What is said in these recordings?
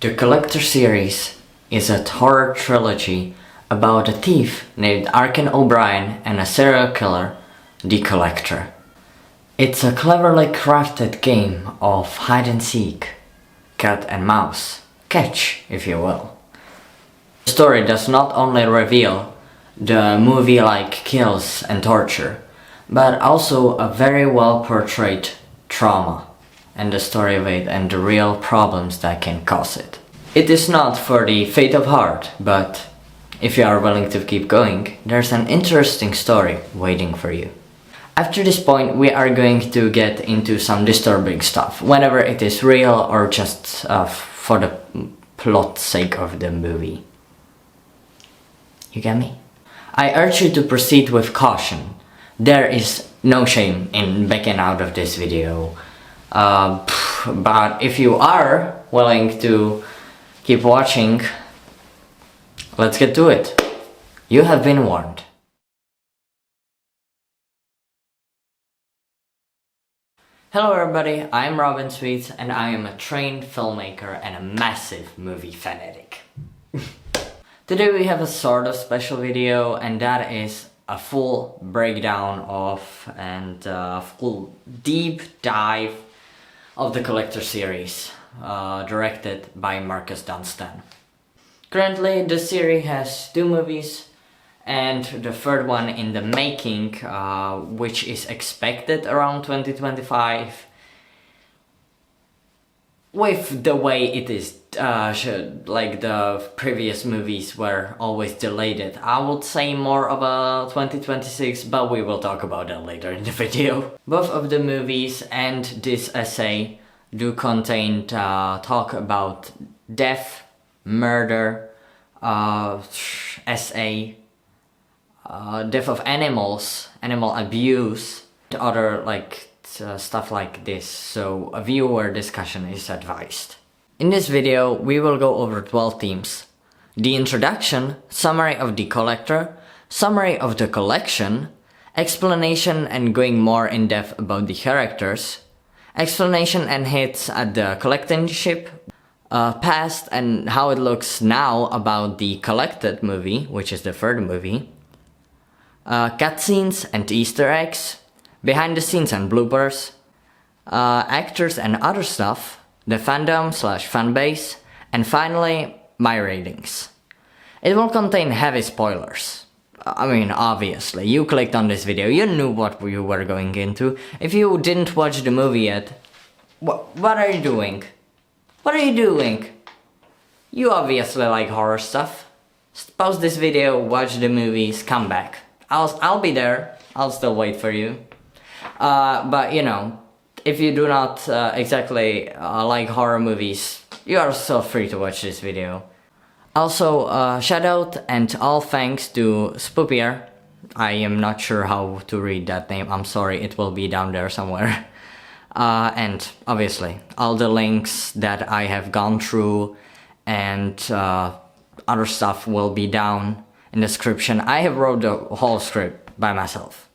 The Collector series is a horror trilogy about a thief named Arkin O'Brien and a serial killer, the Collector. It's a cleverly crafted game of hide and seek, cat and mouse, catch if you will. The story does not only reveal the movie-like kills and torture, but also a very well portrayed trauma and the story of it and the real problems that can cause it. It is not for the faint of heart, but if you are willing to keep going, there's an interesting story waiting for you. After this point, we are going to get into some disturbing stuff, whether it is real or just for the plot sake of the movie. You get me? I urge you to proceed with caution. There is no shame in backing out of this video. But if you are willing to keep watching, let's get to it. You have been warned. Hello everybody, I'm Robin Sweets and I am a trained filmmaker and a massive movie fanatic. Today we have a sort of special video, and that is a full breakdown of and full deep dive of the Collector series, directed by Marcus Dunstan. Currently the series has 2 movies and the third one in the making, which is expected around 2025. With the way it is, like the previous movies were always delayed, I would say more of a 2026, but we will talk about that later in the video. Both of the movies and this essay do contain talk about death, murder, essay, death of animals, animal abuse, other like stuff like this, so a viewer discussion is advised. In this video we will go over 12 themes: the introduction, summary of the Collector, summary of the collection, explanation and going more in depth about the characters, explanation and hits at the Collectkin ship, past and how it looks now about the collected movie, which is the third movie, cutscenes and Easter eggs, behind the scenes and bloopers, actors and other stuff, the fandom/fanbase, and finally, my ratings. It will contain heavy spoilers. I mean, obviously, you clicked on this video, you knew what you were going into. If you didn't watch the movie yet, what are you doing? What are you doing? You obviously like horror stuff. Pause this video, watch the movies, come back. I'll be there, I'll still wait for you. But you know, if you do not exactly like horror movies, you are still free to watch this video. Also, shout out and all thanks to Spoopier. I am not sure how to read that name, I'm sorry, it will be down there somewhere. And obviously, all the links that I have gone through and other stuff will be down in the description. I have wrote the whole script by myself.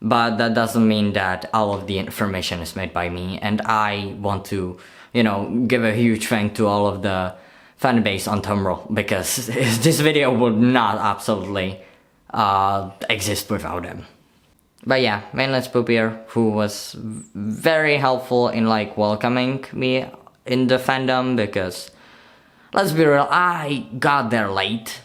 But that doesn't mean that all of the information is made by me, and I want to, you know, give a huge thank to all of the fanbase on Tumblr, because this video would not absolutely exist without them. But yeah, mainly Spoopier, who was very helpful in like welcoming me in the fandom, because let's be real, I got there late.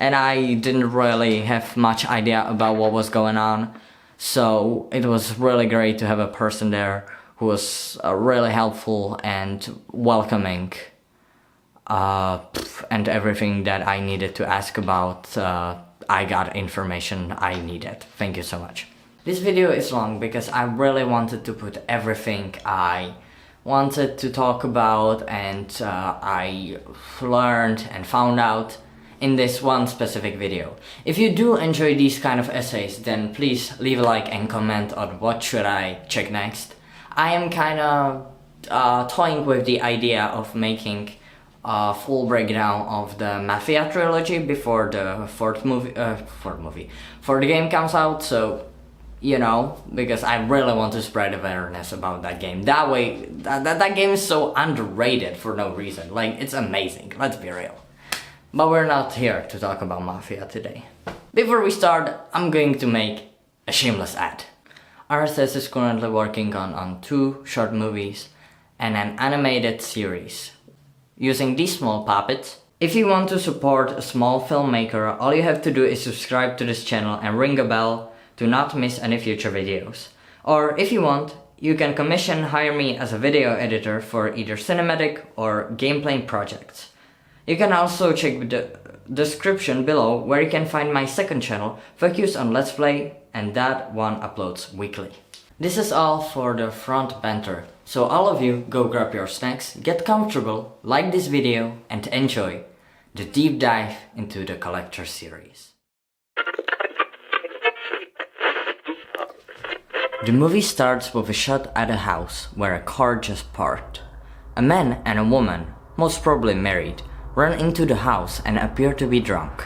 And I didn't really have much idea about what was going on, so it was really great to have a person there who was really helpful and welcoming, and everything that I needed to ask about, I got information I needed. Thank you so much. This video is long because I really wanted to put everything I wanted to talk about and I learned and found out in this one specific video. If you do enjoy these kind of essays, then please leave a like and comment on what should I check next. I am kinda toying with the idea of making a full breakdown of the Mafia trilogy before the fourth movie, for the game comes out, so you know, because I really want to spread awareness about that game. That way, that game is so underrated for no reason. Like, it's amazing, let's be real. But we're not here to talk about Mafia today. Before we start, I'm going to make a shameless ad. RSS is currently working on 2 short movies and an animated series using these small puppets. If you want to support a small filmmaker, all you have to do is subscribe to this channel and ring a bell to not miss any future videos. Or if you want, you can hire me as a video editor for either cinematic or gameplay projects. You can also check the description below where you can find my second channel focused on Let's Play, and that one uploads weekly. This is all for the front banter, so all of you go grab your snacks, get comfortable, like this video and enjoy the deep dive into the Collector series. The movie starts with a shot at a house where a car just parked. A man and a woman, most probably married, run into the house and appear to be drunk.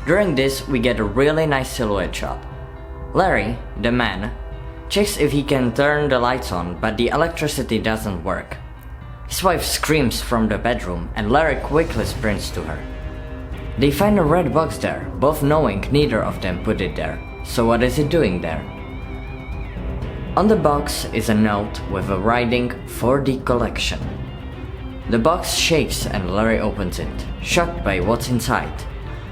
During this, we get a really nice silhouette shot. Larry, the man, checks if he can turn the lights on, but the electricity doesn't work. His wife screams from the bedroom and Larry quickly sprints to her. They find a red box there, both knowing neither of them put it there. So what is it doing there? On the box is a note with a writing "For the collection." The box shakes and Larry opens it, shocked by what's inside.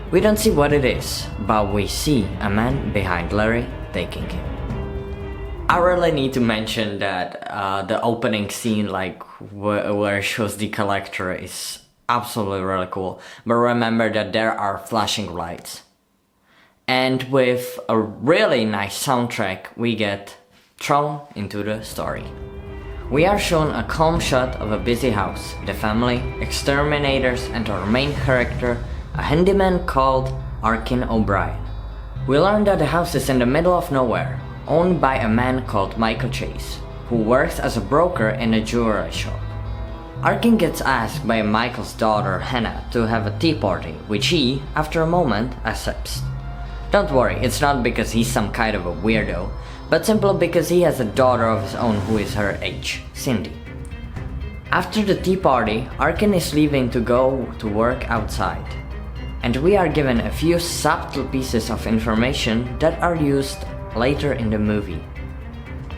We don't see what it is, but we see a man behind Larry taking it. I really need to mention that the opening scene, like where it shows the collector, is absolutely really cool. But remember that there are flashing lights. And with a really nice soundtrack, we get thrown into the story. We are shown a calm shot of a busy house, the family, exterminators, and our main character, a handyman called Arkin O'Brien. We learn that the house is in the middle of nowhere, owned by a man called Michael Chase, who works as a broker in a jewelry shop. Arkin gets asked by Michael's daughter Hannah to have a tea party, which he, after a moment, accepts. Don't worry, it's not because he's some kind of a weirdo, but simply because he has a daughter of his own who is her age, Cindy. After the tea party, Arkin is leaving to go to work outside, and we are given a few subtle pieces of information that are used later in the movie.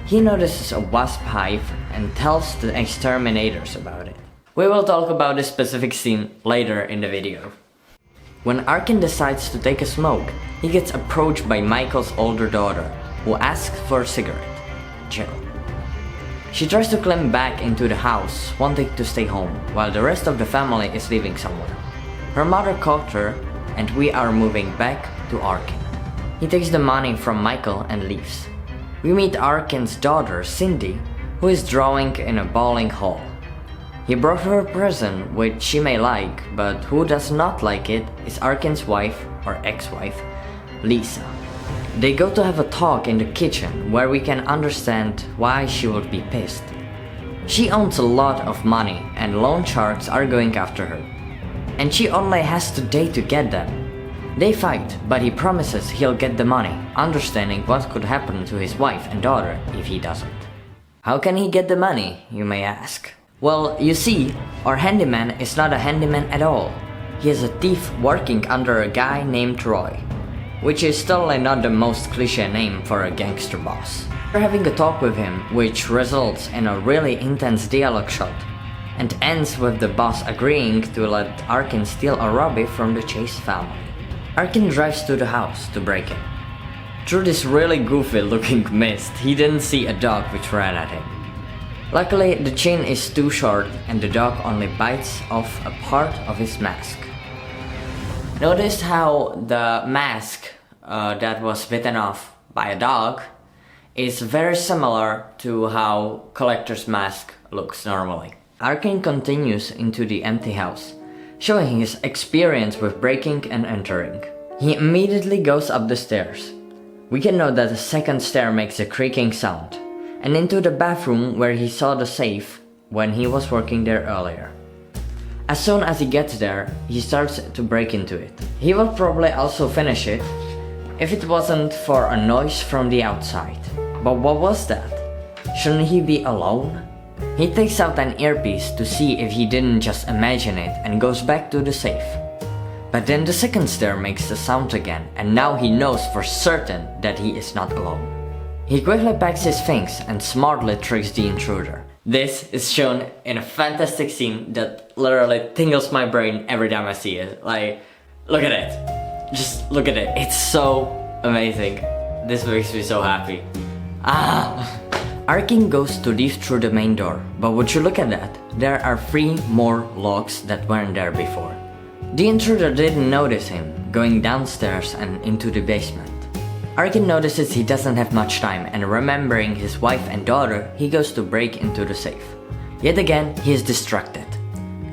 He notices a wasp hive and tells the exterminators about it. We will talk about this specific scene later in the video. When Arkin decides to take a smoke, he gets approached by Michael's older daughter, who asks for a cigarette, Jill. She tries to climb back into the house, wanting to stay home, while the rest of the family is leaving somewhere. Her mother caught her, and we are moving back to Arkin. He takes the money from Michael and leaves. We meet Arkin's daughter, Cindy, who is drawing in a bowling hall. He brought her a present which she may like, but who does not like it is Arkin's wife, or ex-wife, Lisa. They go to have a talk in the kitchen where we can understand why she would be pissed. She owns a lot of money and loan sharks are going after her. And she only has today to get them. They fight, but he promises he'll get the money, understanding what could happen to his wife and daughter if he doesn't. How can he get the money, you may ask? Well, you see, our handyman is not a handyman at all. He is a thief working under a guy named Roy, which is totally not the most cliché name for a gangster boss. We're having a talk with him, which results in a really intense dialogue shot, and ends with the boss agreeing to let Arkin steal a Robbie from the Chase family. Arkin drives to the house to break in. Through this really goofy looking mist, he didn't see a dog which ran at him. Luckily, the chain is too short and the dog only bites off a part of his mask. Notice how the mask that was bitten off by a dog is very similar to how Collector's mask looks normally. Arkin continues into the empty house, showing his experience with breaking and entering. He immediately goes up the stairs. We can note that the second stair makes a creaking sound, and into the bathroom where he saw the safe when he was working there earlier. As soon as he gets there, he starts to break into it. He will probably also finish it, if it wasn't for a noise from the outside. But what was that? Shouldn't he be alone? He takes out an earpiece to see if he didn't just imagine it and goes back to the safe. But then the second stair makes the sound again, and now he knows for certain that he is not alone. He quickly packs his things and smartly tricks the intruder. This is shown in a fantastic scene that literally tingles my brain every time I see it. Like, look at it. Just look at it. It's so amazing. This makes me so happy. Arkin goes to leave through the main door, but would you look at that? There are 3 more locks that weren't there before. The intruder didn't notice him going downstairs and into the basement. Arkin notices he doesn't have much time, and remembering his wife and daughter, he goes to break into the safe. Yet again, he is distracted.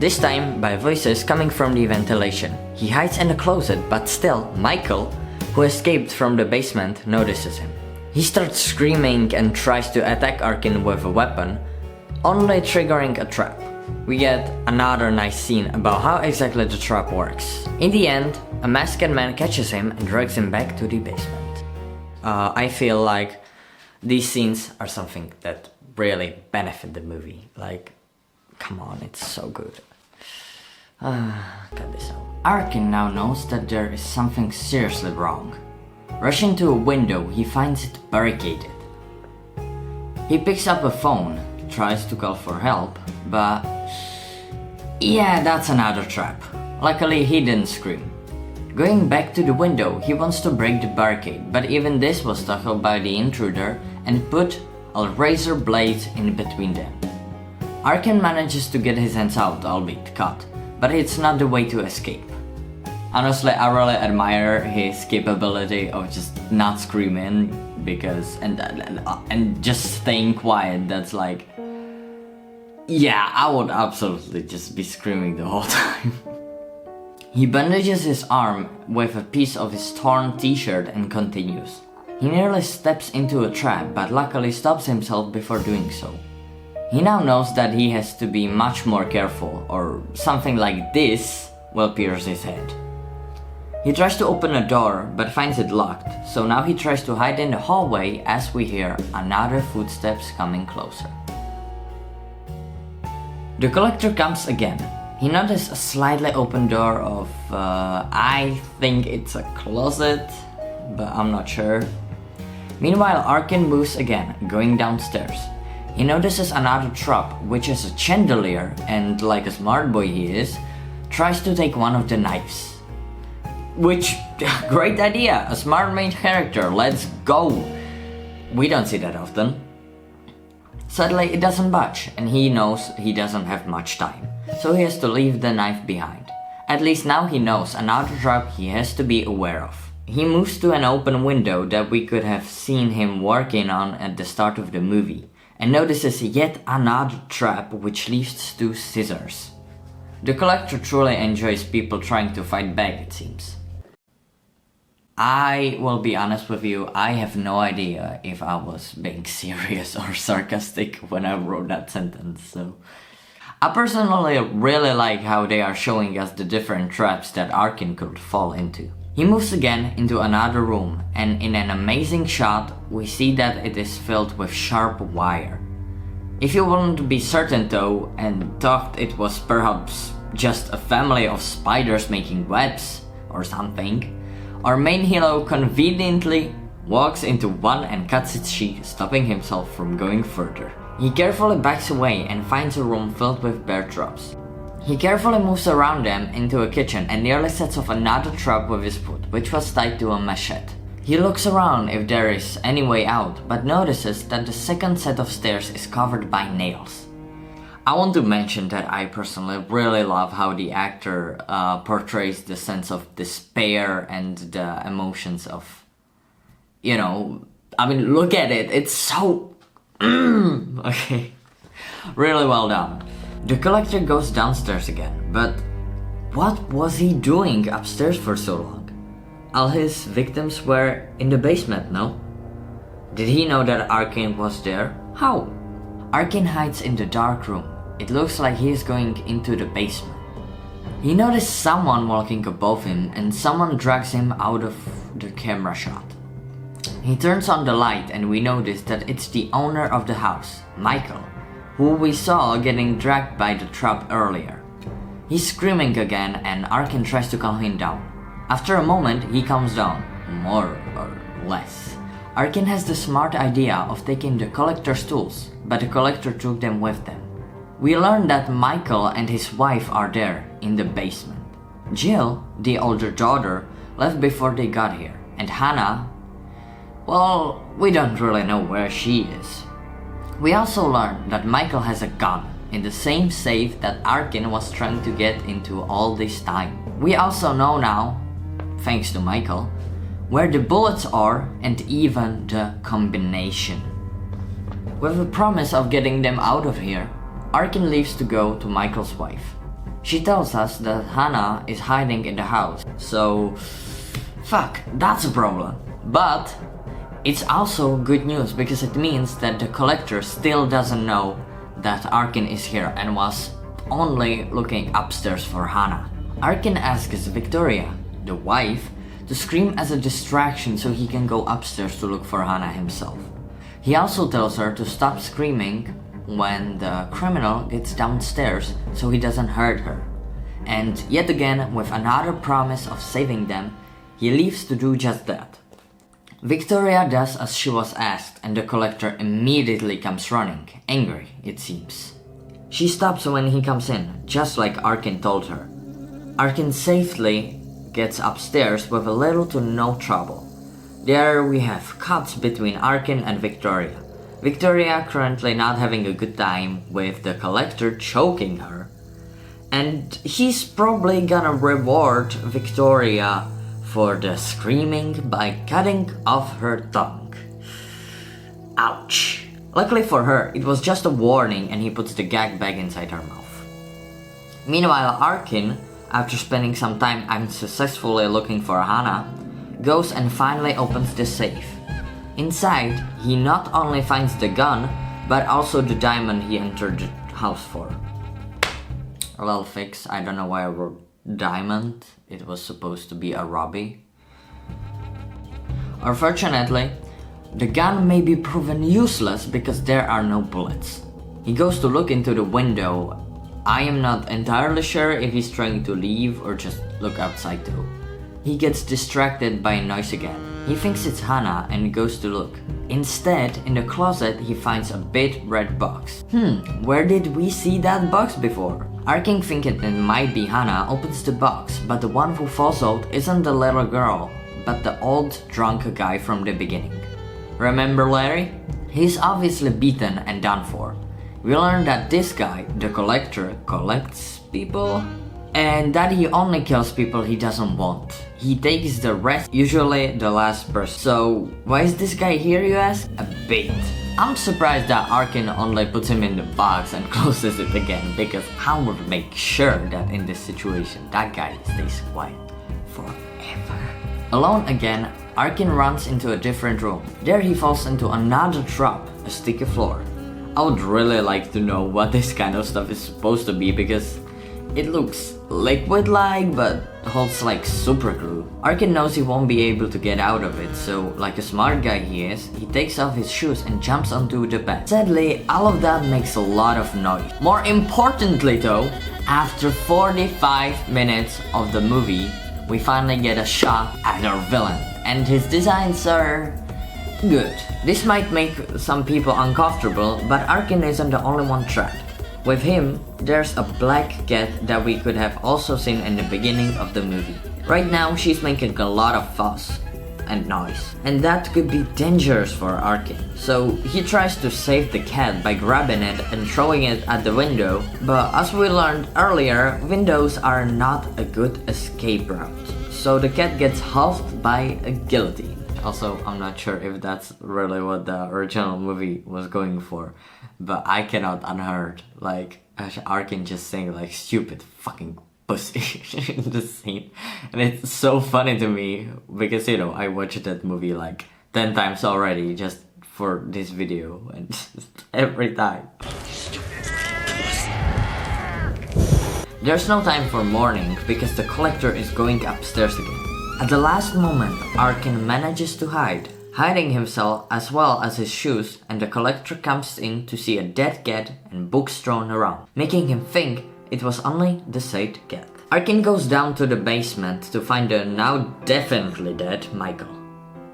This time by voices coming from the ventilation. He hides in the closet, but still, Michael, who escaped from the basement, notices him. He starts screaming and tries to attack Arkin with a weapon, only triggering a trap. We get another nice scene about how exactly the trap works. In the end, a masked man catches him and drags him back to the basement. I feel like these scenes are something that really benefit the movie. Like, come on, it's so good. Cut this out. Arkin now knows that there is something seriously wrong. Rushing to a window, he finds it barricaded. He picks up a phone, tries to call for help, but yeah, that's another trap. Luckily, he didn't scream. Going back to the window, he wants to break the barricade, but even this was tackled by the intruder and put a razor blade in between them. Arkin manages to get his hands out, albeit cut, but it's not the way to escape. Honestly, I really admire his capability of just not screaming, because and just staying quiet. That's like, yeah, I would absolutely just be screaming the whole time. He bandages his arm with a piece of his torn t-shirt and continues. He nearly steps into a trap, but luckily stops himself before doing so. He now knows that he has to be much more careful, or something like this will pierce his head. He tries to open a door, but finds it locked, so now he tries to hide in the hallway as we hear another footsteps coming closer. The collector comes again. He notices a slightly open door of, I think it's a closet, but I'm not sure. Meanwhile, Arkin moves again, going downstairs. He notices another trap, which is a chandelier, and like a smart boy he is, tries to take one of the knives. Which, great idea, a smart main character, let's go! We don't see that often. Sadly, it doesn't budge, and he knows he doesn't have much time, so he has to leave the knife behind. At least now he knows another trap he has to be aware of. He moves to an open window that we could have seen him working on at the start of the movie, and notices yet another trap which leads to scissors. The collector truly enjoys people trying to fight back, it seems. I will be honest with you, I have no idea if I was being serious or sarcastic when I wrote that sentence, so... I personally really like how they are showing us the different traps that Arkin could fall into. He moves again into another room, and in an amazing shot, we see that it is filled with sharp wire. If you wanted to be certain though, and thought it was perhaps just a family of spiders making webs or something, our main hero conveniently walks into one and cuts its sheath, stopping himself from going further. He carefully backs away and finds a room filled with bear traps. He carefully moves around them into a kitchen and nearly sets off another trap with his foot, which was tied to a machete. He looks around if there is any way out, but notices that the second set of stairs is covered by nails. I want to mention that I personally really love how the actor portrays the sense of despair and the emotions of, you know, I mean, look at it, it's so, okay, really well done. The collector goes downstairs again, but what was he doing upstairs for so long? All his victims were in the basement, no? Did he know that Arkin was there? How? Arkin hides in the dark room. It looks like he is going into the basement. He noticed someone walking above him and someone drags him out of the camera shot. He turns on the light and we notice that it's the owner of the house, Michael, who we saw getting dragged by the trap earlier. He's screaming again and Arkin tries to calm him down. After a moment, he calms down, more or less. Arkin has the smart idea of taking the Collector's tools, but the Collector took them with them. We learn that Michael and his wife are there, in the basement. Jill, the older daughter, left before they got here, and Hannah, well, we don't really know where she is. We also learn that Michael has a gun in the same safe that Arkin was trying to get into all this time. We also know now, thanks to Michael, where the bullets are and even the combination. With the promise of getting them out of here, Arkin leaves to go to Michael's wife. She tells us that Hannah is hiding in the house, so fuck, that's a problem. But it's also good news because it means that the Collector still doesn't know that Arkin is here and was only looking upstairs for Hannah. Arkin asks Victoria, the wife, to scream as a distraction so he can go upstairs to look for Hannah himself. He also tells her to stop screaming when the criminal gets downstairs so he doesn't hurt her. And yet again, with another promise of saving them, he leaves to do just that. Victoria does as she was asked and the Collector immediately comes running, angry it seems. She stops when he comes in, just like Arkin told her. Arkin safely gets upstairs with a little to no trouble. There we have cuts between Arkin and Victoria. Victoria currently not having a good time with the Collector choking her. And he's probably gonna reward Victoria for the screaming by cutting off her tongue. Ouch. Luckily for her, it was just a warning and he puts the gag bag inside her mouth. Meanwhile, Arkin, after spending some time unsuccessfully looking for Hannah, goes and finally opens the safe. Inside, he not only finds the gun, but also the diamond he entered the house for. A little fix, I don't know why I wrote diamond, it was supposed to be a ruby. Unfortunately, the gun may be proven useless because there are no bullets. He goes to look into the window. I am not entirely sure if he's trying to leave or just look outside too. He gets distracted by a noise again. He thinks it's Hannah and goes to look. Instead, in the closet, he finds a big red box. Where did we see that box before? Arkin, thinking it might be Hannah, opens the box, but the one who falls out isn't the little girl, but the old drunk guy from the beginning. Remember Larry? He's obviously beaten and done for. We learn that this guy, the Collector, collects people, and that he only kills people he doesn't want. He takes the rest, usually the last person. So why is this guy here, you ask? A bait. I'm surprised that Arkin only puts him in the box and closes it again, because I would make sure that in this situation that guy stays quiet forever. Alone again, Arkin runs into a different room. There he falls into another trap, a sticky floor. I would really like to know what this kind of stuff is supposed to be because it looks liquid-like but holds like super glue. Arkin knows he won't be able to get out of it, so like a smart guy he is, he takes off his shoes and jumps onto the bed. Sadly, all of that makes a lot of noise. More importantly though, after 45 minutes of the movie, we finally get a shot at our villain, and his designs are good. This might make some people uncomfortable, but Arkin isn't the only one trapped. With him, there's a black cat that we could have also seen in the beginning of the movie. Right now, she's making a lot of fuss and noise, and that could be dangerous for Arkin. So he tries to save the cat by grabbing it and throwing it at the window, but as we learned earlier, windows are not a good escape route. So the cat gets halved by a guillotine. Also, I'm not sure if that's really what the original movie was going for, but I cannot unheard like Arkin just saying like stupid fucking pussy in the scene, and it's so funny to me because you know I watched that movie like 10 times already just for this video, and every time. There's no time for mourning because the Collector is going upstairs again. At the last moment, Arkin manages to hide, hiding himself as well as his shoes, and the collector comes in to see a dead cat and books thrown around, making him think it was only the said cat. Arkin goes down to the basement to find the now definitely dead Michael.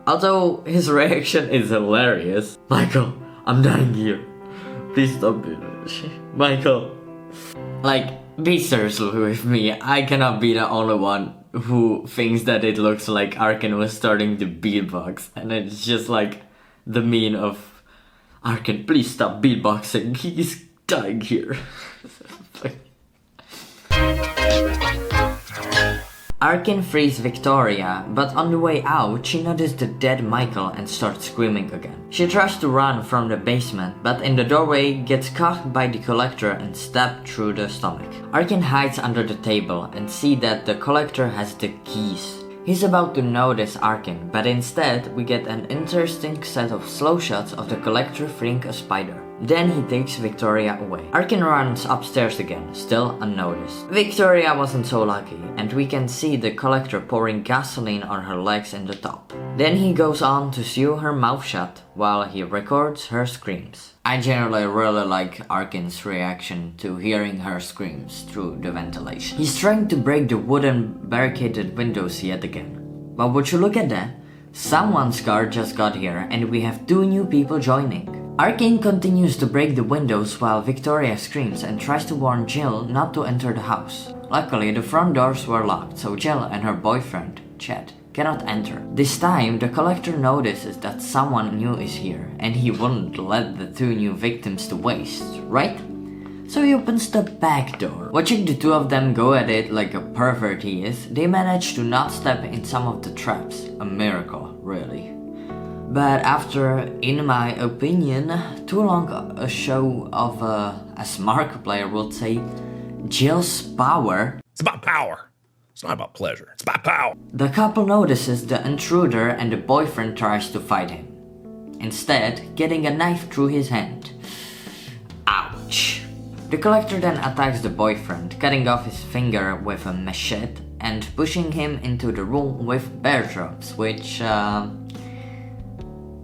Although his reaction is hilarious. Michael, I'm dying here. Please stop it. Michael. Like, be seriously with me, I cannot be the only one who thinks that it looks like Arkin was starting to beatbox, and it's just like the meme of Arkin, please stop beatboxing, he's dying here. Arkin frees Victoria, but on the way out, she noticed the dead Michael and starts screaming again. She tries to run from the basement, but in the doorway gets caught by the collector and stabbed through the stomach. Arkin hides under the table and sees that the collector has the keys. He's about to notice Arkin, but instead we get an interesting set of slow shots of the collector freeing a spider. Then he takes Victoria away. Arkin runs upstairs again, still unnoticed. Victoria wasn't so lucky, and we can see the collector pouring gasoline on her legs in the tub. Then he goes on to sew her mouth shut while he records her screams. I generally really like Arkin's reaction to hearing her screams through the ventilation. He's trying to break the wooden barricaded windows yet again. But would you look at that? Someone's car just got here and we have 2 new people joining. Arkin continues to break the windows while Victoria screams and tries to warn Jill not to enter the house. Luckily, the front doors were locked, so Jill and her boyfriend, Chad, cannot enter. This time, the collector notices that someone new is here, and he wouldn't let the 2 new victims to waste, right? So he opens the back door. Watching the 2 of them go at it like a pervert he is, they manage to not step in some of the traps. A miracle, really. But after, in my opinion, too long a show of, as Markiplier would say, Jill's power. It's about power. It's not about pleasure. It's about power. The couple notices the intruder and the boyfriend tries to fight him, instead getting a knife through his hand. Ouch. The collector then attacks the boyfriend, cutting off his finger with a machete and pushing him into the room with bear traps, which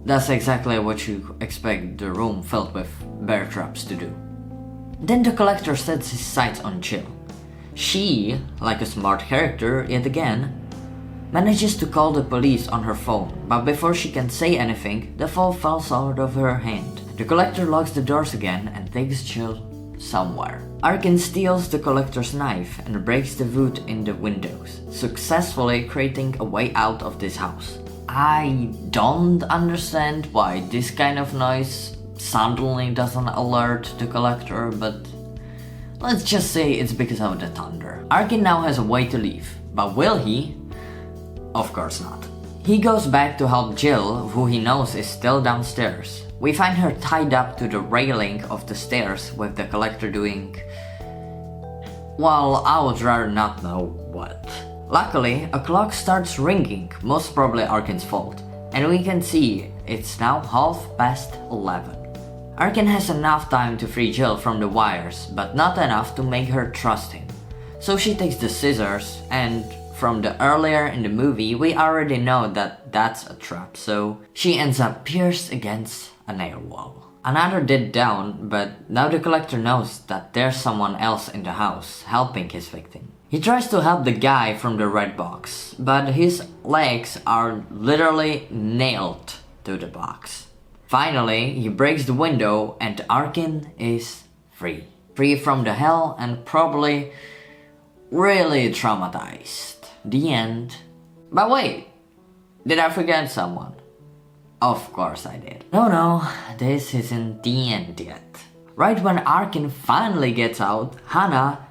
that's exactly what you expect the room filled with bear traps to do. Then the collector sets his sights on Jill. She, like a smart character yet again, manages to call the police on her phone, but before she can say anything, the phone falls out of her hand. The collector locks the doors again and takes Jill somewhere. Arkin steals the collector's knife and breaks the wood in the windows, successfully creating a way out of this house. I don't understand why this kind of noise suddenly doesn't alert the collector, but let's just say it's because of the thunder. Arkin now has a way to leave, but will he? Of course not. He goes back to help Jill, who he knows is still downstairs. We find her tied up to the railing of the stairs with the collector doing... well, I would rather not know what. Luckily, a clock starts ringing, most probably Arkin's fault, and we can see it's now 11:30. Arkin has enough time to free Jill from the wires, but not enough to make her trust him. So she takes the scissors, and from the earlier in the movie, we already know that that's a trap, so she ends up pierced against a nail wall. Another did down, but now the collector knows that there's someone else in the house helping his victim. He tries to help the guy from the red box, but his legs are literally nailed to the box. Finally, he breaks the window and Arkin is free. Free from the hell and probably really traumatized. The end. But wait, did I forget someone? Of course I did. No, this isn't the end yet. Right when Arkin finally gets out, Hannah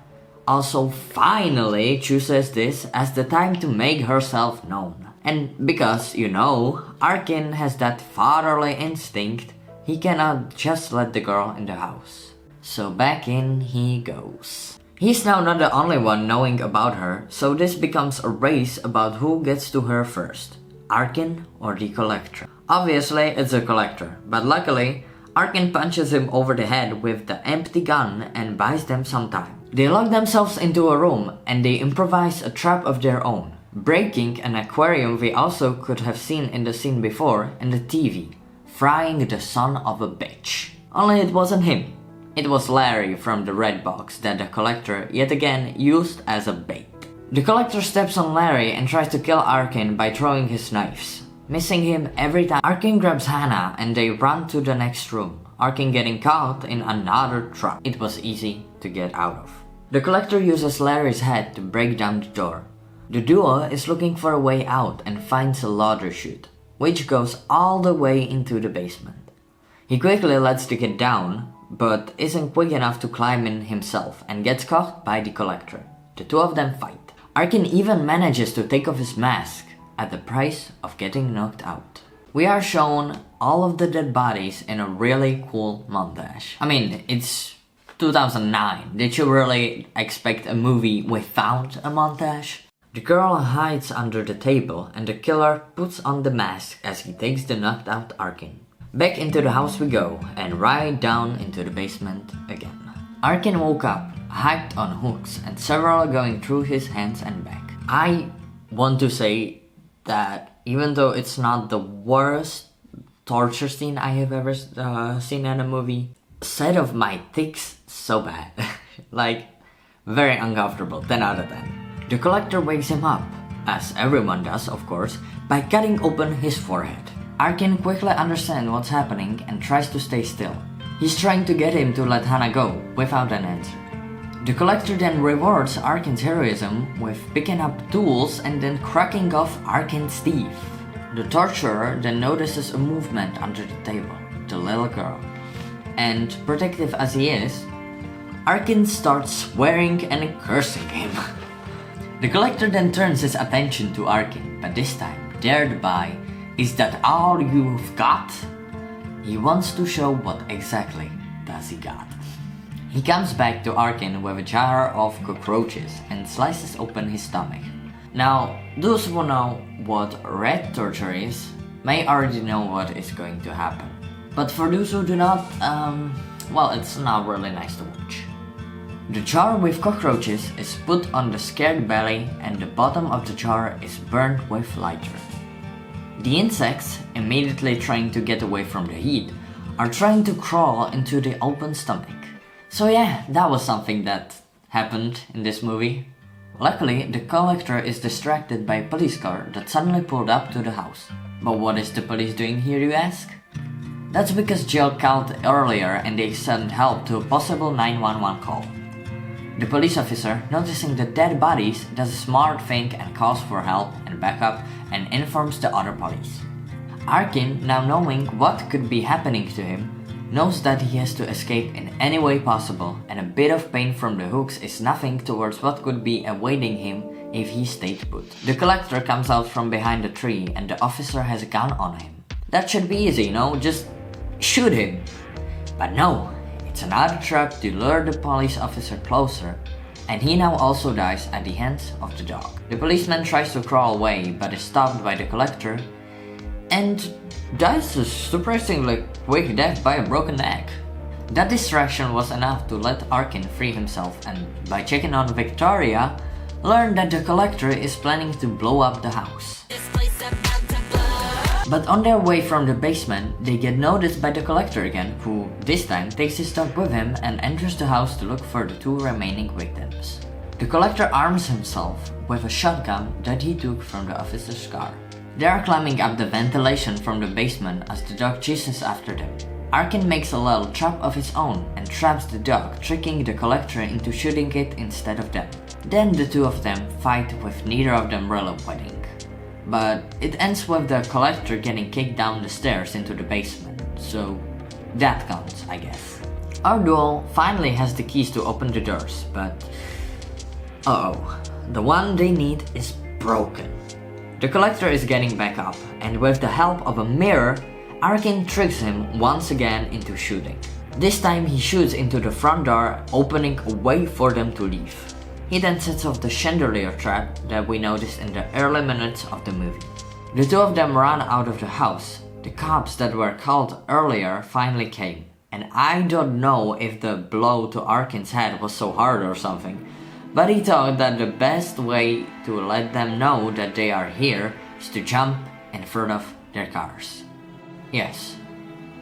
also finally chooses this as the time to make herself known. And because, you know, Arkin has that fatherly instinct, he cannot just let the girl in the house. So back in he goes. He's now not the only one knowing about her, so this becomes a race about who gets to her first, Arkin or the collector. Obviously it's the collector, but luckily Arkin punches him over the head with the empty gun and buys them some time. They lock themselves into a room and they improvise a trap of their own, breaking an aquarium we also could have seen in the scene before, and the TV, frying the son of a bitch. Only it wasn't him. It was Larry from the red box that the Collector yet again used as a bait. The Collector steps on Larry and tries to kill Arkin by throwing his knives, missing him every time. Arkin grabs Hannah and they run to the next room, Arkin getting caught in another trap it was easy to get out of. The Collector uses Larry's head to break down the door. The duo is looking for a way out and finds a ladder chute, which goes all the way into the basement. He quickly lets the kid down, but isn't quick enough to climb in himself and gets caught by the Collector. The two of them fight. Arkin even manages to take off his mask at the price of getting knocked out. We are shown all of the dead bodies in a really cool montage. I mean, it's 2009. Did you really expect a movie without a montage? The girl hides under the table and the killer puts on the mask as he takes the knocked out Arkin. Back into the house we go and right down into the basement again. Arkin woke up, hyped on hooks and several going through his hands and back. I want to say that even though it's not the worst torture scene I have ever seen in a movie, set of my ticks so bad. Like, very uncomfortable, 10 out of 10. The Collector wakes him up, as everyone does of course, by cutting open his forehead. Arkin quickly understands what's happening and tries to stay still. He's trying to get him to let Hannah go, without an answer. The Collector then rewards Arkin's heroism with picking up tools and then cracking off Arkin's teeth. The torturer then notices a movement under the table, the little girl. And protective as he is, Arkin starts swearing and cursing him. The Collector then turns his attention to Arkin, but this time, dared by, "Is that all you've got?" He wants to show what exactly does he got. He comes back to Arkin with a jar of cockroaches and slices open his stomach. Now, those who know what rat torture is may already know what is going to happen. But for those who do not, well, it's not really nice to watch. The jar with cockroaches is put on the scared belly and the bottom of the jar is burned with lighter. The insects, immediately trying to get away from the heat, are trying to crawl into the open stomach. So yeah, that was something that happened in this movie. Luckily, the Collector is distracted by a police car that suddenly pulled up to the house. But what is the police doing here, you ask? That's because Jill called earlier and they sent help to a possible 911 call. The police officer, noticing the dead bodies, does a smart thing and calls for help and backup and informs the other police. Arkin, now knowing what could be happening to him, knows that he has to escape in any way possible, and a bit of pain from the hooks is nothing towards what could be awaiting him if he stayed put. The Collector comes out from behind a tree and the officer has a gun on him. That should be easy, no? Just shoot him. But no, it's another trap to lure the police officer closer, and he now also dies at the hands of the dog. The policeman tries to crawl away but is stopped by the Collector and dies a surprisingly quick death by a broken neck. That distraction was enough to let Arkin free himself and, by checking on Victoria, learn that the Collector is planning to blow up the house. But on their way from the basement, they get noticed by the Collector again, who this time takes his dog with him and enters the house to look for the two remaining victims. The Collector arms himself with a shotgun that he took from the officer's car. They are climbing up the ventilation from the basement as the dog chases after them. Arkin makes a little trap of his own and traps the dog, tricking the Collector into shooting it instead of them. Then the two of them fight with neither of them really winning. But it ends with the Collector getting kicked down the stairs into the basement, so that counts, I guess. Our duo finally has the keys to open the doors, but the one they need is broken. The Collector is getting back up, and with the help of a mirror, Arkin tricks him once again into shooting. This time he shoots into the front door, opening a way for them to leave. He then sets off the chandelier trap that we noticed in the early minutes of the movie. The two of them run out of the house. The cops that were called earlier finally came, and I don't know if the blow to Arkin's head was so hard or something, But he thought that the best way to let them know that they are here is to jump in front of their cars. Yes,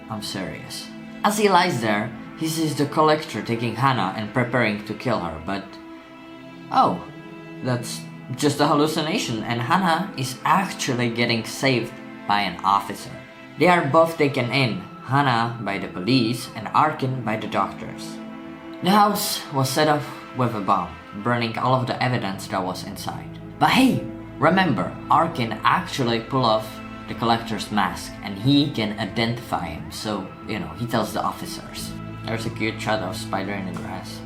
I'm serious. As he lies there, he sees the Collector taking Hannah and preparing to kill her, but oh, that's just a hallucination, and Hannah is actually getting saved by an officer. They are both taken in, Hannah by the police and Arkin by the doctors. The house was set off with a bomb, burning all of the evidence that was inside. But hey, remember, Arkin actually pulled off the Collector's mask and he can identify him, so, he tells the officers. There's a cute shot of spider in the grass.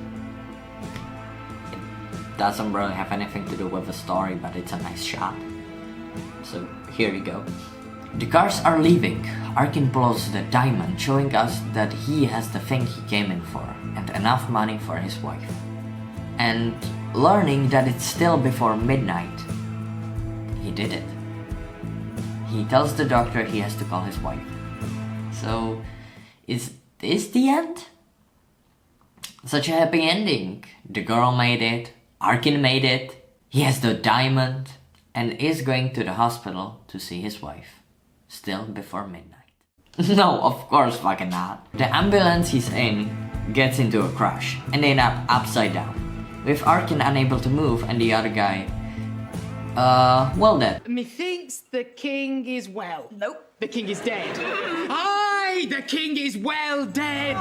It doesn't really have anything to do with the story, but it's a nice shot. So, here you go. The cars are leaving. Arkin pulls the diamond, showing us that he has the thing he came in for, and enough money for his wife. And learning that it's still before midnight, he did it. He tells the doctor he has to call his wife. So, is this the end? Such a happy ending. The girl made it, Arkin made it, he has the diamond, and is going to the hospital to see his wife. Still before midnight. No, of course fucking not. The ambulance he's in gets into a crash, and they end up upside down, with Arkin unable to move and the other guy, well dead. Methinks the king is well. Nope. The king is dead. Aye, the king is well dead.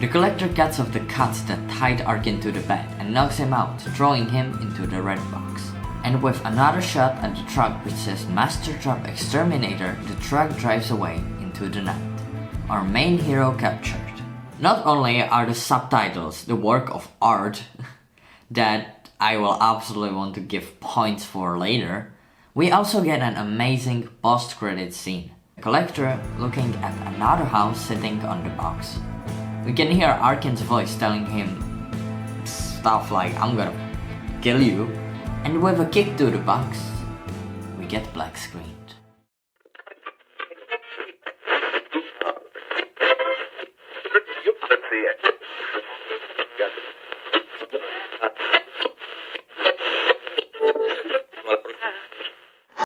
The Collector cuts off the cuts that tied Arkin to the bed and knocks him out, throwing him into the red box. And with another shot at the truck which says Master Truck Exterminator, the truck drives away into the night. Our main hero captured. Not only are the subtitles the work of art that I will absolutely want to give points for later, we also get an amazing post-credit scene. The Collector looking at another house sitting on the box. We can hear Arkin's voice telling him stuff like, I'm gonna kill you. And with a kick to the box, we get black screened.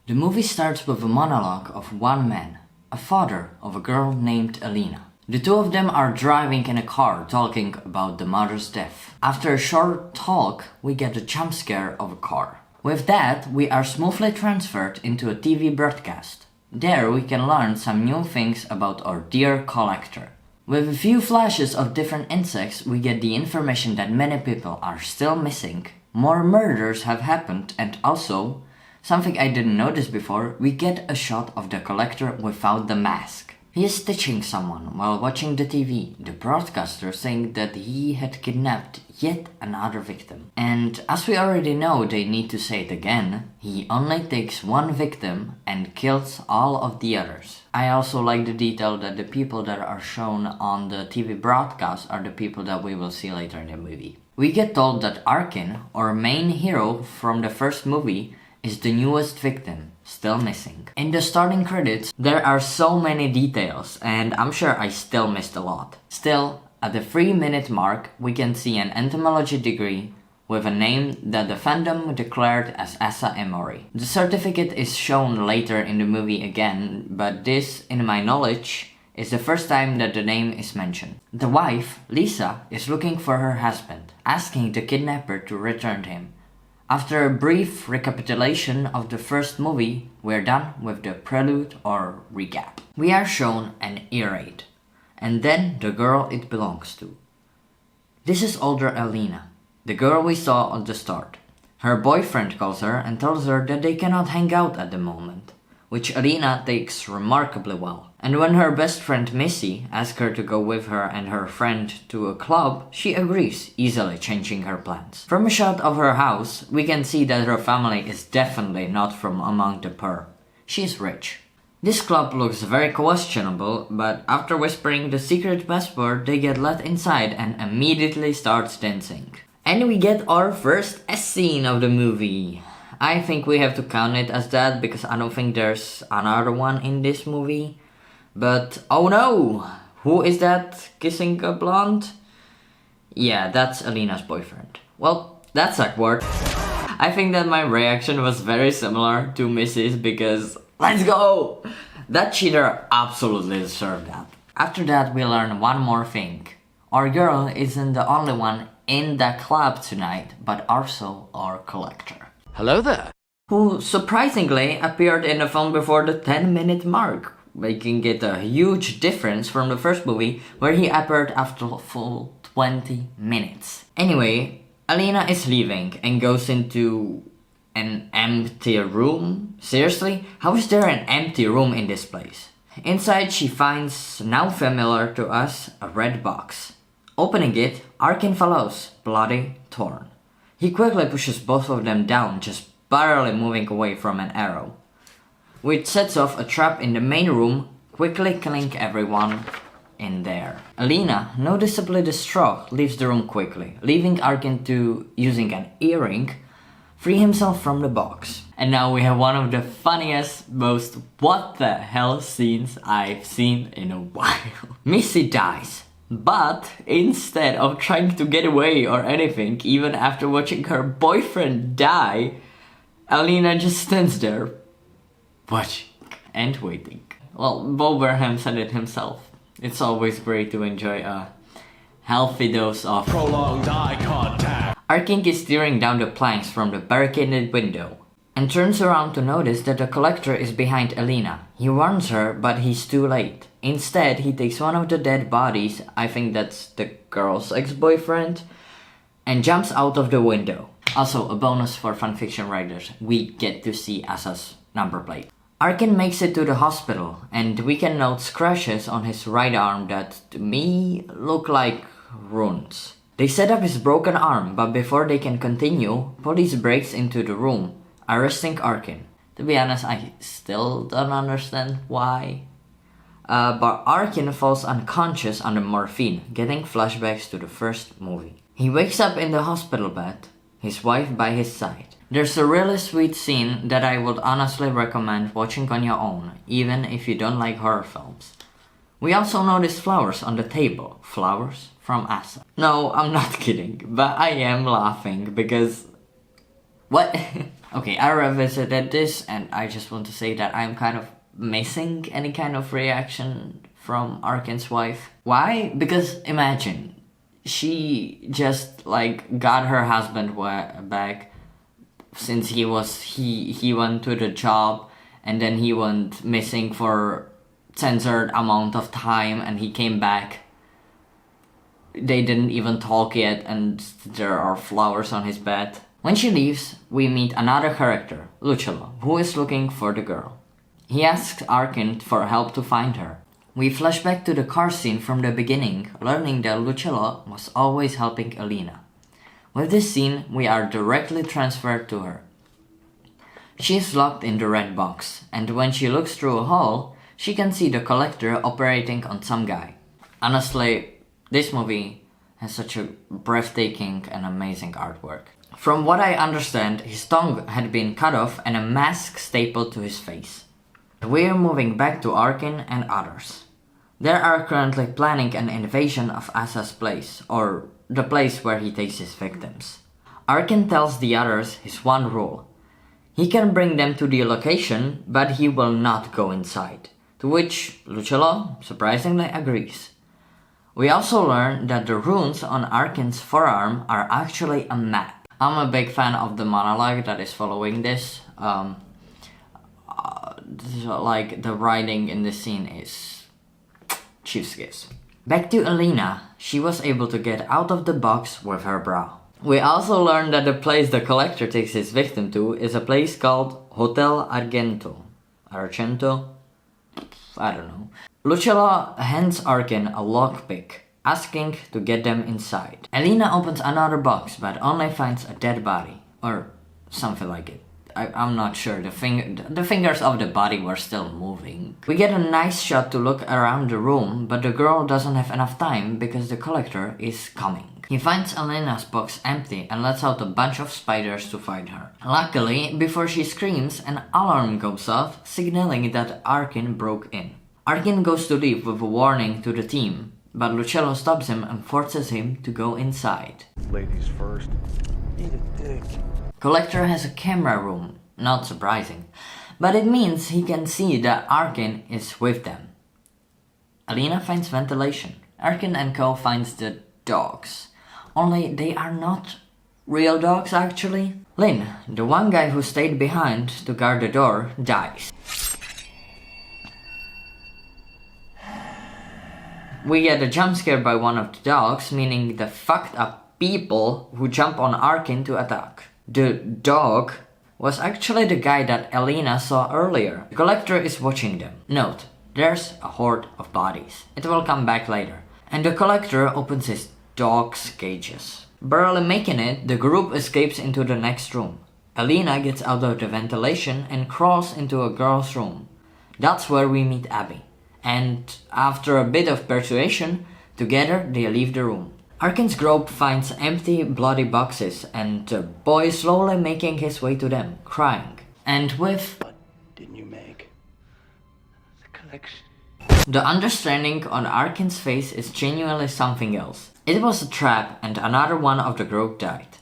The movie starts with a monologue of one man, a father of a girl named Alina. The two of them are driving in a car talking about the mother's death. After a short talk, we get a jump scare of a car. With that, we are smoothly transferred into a TV broadcast. There we can learn some new things about our dear Collector. With a few flashes of different insects, we get the information that many people are still missing. More murders have happened, and also, something I didn't notice before, we get a shot of the Collector without the mask. He is stitching someone while watching the TV, the broadcaster saying that he had kidnapped yet another victim. And as we already know, they need to say it again, he only takes one victim and kills all of the others. I also like the detail that the people that are shown on the TV broadcast are the people that we will see later in the movie. We get told that Arkin, our main hero from the first movie, is the newest victim, still missing. In the starting credits, there are so many details, and I'm sure I still missed a lot. Still, at the 3-minute mark, we can see an entomology degree with a name that the fandom declared as Asa Emory. The certificate is shown later in the movie again, but this, in my knowledge, is the first time that the name is mentioned. The wife, Lisa, is looking for her husband, asking the kidnapper to return him. After a brief recapitulation of the first movie, we're done with the prelude or recap. We are shown an ear raid, and then the girl it belongs to. This is older Alina, the girl we saw at the start. Her boyfriend calls her and tells her that they cannot hang out at the moment, which Alina takes remarkably well. And when her best friend Missy asks her to go with her and her friend to a club, she agrees, easily changing her plans. From a shot of her house, we can see that her family is definitely not from among the poor. She is rich. This club looks very questionable, but after whispering the secret password, they get let inside and immediately starts dancing. And we get our first S scene of the movie. I think we have to count it as that because I don't think there's another one in this movie. But oh no! Who is that kissing a blonde? Yeah, that's Alina's boyfriend. Well, That's awkward. I think that my reaction was very similar to Missy's because let's go! That cheater absolutely deserved that. After that, we learn one more thing. Our girl isn't the only one in the club tonight, but also our collector. Hello there. Who surprisingly appeared in the film before the 10-minute mark, making it a huge difference from the first movie where he appeared after a full 20 minutes. Anyway, Alina is leaving and goes into an empty room. Seriously? How is there an empty room in this place? Inside she finds, now familiar to us, a red box. Opening it, Arkin follows, bloody, torn. He quickly pushes both of them down, just barely moving away from an arrow, which sets off a trap in the main room, quickly killing everyone in there. Alina, noticeably distraught, leaves the room quickly, leaving Arkin to, using an earring, free himself from the box. And now we have one of the funniest, most what the hell scenes I've seen in a while. Missy dies, but instead of trying to get away or anything, even after watching her boyfriend die, Alina just stands there, watching and waiting. Well, Bo Burnham said it himself. It's always great to enjoy a healthy dose of Prolonged eye contact. Arkin is staring down the planks from the barricaded window and turns around to notice that the collector is behind Alina. He warns her, but he's too late. Instead, he takes one of the dead bodies, I think that's the girl's ex-boyfriend, and jumps out of the window. Also, a bonus for fanfiction writers, we get to see Asa's number plate. Arkin makes it to the hospital, and we can note scratches on his right arm that, to me, look like runes. They set up his broken arm, but before they can continue, police breaks into the room, arresting Arkin. To be honest, I still don't understand why. But Arkin falls unconscious under morphine, getting flashbacks to the first movie. He wakes up in the hospital bed, his wife by his side. There's a really sweet scene that I would honestly recommend watching on your own, even if you don't like horror films. We also notice flowers on the table. Flowers from Asa. No, I'm not kidding, but I am laughing because... What? Okay, I revisited this and I just want to say that I'm kind of missing any kind of reaction from Arkin's wife. Why? Because imagine, she just like got her husband back since he went to the job and then he went missing for censored amount of time and he came back. They didn't even talk yet and there are flowers on his bed. When she leaves, we meet another character, Lucilla, who is looking for the girl. He asks Arkin for help to find her. We flash back to the car scene from the beginning, learning that Lucilla was always helping Alina. With this scene, we are directly transferred to her. She is locked in the red box, and when she looks through a hole, she can see the collector operating on some guy. Honestly, this movie has such a breathtaking and amazing artwork. From what I understand, his tongue had been cut off and a mask stapled to his face. We're moving back to Arkin and others. They are currently planning an invasion of Asa's place, or the place where he takes his victims. Arkin tells the others his one rule. He can bring them to the location, but he will not go inside. To which Lucilla surprisingly agrees. We also learn that the runes on Arkin's forearm are actually a map. I'm a big fan of the monologue that is following this. Like the writing in this scene is chef's kiss. Back to Alina, she was able to get out of the box with her bra. We also learned that the place the collector takes his victim to is a place called Hotel Argento. Argento? I don't know. Lucilla hands Arkin a lockpick, asking to get them inside. Alina opens another box but only finds a dead body, or something like it. I'm not sure, the fingers of the body were still moving. We get a nice shot to look around the room, but the girl doesn't have enough time because the collector is coming. He finds Alina's box empty and lets out a bunch of spiders to find her. Luckily, before she screams, an alarm goes off, signaling that Arkin broke in. Arkin goes to leave with a warning to the team, but Lucello stops him and forces him to go inside. Ladies first. Collector has a camera room, not surprising, but it means he can see that Arkin is with them. Alina finds ventilation. Arkin and Co finds the dogs. Only they are not real dogs actually. Lynn, the one guy who stayed behind to guard the door, dies. We get a jump scare by one of the dogs, meaning the fucked up people who jump on Arkin to attack. The dog was actually the guy that Alina saw earlier. The Collector is watching them. Note, there's a horde of bodies. It will come back later. And the Collector opens his dog's cages. Barely making it, the group escapes into the next room. Alina gets out of the ventilation and crawls into a girl's room. That's where we meet Abby. And after a bit of persuasion, together they leave the room. Arkin's group finds empty, bloody boxes and the boy slowly making his way to them, crying. And with What didn't you make? The collection. The understanding on Arkin's face is genuinely something else. It was a trap and another one of the group died.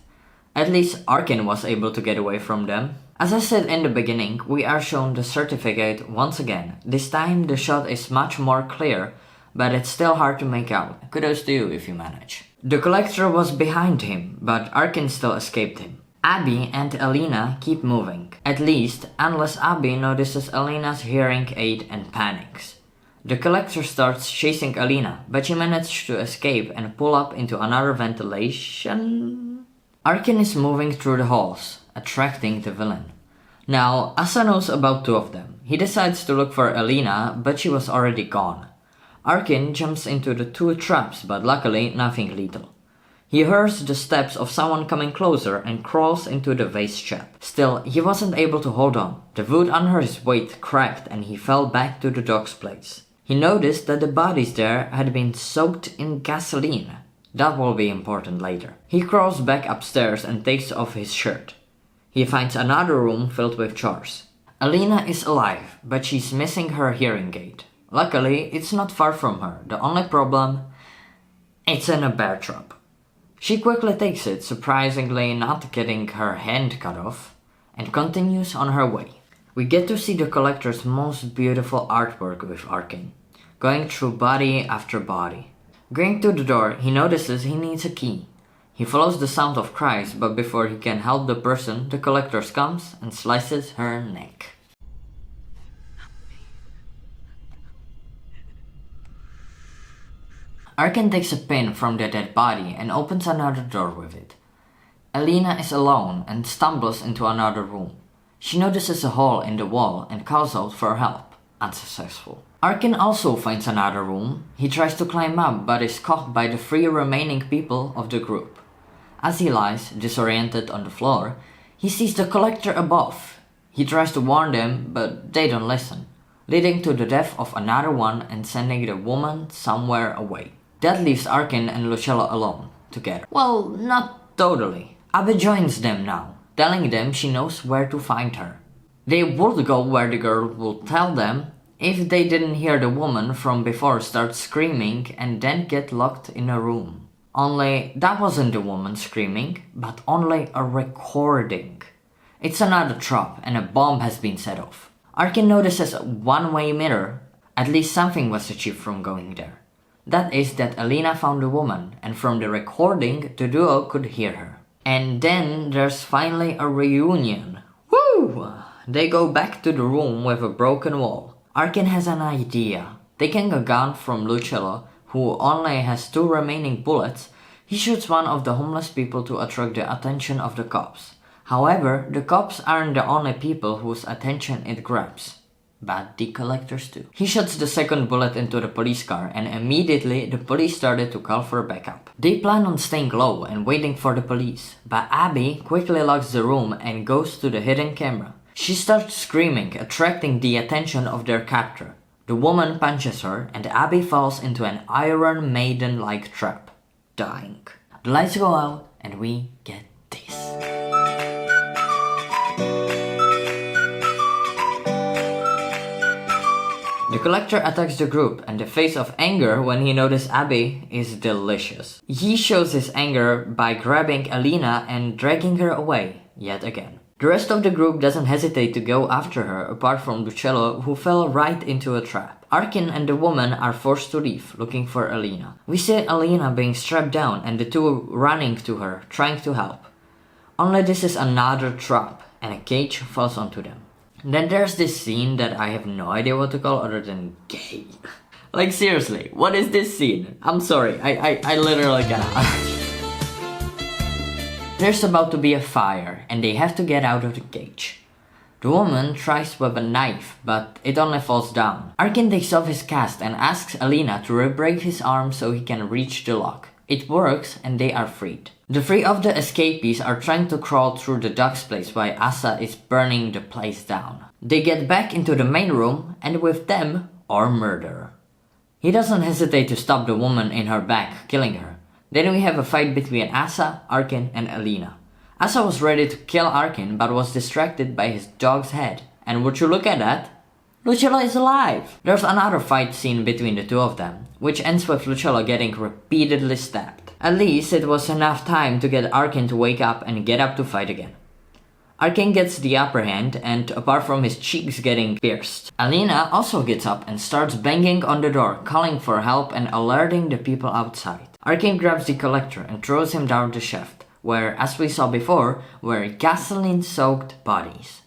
At least Arkin was able to get away from them. As I said in the beginning, we are shown the certificate once again. This time the shot is much more clear, but it's still hard to make out. Kudos to you if you manage. The Collector was behind him, but Arkin still escaped him. Abby and Alina keep moving. At least, unless Abby notices Alina's hearing aid and panics. The Collector starts chasing Alina, but she managed to escape and pull up into another ventilation. Arkin is moving through the halls, attracting the villain. Now, Asa knows about two of them. He decides to look for Alina, but she was already gone. Arkin jumps into the two traps, but luckily nothing lethal. He hears the steps of someone coming closer and crawls into the vase trap. Still, he wasn't able to hold on. The wood under his weight cracked and he fell back to the dog's place. He noticed that the bodies there had been soaked in gasoline. That will be important later. He crawls back upstairs and takes off his shirt. He finds another room filled with jars. Alina is alive, but she's missing her hearing aid. Luckily, it's not far from her. The only problem? It's in a bear trap. She quickly takes it, surprisingly not getting her hand cut off, and continues on her way. We get to see the Collector's most beautiful artwork with Arkin, going through body after body. Going to the door, he notices he needs a key. He follows the sound of cries, but before he can help the person, the Collector comes and slices her neck. Arkin takes a pin from the dead body and opens another door with it. Alina is alone and stumbles into another room. She notices a hole in the wall and calls out for help. Unsuccessful. Arkin also finds another room. He tries to climb up but is caught by the three remaining people of the group. As he lies, disoriented on the floor, he sees the Collector above. He tries to warn them, but they don't listen, leading to the death of another one and sending the woman somewhere away. That leaves Arkin and Lucello alone, together. Well, not totally. Abby joins them now, telling them she knows where to find her. They would go where the girl would tell them if they didn't hear the woman from before start screaming and then get locked in a room. Only that wasn't the woman screaming, but only a recording. It's another trap and a bomb has been set off. Arkin notices a one-way mirror. At least something was achieved from going there. That is that Alina found the woman, and from the recording, the duo could hear her. And then there's finally a reunion. Woo! They go back to the room with a broken wall. Arkin has an idea. Taking a gun from Lucello, who only has 2 remaining bullets, he shoots one of the homeless people to attract the attention of the cops. However, the cops aren't the only people whose attention it grabs. But the Collectors too. He shoots the second bullet into the police car and immediately the police started to call for backup. They plan on staying low and waiting for the police, but Abby quickly locks the room and goes to the hidden camera. She starts screaming, attracting the attention of their captor. The woman punches her and Abby falls into an Iron Maiden-like trap, dying. The lights go out and we get this. The Collector attacks the group, and the face of anger when he notices Abby is delicious. He shows his anger by grabbing Alina and dragging her away, yet again. The rest of the group doesn't hesitate to go after her, apart from Lucello, who fell right into a trap. Arkin and the woman are forced to leave, looking for Alina. We see Alina being strapped down and the two running to her, trying to help. Only this is another trap, and a cage falls onto them. Then there's this scene that I have no idea what to call other than gay. Like seriously, what is this scene? I'm sorry, I literally cannot. There's about to be a fire and they have to get out of the cage. The woman tries with a knife, but it only falls down. Arkin takes off his cast and asks Alina to re-break his arm so he can reach the lock. It works and they are freed. The three of the escapees are trying to crawl through the docks place while Asa is burning the place down. They get back into the main room and with them, our murderer. He doesn't hesitate to stop the woman in her back, killing her. Then we have a fight between Asa, Arkin and Alina. Asa was ready to kill Arkin but was distracted by his dog's head. And would you look at that? Lucello is alive! There's another fight scene between the two of them, which ends with Lucello getting repeatedly stabbed. At least it was enough time to get Arkin to wake up and get up to fight again. Arkin gets the upper hand and apart from his cheeks getting pierced, Alina also gets up and starts banging on the door, calling for help and alerting the people outside. Arkin grabs the Collector and throws him down the shaft, where, as we saw before, were gasoline-soaked bodies.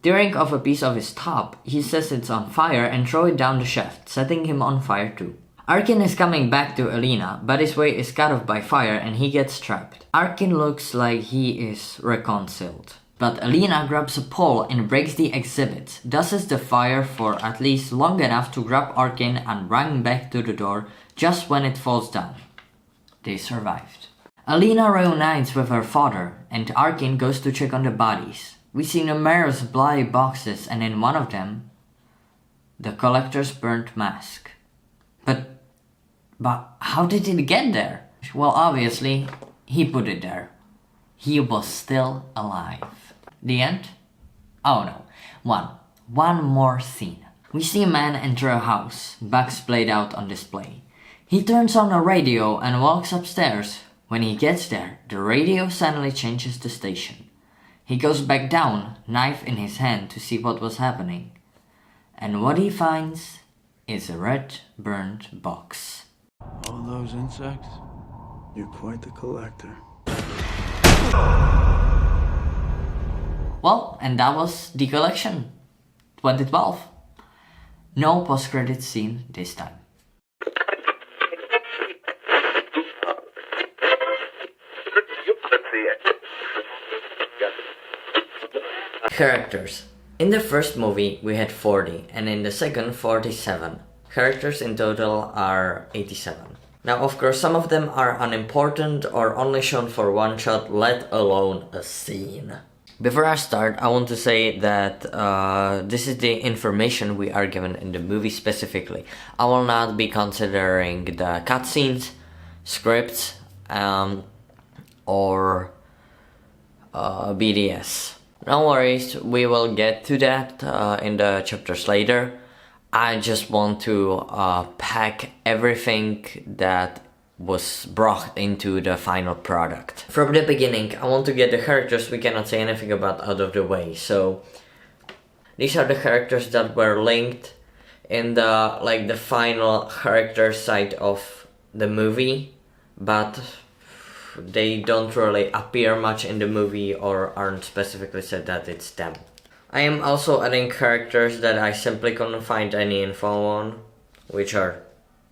Tearing off a piece of his top, he says it's on fire and throws it down the shaft, setting him on fire too. Arkin is coming back to Alina, but his way is cut off by fire and he gets trapped. Arkin looks like he is reconciled. But Alina grabs a pole and breaks the exhibit, dusses the fire for at least long enough to grab Arkin and run back to the door just when it falls down. They survived. Alina reunites with her father and Arkin goes to check on the bodies. We see numerous bloody boxes and in one of them, the Collector's burnt mask. But how did it get there? Well, obviously, he put it there. He was still alive. The end? Oh no. One more scene. We see a man enter a house, bugs played out on display. He turns on a radio and walks upstairs. When he gets there, the radio suddenly changes the station. He goes back down, knife in his hand to see what was happening. And what he finds is a red burnt box. All those insects? You're quite the collector. Well, and that was the collection. 2012. No post-credit scene this time. Characters. In the first movie we had 40 and in the second 47. Characters in total are 87. Now of course some of them are unimportant or only shown for one shot, let alone a scene. Before I start, I want to say that this is the information we are given in the movie specifically. I will not be considering the cutscenes, scripts, or BDS. No worries, we will get to that in the chapters later. I just want to pack everything that was brought into the final product. From the beginning, I want to get the characters we cannot say anything about out of the way. So these are the characters that were linked in the final character side of the movie, but they don't really appear much in the movie or aren't specifically said that it's them. I am also adding characters that I simply couldn't find any info on, which are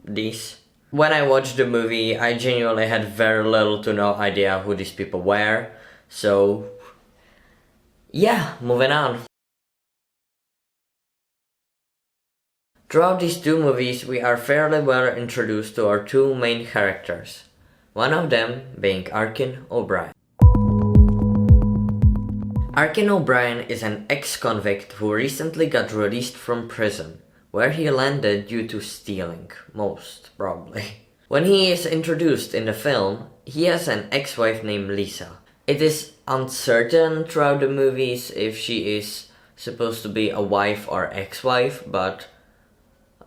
these. When I watched the movie, I genuinely had very little to no idea who these people were, so yeah, moving on. Throughout these two movies, we are fairly well introduced to our two main characters. One of them being Arkin O'Brien. Arkin O'Brien is an ex-convict who recently got released from prison, where he landed due to stealing, most probably. When he is introduced in the film, he has an ex-wife named Lisa. It is uncertain throughout the movies if she is supposed to be a wife or ex-wife, but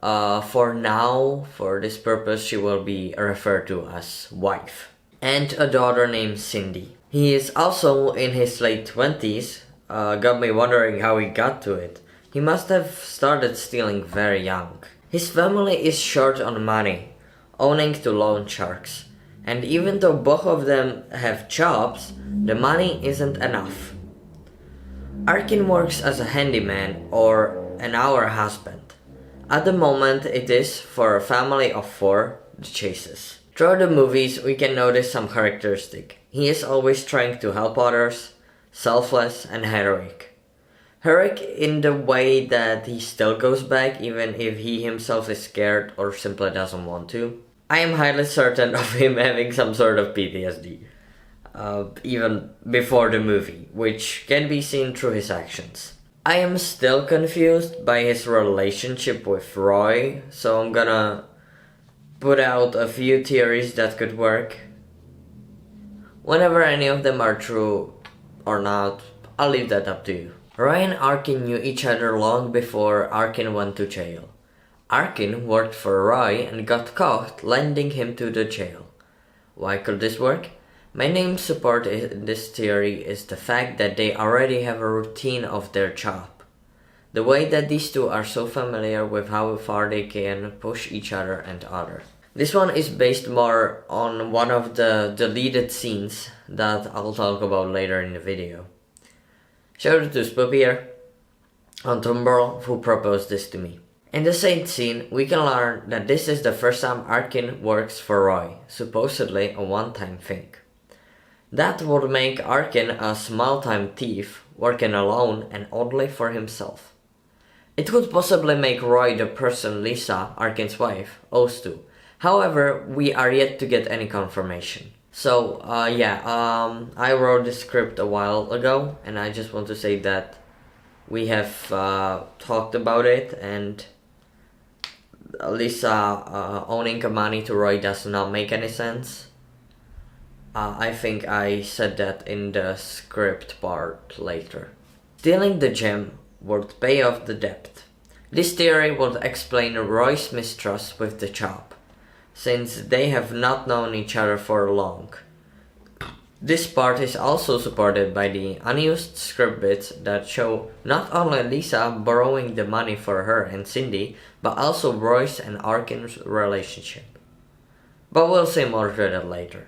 For now, for this purpose, she will be referred to as wife. And a daughter named Cindy. He is also in his late 20s, got me wondering how he got to it. He must have started stealing very young. His family is short on money, owing to loan sharks. And even though both of them have jobs, the money isn't enough. Arkin works as a handyman or an hour husband. At the moment it is for a family of 4, the Chases. Throughout the movies we can notice some characteristic. He is always trying to help others, selfless and heroic. Heroic in the way that he still goes back even if he himself is scared or simply doesn't want to. I am highly certain of him having some sort of PTSD, even before the movie, which can be seen through his actions. I am still confused by his relationship with Roy, so I'm gonna put out a few theories that could work. Whenever any of them are true or not, I'll leave that up to you. Roy and Arkin knew each other long before Arkin went to jail. Arkin worked for Roy and got caught, lending him to the jail. Why could this work? My main support in this theory is the fact that they already have a routine of their job. The way that these two are so familiar with how far they can push each other and others. This one is based more on one of the deleted scenes that I'll talk about later in the video. Shout out to Spoop here on Tumblr who proposed this to me. In the same scene, we can learn that this is the first time Arkin works for Roy, supposedly a one-time thing. That would make Arkin a small-time thief, working alone and only for himself. It could possibly make Roy the person Lisa, Arkin's wife, owes to. However, we are yet to get any confirmation. So, I wrote the script a while ago, and I just want to say that we have talked about it, and Lisa owning money to Roy does not make any sense. I think I said that in the script part later. Stealing the gem would pay off the debt. This theory would explain Roy's mistrust with the job, since they have not known each other for long. This part is also supported by the unused script bits that show not only Lisa borrowing the money for her and Cindy, but also Roy's and Arkin's relationship. But we'll say more to that later.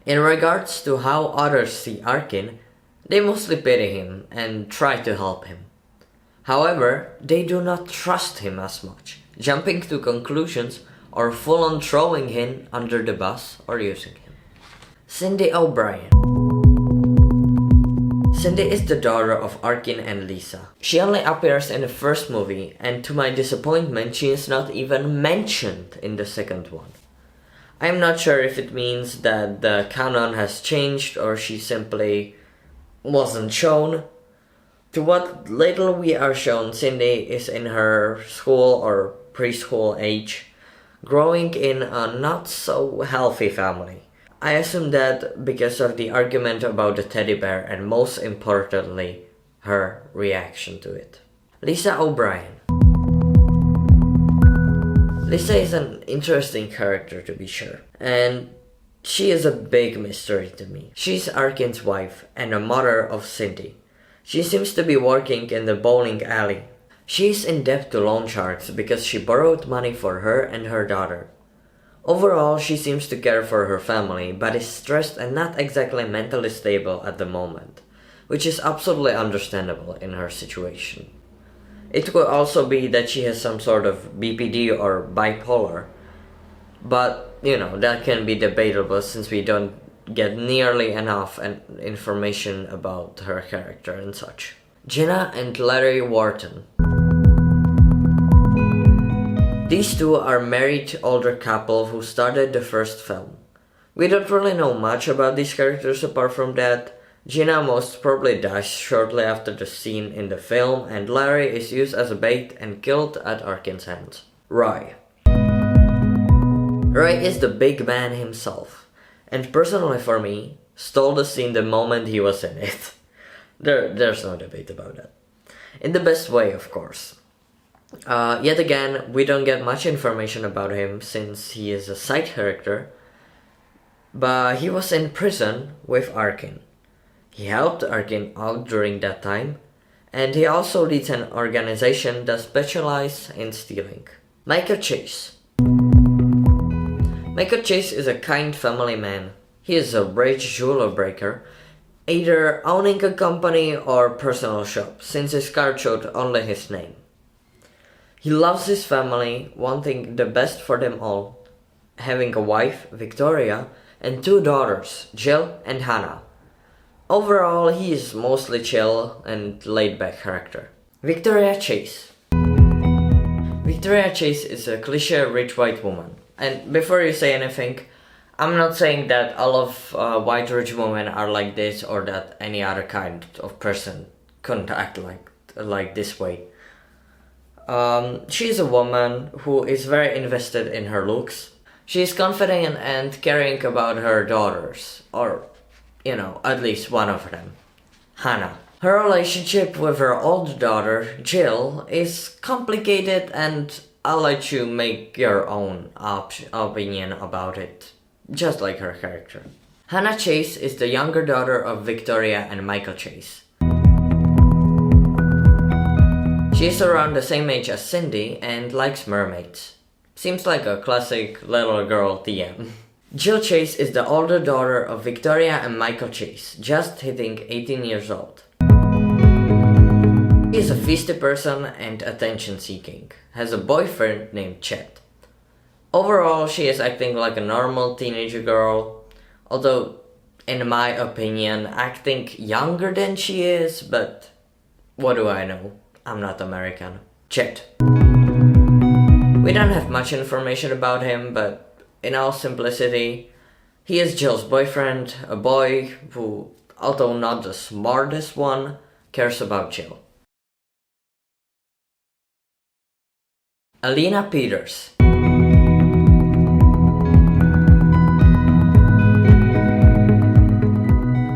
In regards to how others see Arkin, they mostly pity him and try to help him. However, they do not trust him as much, jumping to conclusions or full-on throwing him under the bus or using him. Cindy O'Brien. Cindy is the daughter of Arkin and Lisa. She only appears in the first movie, and to my disappointment she is not even mentioned in the second one. I am not sure if it means that the canon has changed or she simply wasn't shown. To what little we are shown, Cindy is in her school or preschool age, growing in a not so healthy family. I assume that because of the argument about the teddy bear and most importantly, her reaction to it. Lisa O'Brien. Lisa is an interesting character to be sure, and she is a big mystery to me. She's Arkin's wife and a mother of Cindy. She seems to be working in the bowling alley. She is in debt to loan sharks because she borrowed money for her and her daughter. Overall, she seems to care for her family, but is stressed and not exactly mentally stable at the moment, which is absolutely understandable in her situation. It could also be that she has some sort of BPD or bipolar, but that can be debatable since we don't get nearly enough information about her character and such. Jenna and Larry Wharton. These two are married older couple who started the first film. We don't really know much about these characters apart from that Jenna most probably dies shortly after the scene in the film, and Larry is used as a bait and killed at Arkin's hands. Roy. Roy is the big man himself, and personally for me, stole the scene the moment he was in it. There's no debate about that. In the best way, of course. Yet again, we don't get much information about him since he is a side character, but he was in prison with Arkin. He helped Arkin out during that time, and he also leads an organization that specializes in stealing. Michael Chase. Michael Chase is a kind family man. He is a rich jeweler breaker, either owning a company or personal shop, since his card showed only his name. He loves his family, wanting the best for them all, having a wife, Victoria, and 2 daughters, Jill and Hannah. Overall, he is mostly chill and laid-back character. Victoria Chase. Victoria Chase is a cliché rich white woman. And before you say anything, I'm not saying that all of white rich women are like this or that any other kind of person couldn't act like this way. She is a woman who is very invested in her looks. She is confident and caring about her daughters, or, at least one of them, Hannah. Her relationship with her older daughter, Jill, is complicated, and I'll let you make your own opinion about it, just like her character. Hannah Chase is the younger daughter of Victoria and Michael Chase. She is around the same age as Cindy and likes mermaids. Seems like a classic little girl TM. Jill Chase is the older daughter of Victoria and Michael Chase, just hitting 18 years old. She is a feisty person and attention-seeking, has a boyfriend named Chet. Overall, she is acting like a normal teenager girl, although, in my opinion, acting younger than she is, but what do I know? I'm not American. Chet. We don't have much information about him, but in all simplicity, he is Jill's boyfriend, a boy who, although not the smartest one, cares about Jill. Alina Peters.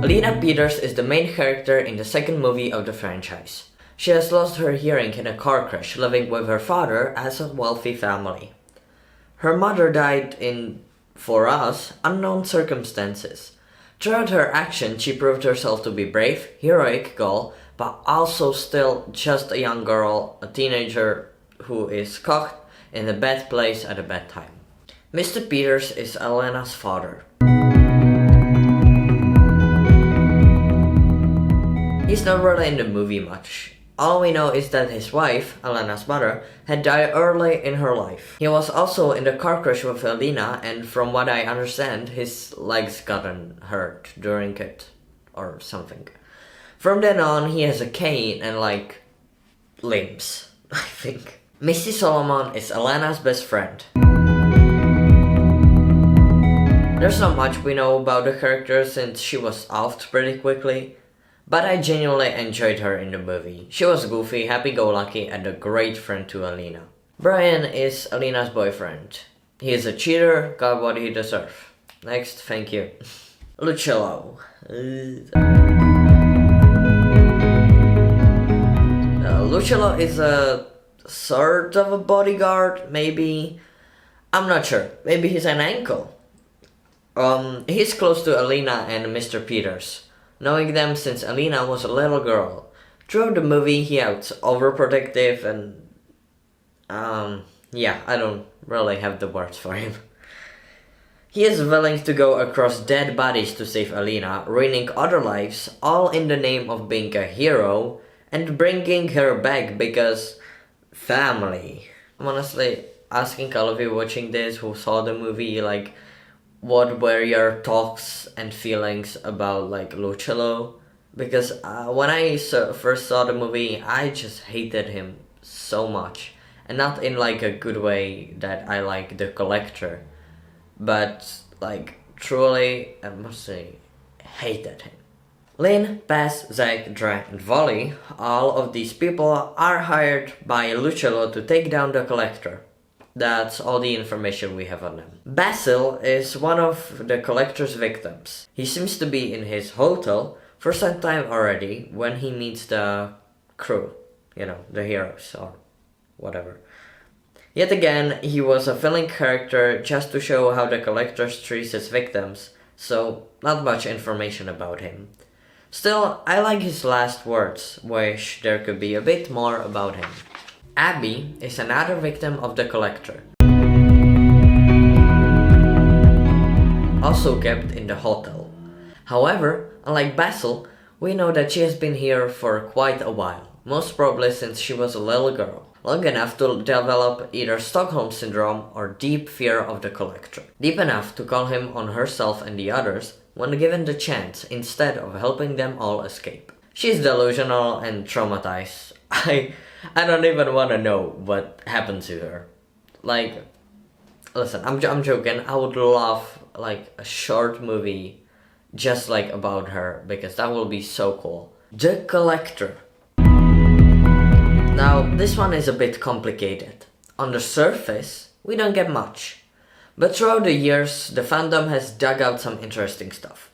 Alina Peters is the main character in the second movie of the franchise. She has lost her hearing in a car crash, living with her father as a wealthy family. Her mother died in, for us, unknown circumstances. Throughout her action, she proved herself to be brave, heroic girl, but also still just a young girl, a teenager who is caught in a bad place at a bad time. Mr. Peters is Elena's father. He's not really in the movie much. All we know is that his wife, Elena's mother, had died early in her life. He was also in the car crash with Elena, and from what I understand, his legs gotten hurt during it, or something. From then on, he has a cane and limbs, I think. Missy Solomon is Elena's best friend. There's not much we know about the character since she was offed pretty quickly, but I genuinely enjoyed her in the movie. She was goofy, happy-go-lucky, and a great friend to Elena. Brian is Elena's boyfriend. He is a cheater, got what he deserves. Next, thank you. Lucillo. Lucillo is a sort of a bodyguard, maybe. I'm not sure. Maybe he's an ankle. He's close to Elena and Mr. Peters, knowing them since Elena was a little girl. Throughout the movie, he acts overprotective and... I don't really have the words for him. He is willing to go across dead bodies to save Elena, ruining other lives, all in the name of being a hero, and bringing her back because... family. I'm honestly asking all of you watching this who saw the movie, what were your thoughts and feelings about Lucillo? Because when I first saw the movie, I just hated him so much, and not in a good way that I like the Collector, but truly I must say hated him. Lynn, Paz, Zach, Dre, and Volley, all of these people are hired by Lucillo to take down the Collector. That's all the information we have on them. Basil is one of the Collector's victims. He seems to be in his hotel for some time already when he meets the crew, the heroes, or whatever. Yet again, he was a filling character just to show how the Collector treats his victims, so not much information about him. Still, I like his last words, wish there could be a bit more about him. Abby is another victim of the Collector. Also kept in the hotel. However, unlike Basil, we know that she has been here for quite a while, most probably since she was a little girl, long enough to develop either Stockholm Syndrome or deep fear of the Collector, deep enough to call him on herself and the others when given the chance instead of helping them all escape. She's delusional and traumatized. I don't even want to know what happened to her. Like, listen, I'm joking. I would love like a short movie just like about her, because that will be so cool. The Collector. Now, this one is a bit complicated. On the surface, we don't get much. But throughout the years, the fandom has dug out some interesting stuff.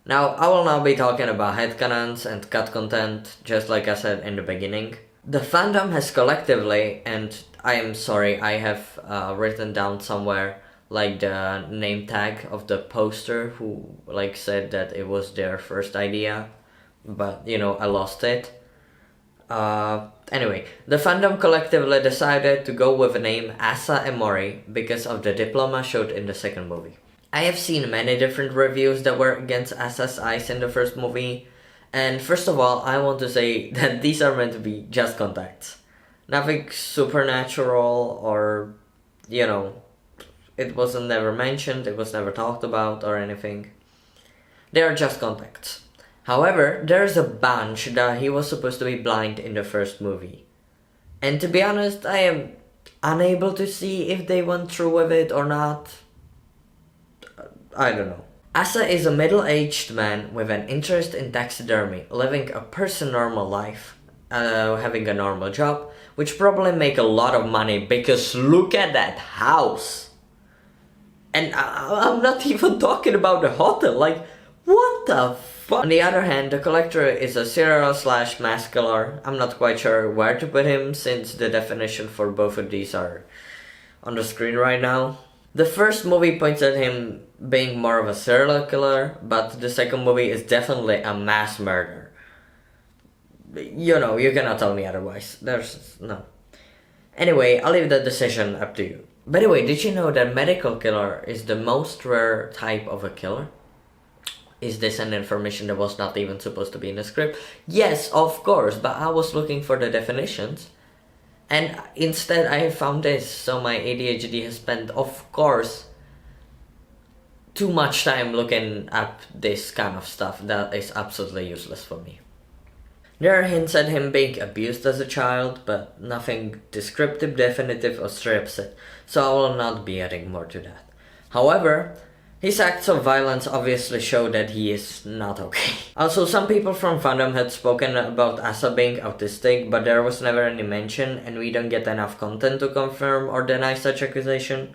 Now, I will not be talking about headcanons and cut content, just like I said in the beginning. The fandom has collectively, and I am sorry, I have written down somewhere like the name tag of the poster who like said that it was their first idea, but you know, I lost it. Anyway, the fandom collectively decided to go with the name Asa Emori because of the diploma showed in the second movie. I have seen many different reviews that were against Asa's eyes in the first movie, and first of all, I want to say that these are meant to be just contacts. Nothing supernatural or, you know, it wasn't never mentioned, it was never talked about or anything. They are just contacts. However, there's a bunch that he was supposed to be blind in the first movie. And to be honest, I am unable to see if they went through with it or not. I don't know. Asa is a middle-aged man with an interest in taxidermy, living a person-normal life, having a normal job, which probably make a lot of money because look at that house! And I'm not even talking about the hotel, like, what the fuck? On the other hand, the Collector is a serial/mass killer. I'm not quite sure where to put him since the definition for both of these are on the screen right now. The first movie points at him being more of a serial killer, but the second movie is definitely a mass murder. You know, you cannot tell me otherwise. There's no. Anyway, I'll leave that decision up to you. By the way, did you know that medical killer is the most rare type of a killer? Is this an information that was not even supposed to be in the script? Yes, of course, but I was looking for the definitions. And instead I found this, so my ADHD has spent, of course, too much time looking up this kind of stuff that is absolutely useless for me. There are hints at him being abused as a child, but nothing descriptive, definitive, or strips it, so I will not be adding more to that. However, his acts of violence obviously show that he is not okay. Also, some people from fandom had spoken about Asa being autistic, but there was never any mention, and we don't get enough content to confirm or deny such accusation.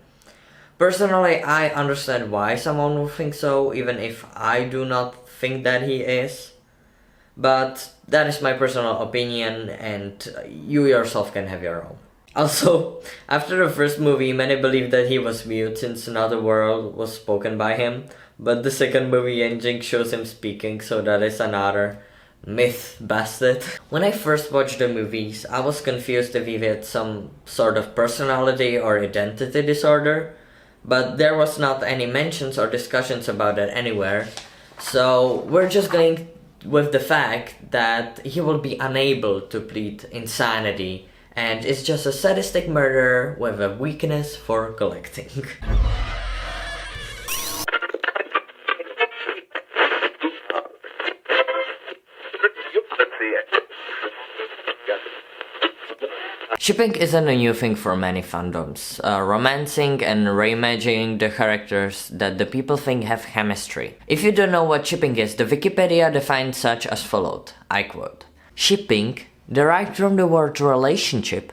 Personally, I understand why someone would think so, even if I do not think that he is. But that is my personal opinion, and you yourself can have your own. Also, after the first movie, many believed that he was mute since another world was spoken by him, but the second movie ending shows him speaking, so that is another myth busted. When I first watched the movies, I was confused if he had some sort of personality or identity disorder, but there was not any mentions or discussions about that anywhere, so we're just going with the fact that he will be unable to plead insanity and is just a sadistic murderer with a weakness for collecting. Shipping isn't a new thing for many fandoms, romancing and reimagining the characters that the people think have chemistry. If you don't know what shipping is, the Wikipedia defines such as followed, I quote, "Shipping, derived from the word relationship,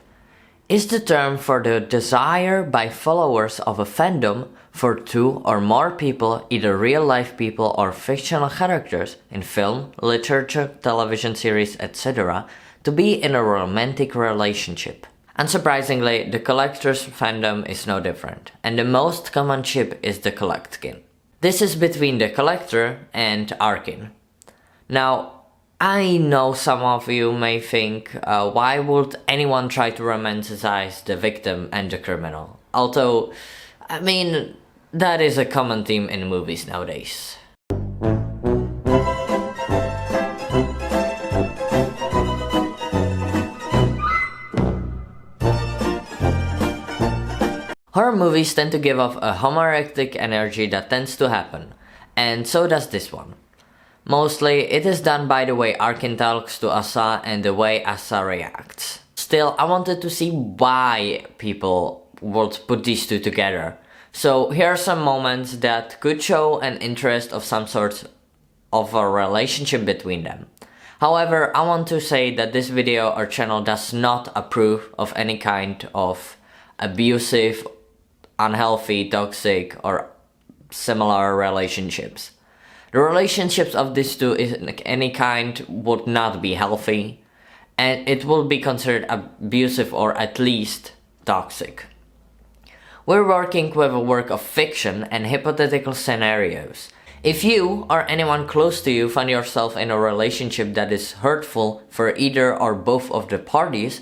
is the term for the desire by followers of a fandom for two or more people, either real-life people or fictional characters in film, literature, television series, etc., to be in a romantic relationship. Unsurprisingly, the Collector's fandom is no different, and the most common ship is the Collectkin. This is between the Collector and Arkin. Now, I know some of you may think, why would anyone try to romanticize the victim and the criminal? Although, I mean, that is a common theme in movies nowadays. Horror movies tend to give off a homoerotic energy that tends to happen, and so does this one. Mostly, it is done by the way Arkin talks to Asa and the way Asa reacts. Still, I wanted to see why people would put these two together. So here are some moments that could show an interest of some sort of a relationship between them. However, I want to say that this video or channel does not approve of any kind of abusive, unhealthy, toxic, or similar relationships. The relationships of these two in any kind would not be healthy, and it will be considered abusive or at least toxic. We're working with a work of fiction and hypothetical scenarios. If you or anyone close to you find yourself in a relationship that is hurtful for either or both of the parties,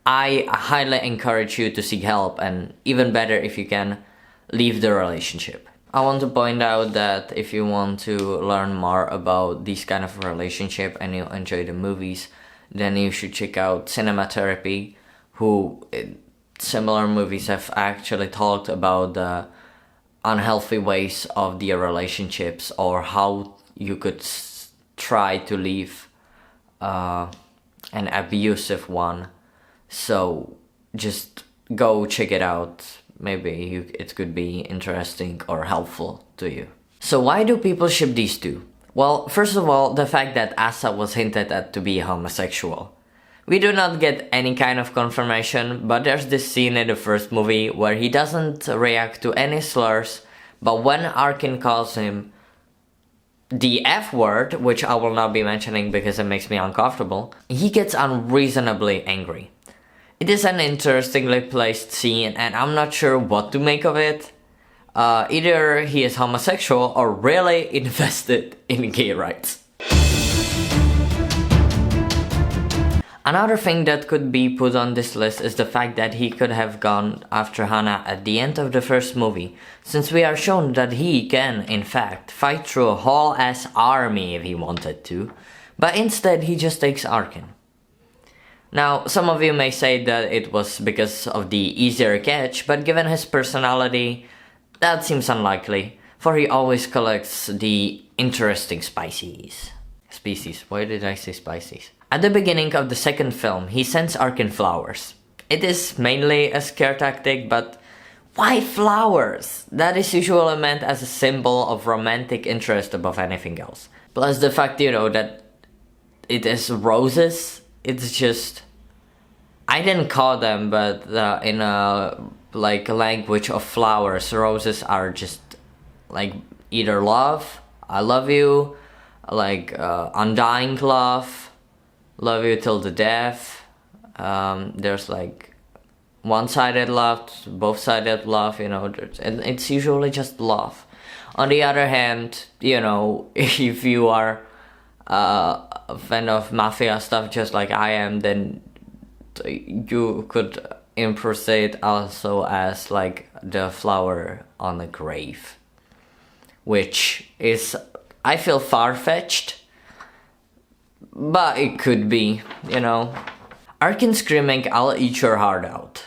I highly encourage you to seek help, and even better if you can, leave the relationship. I want to point out that if you want to learn more about this kind of relationship and you enjoy the movies, then you should check out Cinema Therapy, who in similar movies have actually talked about the unhealthy ways of their relationships or how you could try to leave an abusive one. So just go check it out. Maybe it could be interesting or helpful to you. So why do people ship these two? Well, first of all, the fact that Asa was hinted at to be homosexual. We do not get any kind of confirmation, but there's this scene in the first movie where he doesn't react to any slurs, but when Arkin calls him the F word, which I will not be mentioning because it makes me uncomfortable, he gets unreasonably angry. It is an interestingly placed scene, and I'm not sure what to make of it. Either he is homosexual or really invested in gay rights. Another thing that could be put on this list is the fact that he could have gone after Hannah at the end of the first movie, since we are shown that he can, in fact, fight through a whole ass army if he wanted to, but instead he just takes Arkin. Now, some of you may say that it was because of the easier catch, but given his personality, that seems unlikely, for he always collects the interesting species. Why did I say species? At the beginning of the second film, he sends Arkin flowers. It is mainly a scare tactic, but why flowers? That is usually meant as a symbol of romantic interest above anything else. Plus the fact, that it is roses. It's just, I didn't call them, but in a language of flowers, roses are just like either love, I love you, undying love, love you till the death. There's one-sided love, both-sided love, and it's usually just love. On the other hand, if you are a fan of mafia stuff just like I am, then you could impersonate also as the flower on the grave, which is, I feel, far-fetched, but it could be, Arkin screaming, "I'll eat your heart out."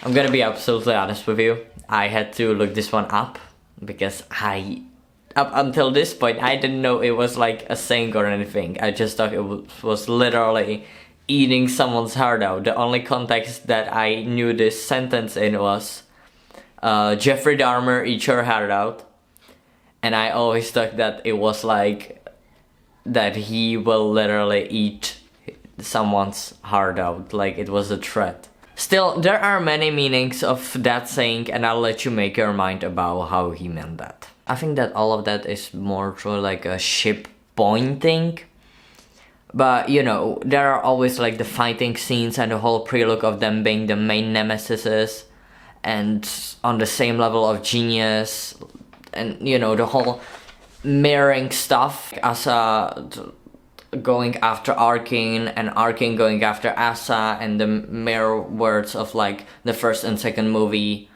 I'm gonna be absolutely honest with you, I had to look this one up because up until this point, I didn't know it was a saying or anything. I just thought it was literally eating someone's heart out. The only context that I knew this sentence in was Jeffrey Dahmer, eat your heart out. And I always thought that it was that he will literally eat someone's heart out, it was a threat. Still, there are many meanings of that saying, and I'll let you make your mind about how he meant that. I think that all of that is more through a ship pointing. But you know, there are always like the fighting scenes and the whole prelude of them being the main nemesis and on the same level of genius, and you know, the whole mirroring stuff. Asa going after Arkin and Arkin going after Asa, and the mirror words of like the first and second movie,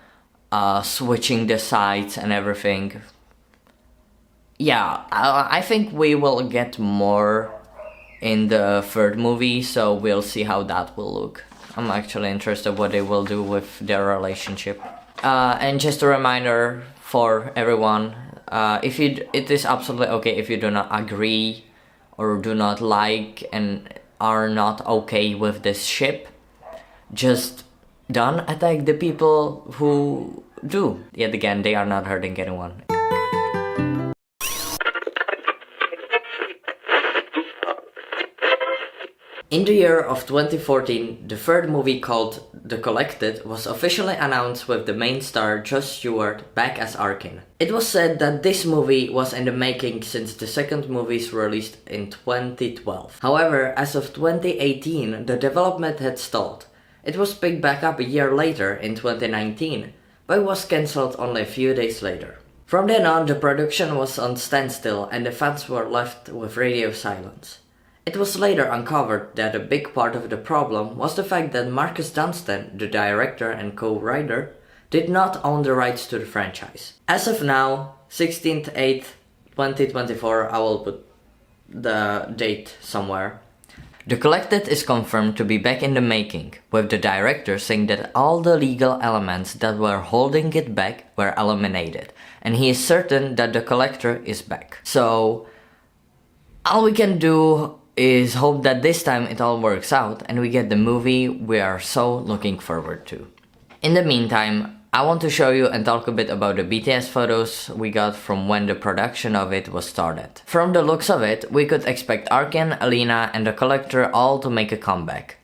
switching the sides and everything. Yeah, I think we will get more in the third movie, so we'll see how that will look. I'm actually interested what they will do with their relationship. And just a reminder for everyone, it is absolutely okay if you do not agree or do not like and are not okay with this ship. Just don't attack the people who do. Yet again, they are not hurting anyone. In the year of 2014, the third movie called The Collected was officially announced with the main star Josh Stewart back as Arkin. It was said that this movie was in the making since the second movie's released in 2012. However, as of 2018, the development had stalled. It was picked back up a year later in 2019, but was cancelled only a few days later. From then on, the production was on standstill and the fans were left with radio silence. It was later uncovered that a big part of the problem was the fact that Marcus Dunstan, the director and co-writer, did not own the rights to the franchise. As of now, 16/8/2024, I will put the date somewhere. The Collected is confirmed to be back in the making, with the director saying that all the legal elements that were holding it back were eliminated, and he is certain that the Collector is back. So, all we can do is hope that this time it all works out and we get the movie we are so looking forward to. In the meantime, I want to show you and talk a bit about the BTS photos we got from when the production of it was started. From the looks of it, we could expect Arkin, Alina and the Collector all to make a comeback.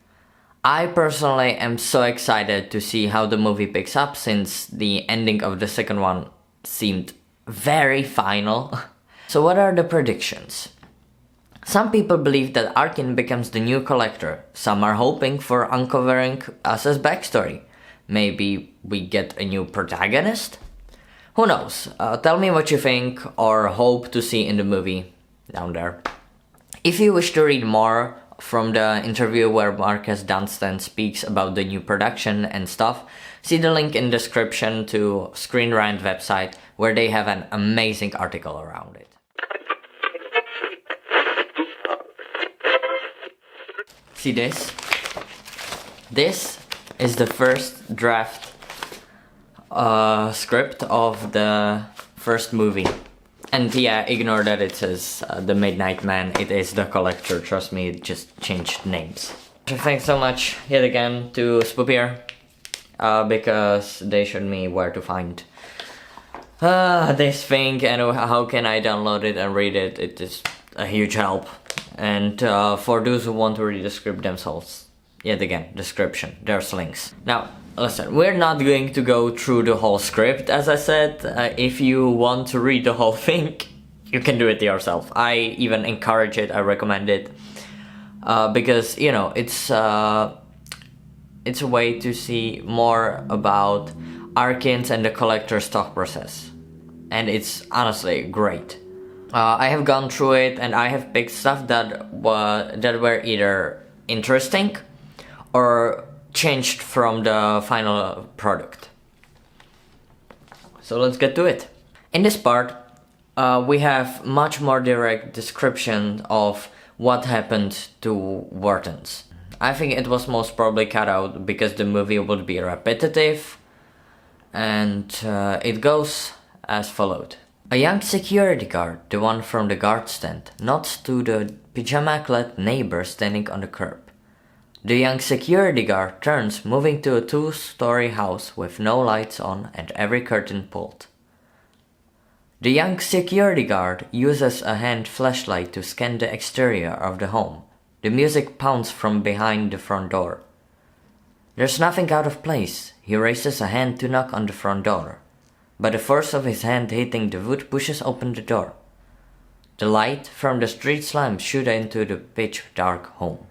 I personally am so excited to see how the movie picks up, since the ending of the second one seemed very final. So what are the predictions? Some people believe that Arkin becomes the new Collector. Some are hoping for uncovering Asa's backstory. Maybe we get a new protagonist? Who knows? Tell me what you think or hope to see in the movie down there. If you wish to read more from the interview where Marcus Dunstan speaks about the new production and stuff, see the link in the description to Screen Rant website, where they have an amazing article around it. See this? This is the first draft script of the first movie. And yeah, ignore that it says The Midnight Man. It is The Collector, trust me, it just changed names. Thanks so much yet again to Spoopier, because they showed me where to find this thing and how can I download it and read it. It is a huge help. And for those who want to read the script themselves, yet again, description, there's links. Now, listen, we're not going to go through the whole script, as I said. If you want to read the whole thing, you can do it yourself. I even encourage it, I recommend it. Because, you know, it's a way to see more about Arkin's and the Collector's thought process. And it's honestly great. I have gone through it and I have picked stuff that were either interesting or changed from the final product. So let's get to it. In this part, we have much more direct description of what happened to Whartons. I think it was most probably cut out because the movie would be repetitive, and it goes as followed. A young security guard, the one from the guard stand, nods to the pyjama-clad neighbor standing on the curb. The young security guard turns, moving to a 2-story house with no lights on and every curtain pulled. The young security guard uses a hand flashlight to scan the exterior of the home. The music pounds from behind the front door. There's nothing out of place. He raises a hand to knock on the front door, but the force of his hand hitting the wood pushes open the door. The light from the street's lamp shoot into the pitch-dark home.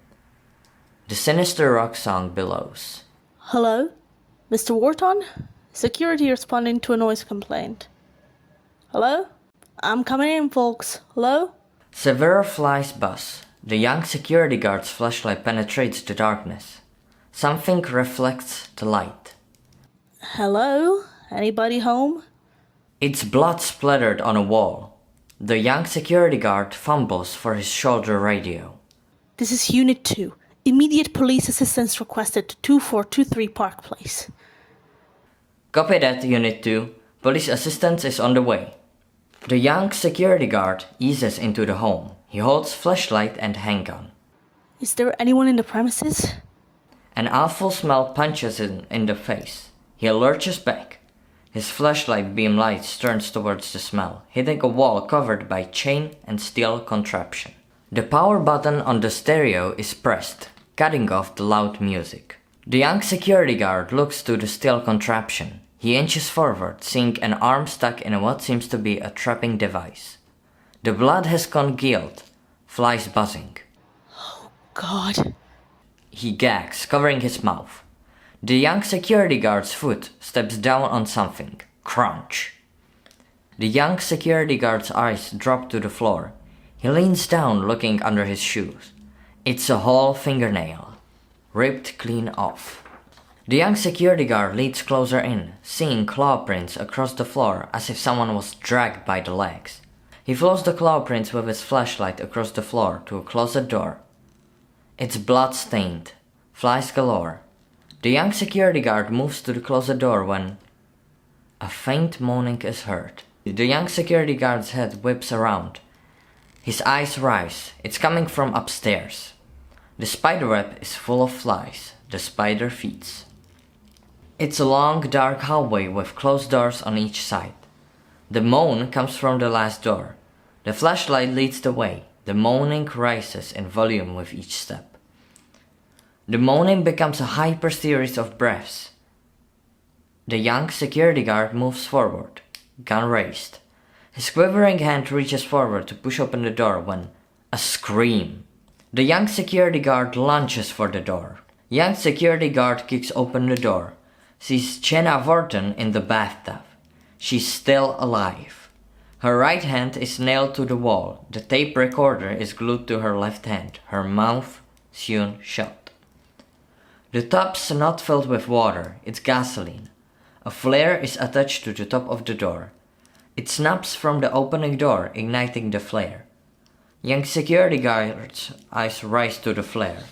The sinister rock song billows. Hello? Mr. Wharton? Security responding to a noise complaint. Hello? I'm coming in, folks. Hello? Several flies buzz. The young security guard's flashlight penetrates the darkness. Something reflects the light. Hello? Anybody home? It's blood splattered on a wall. The young security guard fumbles for his shoulder radio. This is Unit 2. Immediate police assistance requested to 2423 Park Place. Copy that, Unit 2. Police assistance is on the way. The young security guard eases into the home. He holds flashlight and handgun. Is there anyone in the premises? An awful smell punches him in the face. He lurches back. His flashlight beam light turns towards the smell, hitting a wall covered by chain and steel contraption. The power button on the stereo is pressed, cutting off the loud music. The young security guard looks to the steel contraption. He inches forward, seeing an arm stuck in what seems to be a trapping device. The blood has congealed, flies buzzing. God. He gags, covering his mouth. The young security guard's foot steps down on something. Crunch. The young security guard's eyes drop to the floor. He leans down, looking under his shoes. It's a whole fingernail, ripped clean off. The young security guard leads closer in, seeing claw prints across the floor as if someone was dragged by the legs. He follows the claw prints with his flashlight across the floor to a closet door. It's blood-stained, flies galore. The young security guard moves to the closet door when a faint moaning is heard. The young security guard's head whips around. His eyes rise. It's coming from upstairs. The spiderweb is full of flies. The spider feeds. It's a long, dark hallway with closed doors on each side. The moan comes from the last door. The flashlight leads the way. The moaning rises in volume with each step. The moaning becomes a hyper series of breaths. The young security guard moves forward, gun raised. His quivering hand reaches forward to push open the door when a scream. The young security guard lunges for the door. Young security guard kicks open the door. Sees Jenna Wharton in the bathtub. She's still alive. Her right hand is nailed to the wall. The tape recorder is glued to her left hand. Her mouth sewn shut. The tub's not filled with water, it's gasoline. A flare is attached to the top of the door. It snaps from the opening door, igniting the flare. Young security guard's eyes rise to the flare.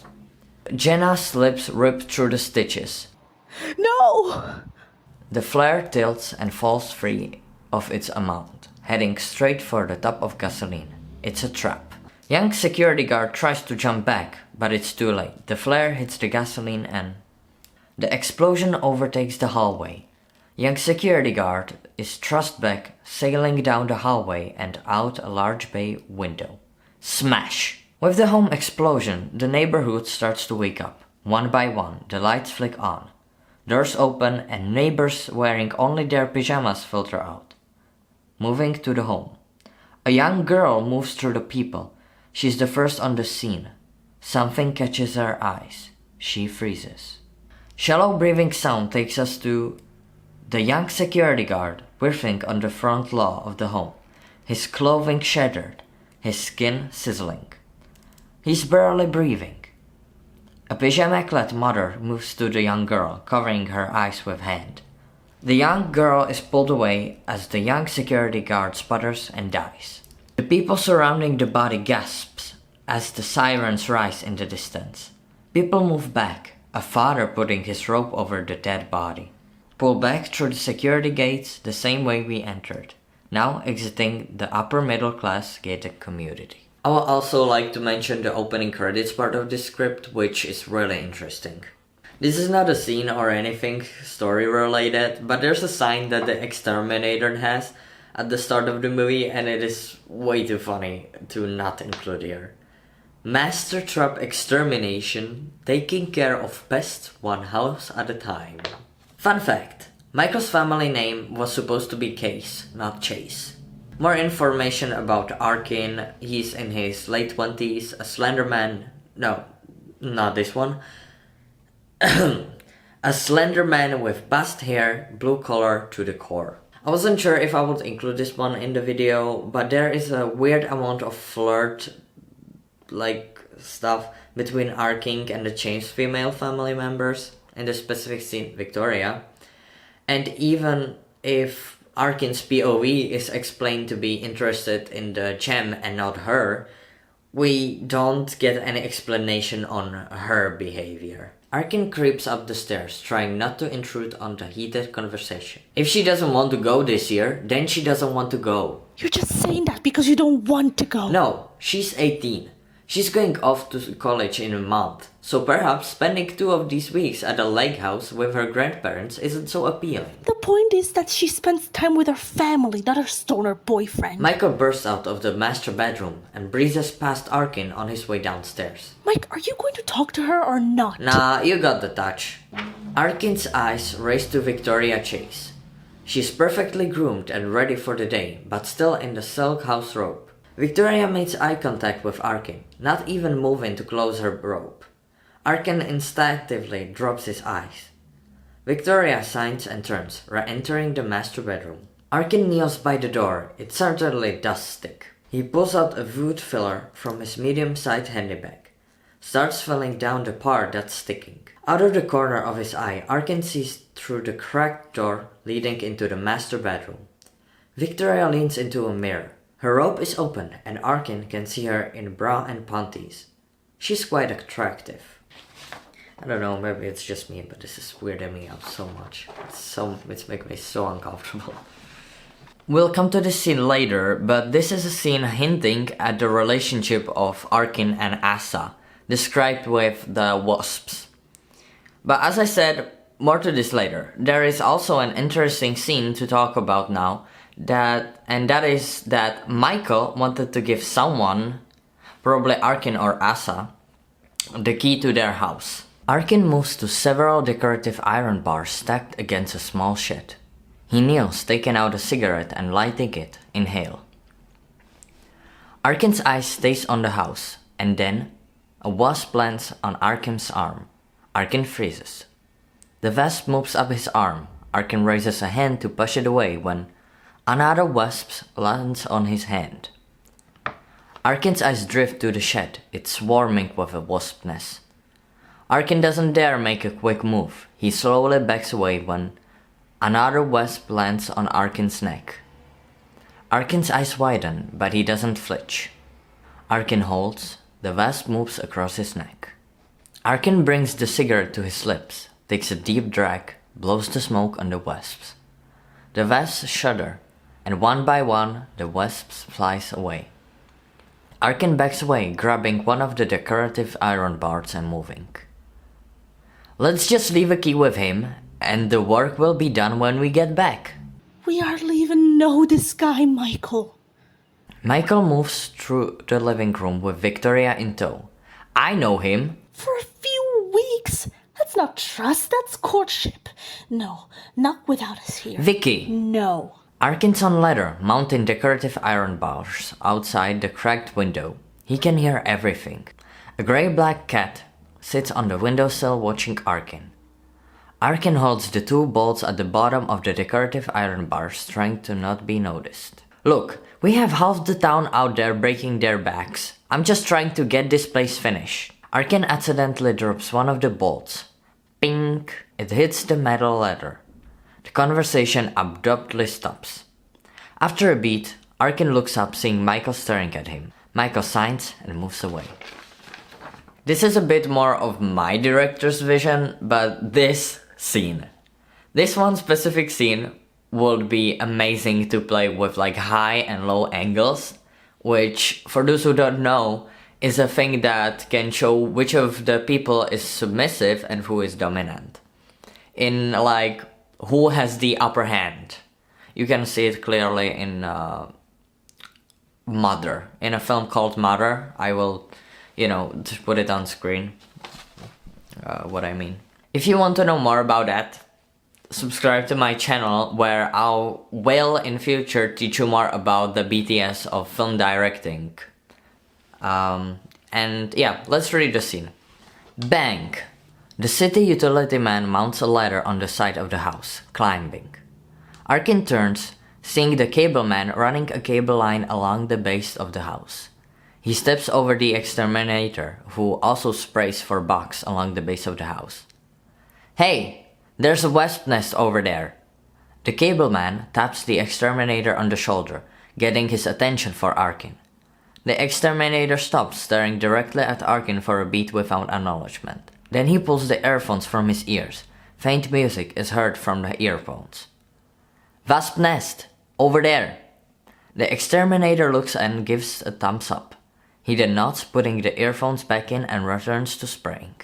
Jenna's lips rip through the stitches. No! The flare tilts and falls free of its amount, heading straight for the top of gasoline. It's a trap. Young security guard tries to jump back, but it's too late. The flare hits the gasoline and the explosion overtakes the hallway. Young security guard is thrust back, sailing down the hallway and out a large bay window. Smash! With the home explosion, the neighborhood starts to wake up. One by one, the lights flick on. Doors open and neighbors wearing only their pajamas filter out. Moving to the home. A young girl moves through the people. She's the first on the scene. Something catches her eyes. She freezes. Shallow breathing sound takes us to the young security guard whiffing on the front lawn of the home. His clothing shattered, his skin sizzling. He's barely breathing. A pajama-clad mother moves to the young girl, covering her eyes with hand. The young girl is pulled away as the young security guard sputters and dies. The people surrounding the body gasps as the sirens rise in the distance. People move back, a father putting his rope over the dead body. Pull back through the security gates the same way we entered, now exiting the upper middle class gated community. I would also like to mention the opening credits part of this script, which is really interesting. This is not a scene or anything story related, but there's a sign that the exterminator has at the start of the movie, and it is way too funny to not include here. Master Trap Extermination, taking care of pests one house at a time. Fun fact, Michael's family name was supposed to be Case, not Chase. More information about Arkin. He's in his late 20s, a slender man. No, not this one. A slender man with bust hair, blue color to the core. I wasn't sure if I would include this one in the video, but there is a weird amount of flirt like stuff between Arkin and the changed female family members, in the specific scene Victoria. And even if Arkin's POV is explained to be interested in the gem and not her, we don't get any explanation on her behavior. Arkin creeps up the stairs, trying not to intrude on the heated conversation. If she doesn't want to go this year, then she doesn't want to go. You're just saying that because you don't want to go. No, she's 18. She's going off to college in a month, so perhaps spending 2 of these weeks at a lake house with her grandparents isn't so appealing. The point is that she spends time with her family, not her stoner boyfriend. Michael bursts out of the master bedroom and breezes past Arkin on his way downstairs. Mike, are you going to talk to her or not? Nah, you got the touch. Arkin's eyes race to Victoria Chase. She's perfectly groomed and ready for the day, but still in the silk house robe. Victoria makes eye contact with Arkin, not even moving to close her robe. Arkin instinctively drops his eyes. Victoria signs and turns, re-entering the master bedroom. Arkin kneels by the door. It certainly does stick. He pulls out a wood filler from his medium-sized handy bag. Starts filling down the part that's sticking. Out of the corner of his eye, Arkin sees through the cracked door leading into the master bedroom. Victoria leans into a mirror. Her robe is open and Arkin can see her in bra and panties. She's quite attractive. I don't know, maybe it's just me, but this is weirding me out so much. It's making me so uncomfortable. We'll come to this scene later, but this is a scene hinting at the relationship of Arkin and Asa, described with the wasps. But as I said, more to this later. There is also an interesting scene to talk about now, that is that Michael wanted to give someone, probably Arkin or Asa, the key to their house. Arkin moves to several decorative iron bars stacked against a small shed. He kneels, taking out a cigarette and lighting it. Inhale. Arkin's eye stays on the house, and then a wasp lands on Arkin's arm. Arkin freezes. The wasp moves up his arm. Arkin raises a hand to push it away when another wasp lands on his hand. Arkin's eyes drift to the shed. It's swarming with a wasp nest. Arkin doesn't dare make a quick move. He slowly backs away when another wasp lands on Arkin's neck. Arkin's eyes widen, but he doesn't flinch. Arkin holds. The wasp moves across his neck. Arkin brings the cigarette to his lips, takes a deep drag, blows the smoke on the wasps. The wasps shudder, and one by one, the wasps flies away. Arkin backs away, grabbing one of the decorative iron bars and moving. Let's just leave a key with him, and the work will be done when we get back. We hardly even know this guy, Michael. Michael moves through the living room with Victoria in tow. I know him. For a few weeks? That's not trust, that's courtship. No, not without us here. Vicky. No. Arkin's on ladder, mounting decorative iron bars outside the cracked window. He can hear everything. A grey-black cat sits on the windowsill watching Arkin. Arkin holds the 2 bolts at the bottom of the decorative iron bars, trying to not be noticed. Look, we have half the town out there breaking their backs. I'm just trying to get this place finished. Arkin accidentally drops one of the bolts. Ping! It hits the metal ladder. The conversation abruptly stops. After a beat, Arkin looks up, seeing Michael staring at him. Michael signs and moves away. This is a bit more of my director's vision, but this one specific scene would be amazing to play with like high and low angles, which for those who don't know is a thing that can show which of the people is submissive and who is dominant. In like who has the upper hand. You can see it clearly in Mother. In a film called Mother, I will, just put it on screen. What I mean. If you want to know more about that, subscribe to my channel where I will in future teach you more about the BTS of film directing. And yeah, let's read the scene. Bang! The city utility man mounts a ladder on the side of the house, climbing. Arkin turns, seeing the cable man running a cable line along the base of the house. He steps over the exterminator, who also sprays for bugs along the base of the house. Hey, there's a wasp nest over there. The cable man taps the exterminator on the shoulder, getting his attention for Arkin. The exterminator stops, staring directly at Arkin for a beat without acknowledgement. Then he pulls the earphones from his ears. Faint music is heard from the earphones. Wasp nest! Over there! The exterminator looks and gives a thumbs up. He then nods, putting the earphones back in and returns to spraying.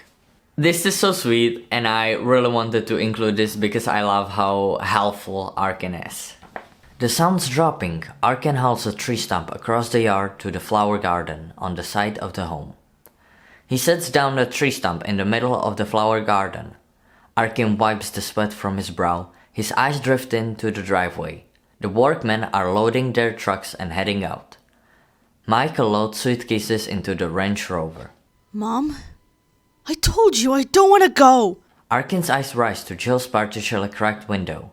This is so sweet, and I really wanted to include this because I love how helpful Arkin is. The sounds dropping, Arkin hauls a tree stump across the yard to the flower garden on the side of the home. He sets down the tree stump in the middle of the flower garden. Arkin wipes the sweat from his brow, his eyes drift into the driveway. The workmen are loading their trucks and heading out. Michael loads suitcases into the Range Rover. Mom? I told you I don't want to go! Arkin's eyes rise to Jill's partially cracked window.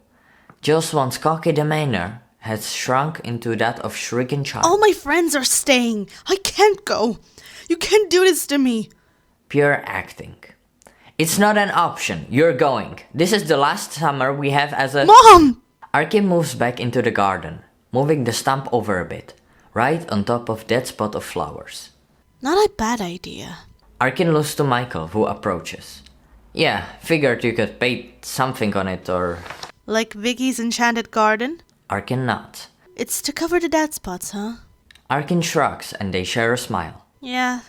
Jill's once cocky demeanor has shrunk into that of shrieking child. All my friends are staying! I can't go! You can't do this to me! Pure acting. It's not an option, you're going. This is the last summer we have as a— Mom! Arkin moves back into the garden, moving the stump over a bit, right on top of that spot of flowers. Not a bad idea. Arkin looks to Michael, who approaches. Yeah, figured you could paint something on it or— Like Vicky's enchanted garden? Arkin nods. It's to cover the dead spots, huh? Arkin shrugs and they share a smile. Yeah,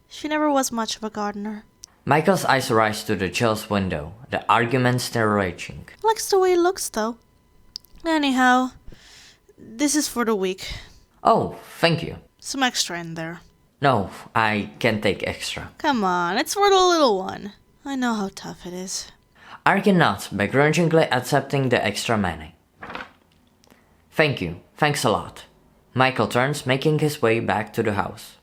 she never was much of a gardener. Michael's eyes rise to the Jill's window, the argument still raging. Likes the way it looks, though. Anyhow, this is for the week. Oh, thank you. Some extra in there. No, I can't take extra. Come on, it's for the little one. I know how tough it is. Arkin nods, begrudgingly accepting the extra money. Thank you, thanks a lot. Michael turns, making his way back to the house.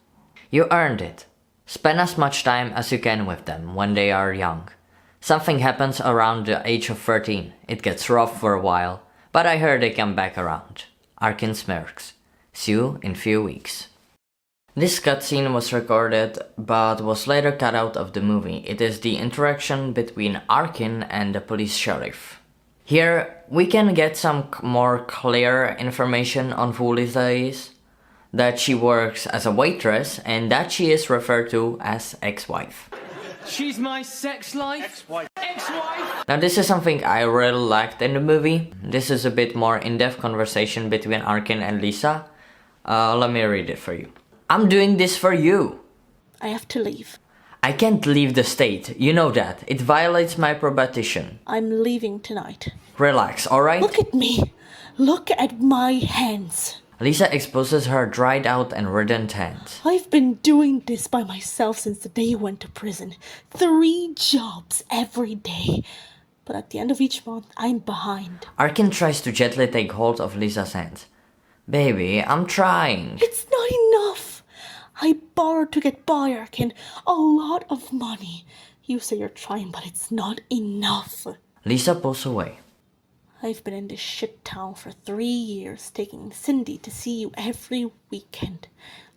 You earned it. Spend as much time as you can with them when they are young. Something happens around the age of 13. It gets rough for a while, but I heard they come back around. Arkin smirks. See you in few weeks. This cutscene was recorded, but was later cut out of the movie. It is the interaction between Arkin and the police sheriff. Here, we can get some more clear information on who Lisa is. That she works as a waitress, and that she is referred to as ex-wife. She's my sex life. Ex-wife. Now this is something I really liked in the movie. This is a bit more in-depth conversation between Arkin and Lisa. Let me read it for you. I'm doing this for you. I have to leave. I can't leave the state, you know that. It violates my prohibition. I'm leaving tonight. Relax, alright? Look at me. Look at my hands. Lisa exposes her dried out and reddened hands. I've been doing this by myself since the day you went to prison. 3 jobs every day. But at the end of each month, I'm behind. Arkin tries to gently take hold of Lisa's hands. Baby, I'm trying. It's not enough. I borrowed to get by, Arkin. A lot of money. You say you're trying, but it's not enough. Lisa pulls away. I've been in this shit town for 3 years, taking Cindy to see you every weekend.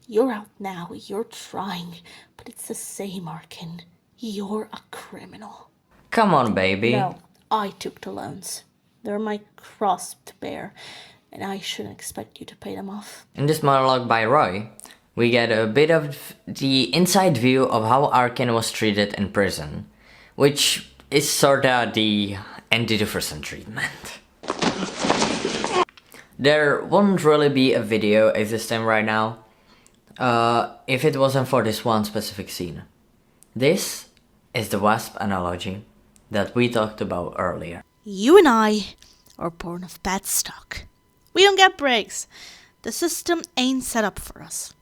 You're out now, you're trying, but it's the same, Arkin. You're a criminal. Come on, baby. No, I took the loans. They're my cross to bear, and I shouldn't expect you to pay them off. In this monologue by Roy, we get a bit of the inside view of how Arkin was treated in prison, which is sorta the antidepressant treatment. There wouldn't really be a video existing right now if it wasn't for this one specific scene. This is the wasp analogy that we talked about earlier. You and I are born of bad stock. We don't get breaks. The system ain't set up for us.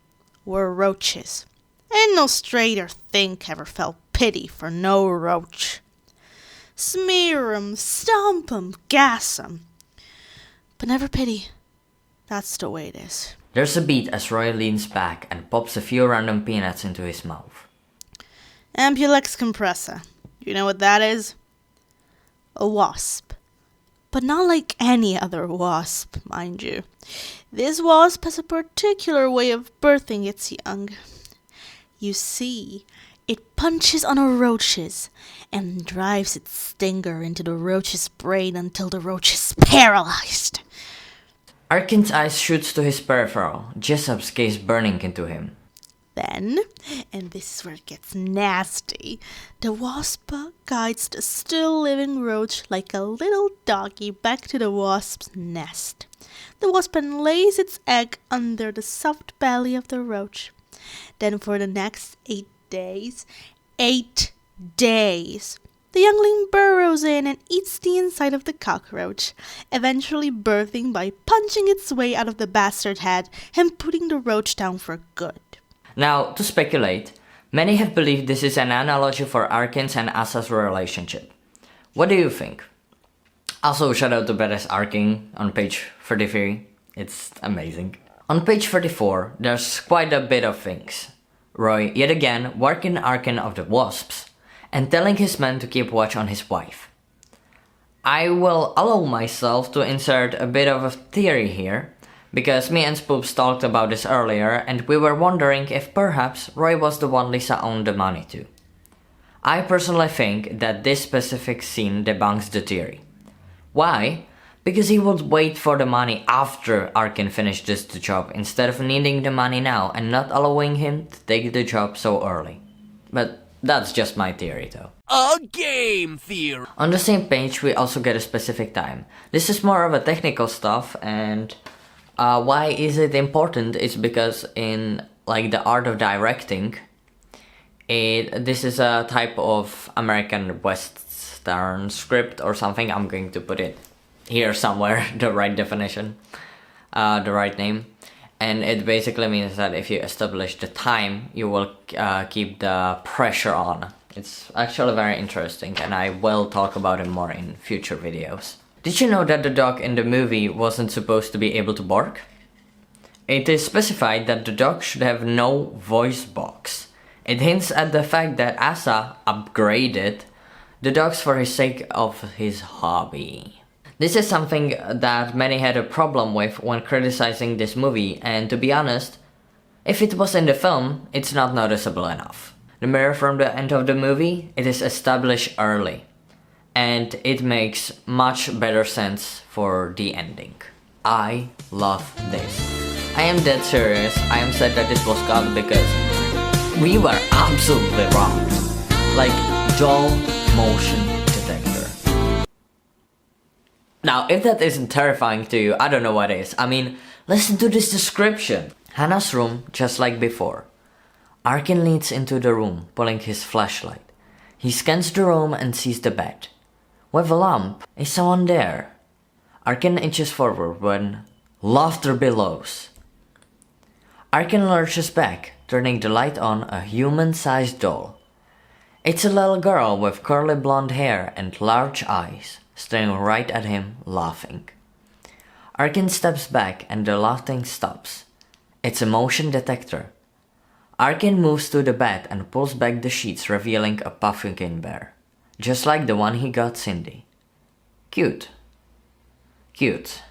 We're roaches. Ain't no straight or think ever felt pity for no roach. Smear 'em, stomp 'em, gas 'em. But never pity. That's the way it is. There's a beat as Roy leans back and pops a few random peanuts into his mouth. Ampulex compressor. You know what that is? A wasp. But not like any other wasp, mind you. This wasp has a particular way of birthing its young. You see, it punches on a roaches and drives its stinger into the roach's brain until the roach is paralyzed. Arkin's eyes shoots to his peripheral, Jessup's gaze burning into him. Then, and this is where it gets nasty, the wasp guides the still living roach like a little doggy back to the wasp's nest. The wasp then lays its egg under the soft belly of the roach. Then for the next 8 days, the youngling burrows in and eats the inside of the cockroach, eventually birthing by punching its way out of the bastard head and putting the roach down for good. Now, to speculate, many have believed this is an analogy for Arkin's and Asa's relationship. What do you think? Also, shout out to Badass Arkin on page 33. It's amazing. On page 34, there's quite a bit of things. Roy, yet again, warning Arkin of the wasps, and telling his men to keep watch on his wife. I will allow myself to insert a bit of a theory here, because me and Spoops talked about this earlier and we were wondering if perhaps Roy was the one Lisa owed the money to. I personally think that this specific scene debunks the theory. Why? Because he would wait for the money after Arkin finished the job instead of needing the money now and not allowing him to take the job so early. But that's just my theory though. A game theory. On the same page we also get a specific time. This is more of a technical stuff, and why is it important? It's because in like the art of directing, this is a type of American Western script or something. I'm going to put it here somewhere, the right definition, the right name. And it basically means that if you establish the time, you will keep the pressure on. It's actually very interesting, and I will talk about it more in future videos. Did you know that the dog in the movie wasn't supposed to be able to bark? It is specified that the dog should have no voice box. It hints at the fact that Asa upgraded the dogs for the sake of his hobby. This is something that many had a problem with when criticizing this movie, and to be honest, if it was in the film, it's not noticeable enough. The mirror from the end of the movie, it is established early, and it makes much better sense for the ending. I love this. I am dead serious. I am sad that this was cut because we were absolutely wrong. Like dull motion detector. Now, if that isn't terrifying to you, I don't know what is. I mean, listen to this description. Hannah's room, just like before. Arkin leads into the room, pulling his flashlight. He scans the room and sees the bed. With a lamp, is someone there? Arkin inches forward when laughter bellows. Arkin lurches back, turning the light on a human-sized doll. It's a little girl with curly blonde hair and large eyes, staring right at him, laughing. Arkin steps back and the laughing stops. It's a motion detector. Arkin moves to the bed and pulls back the sheets, revealing a pumpkin bear, just like the one he got Cindy. Cute. Cute.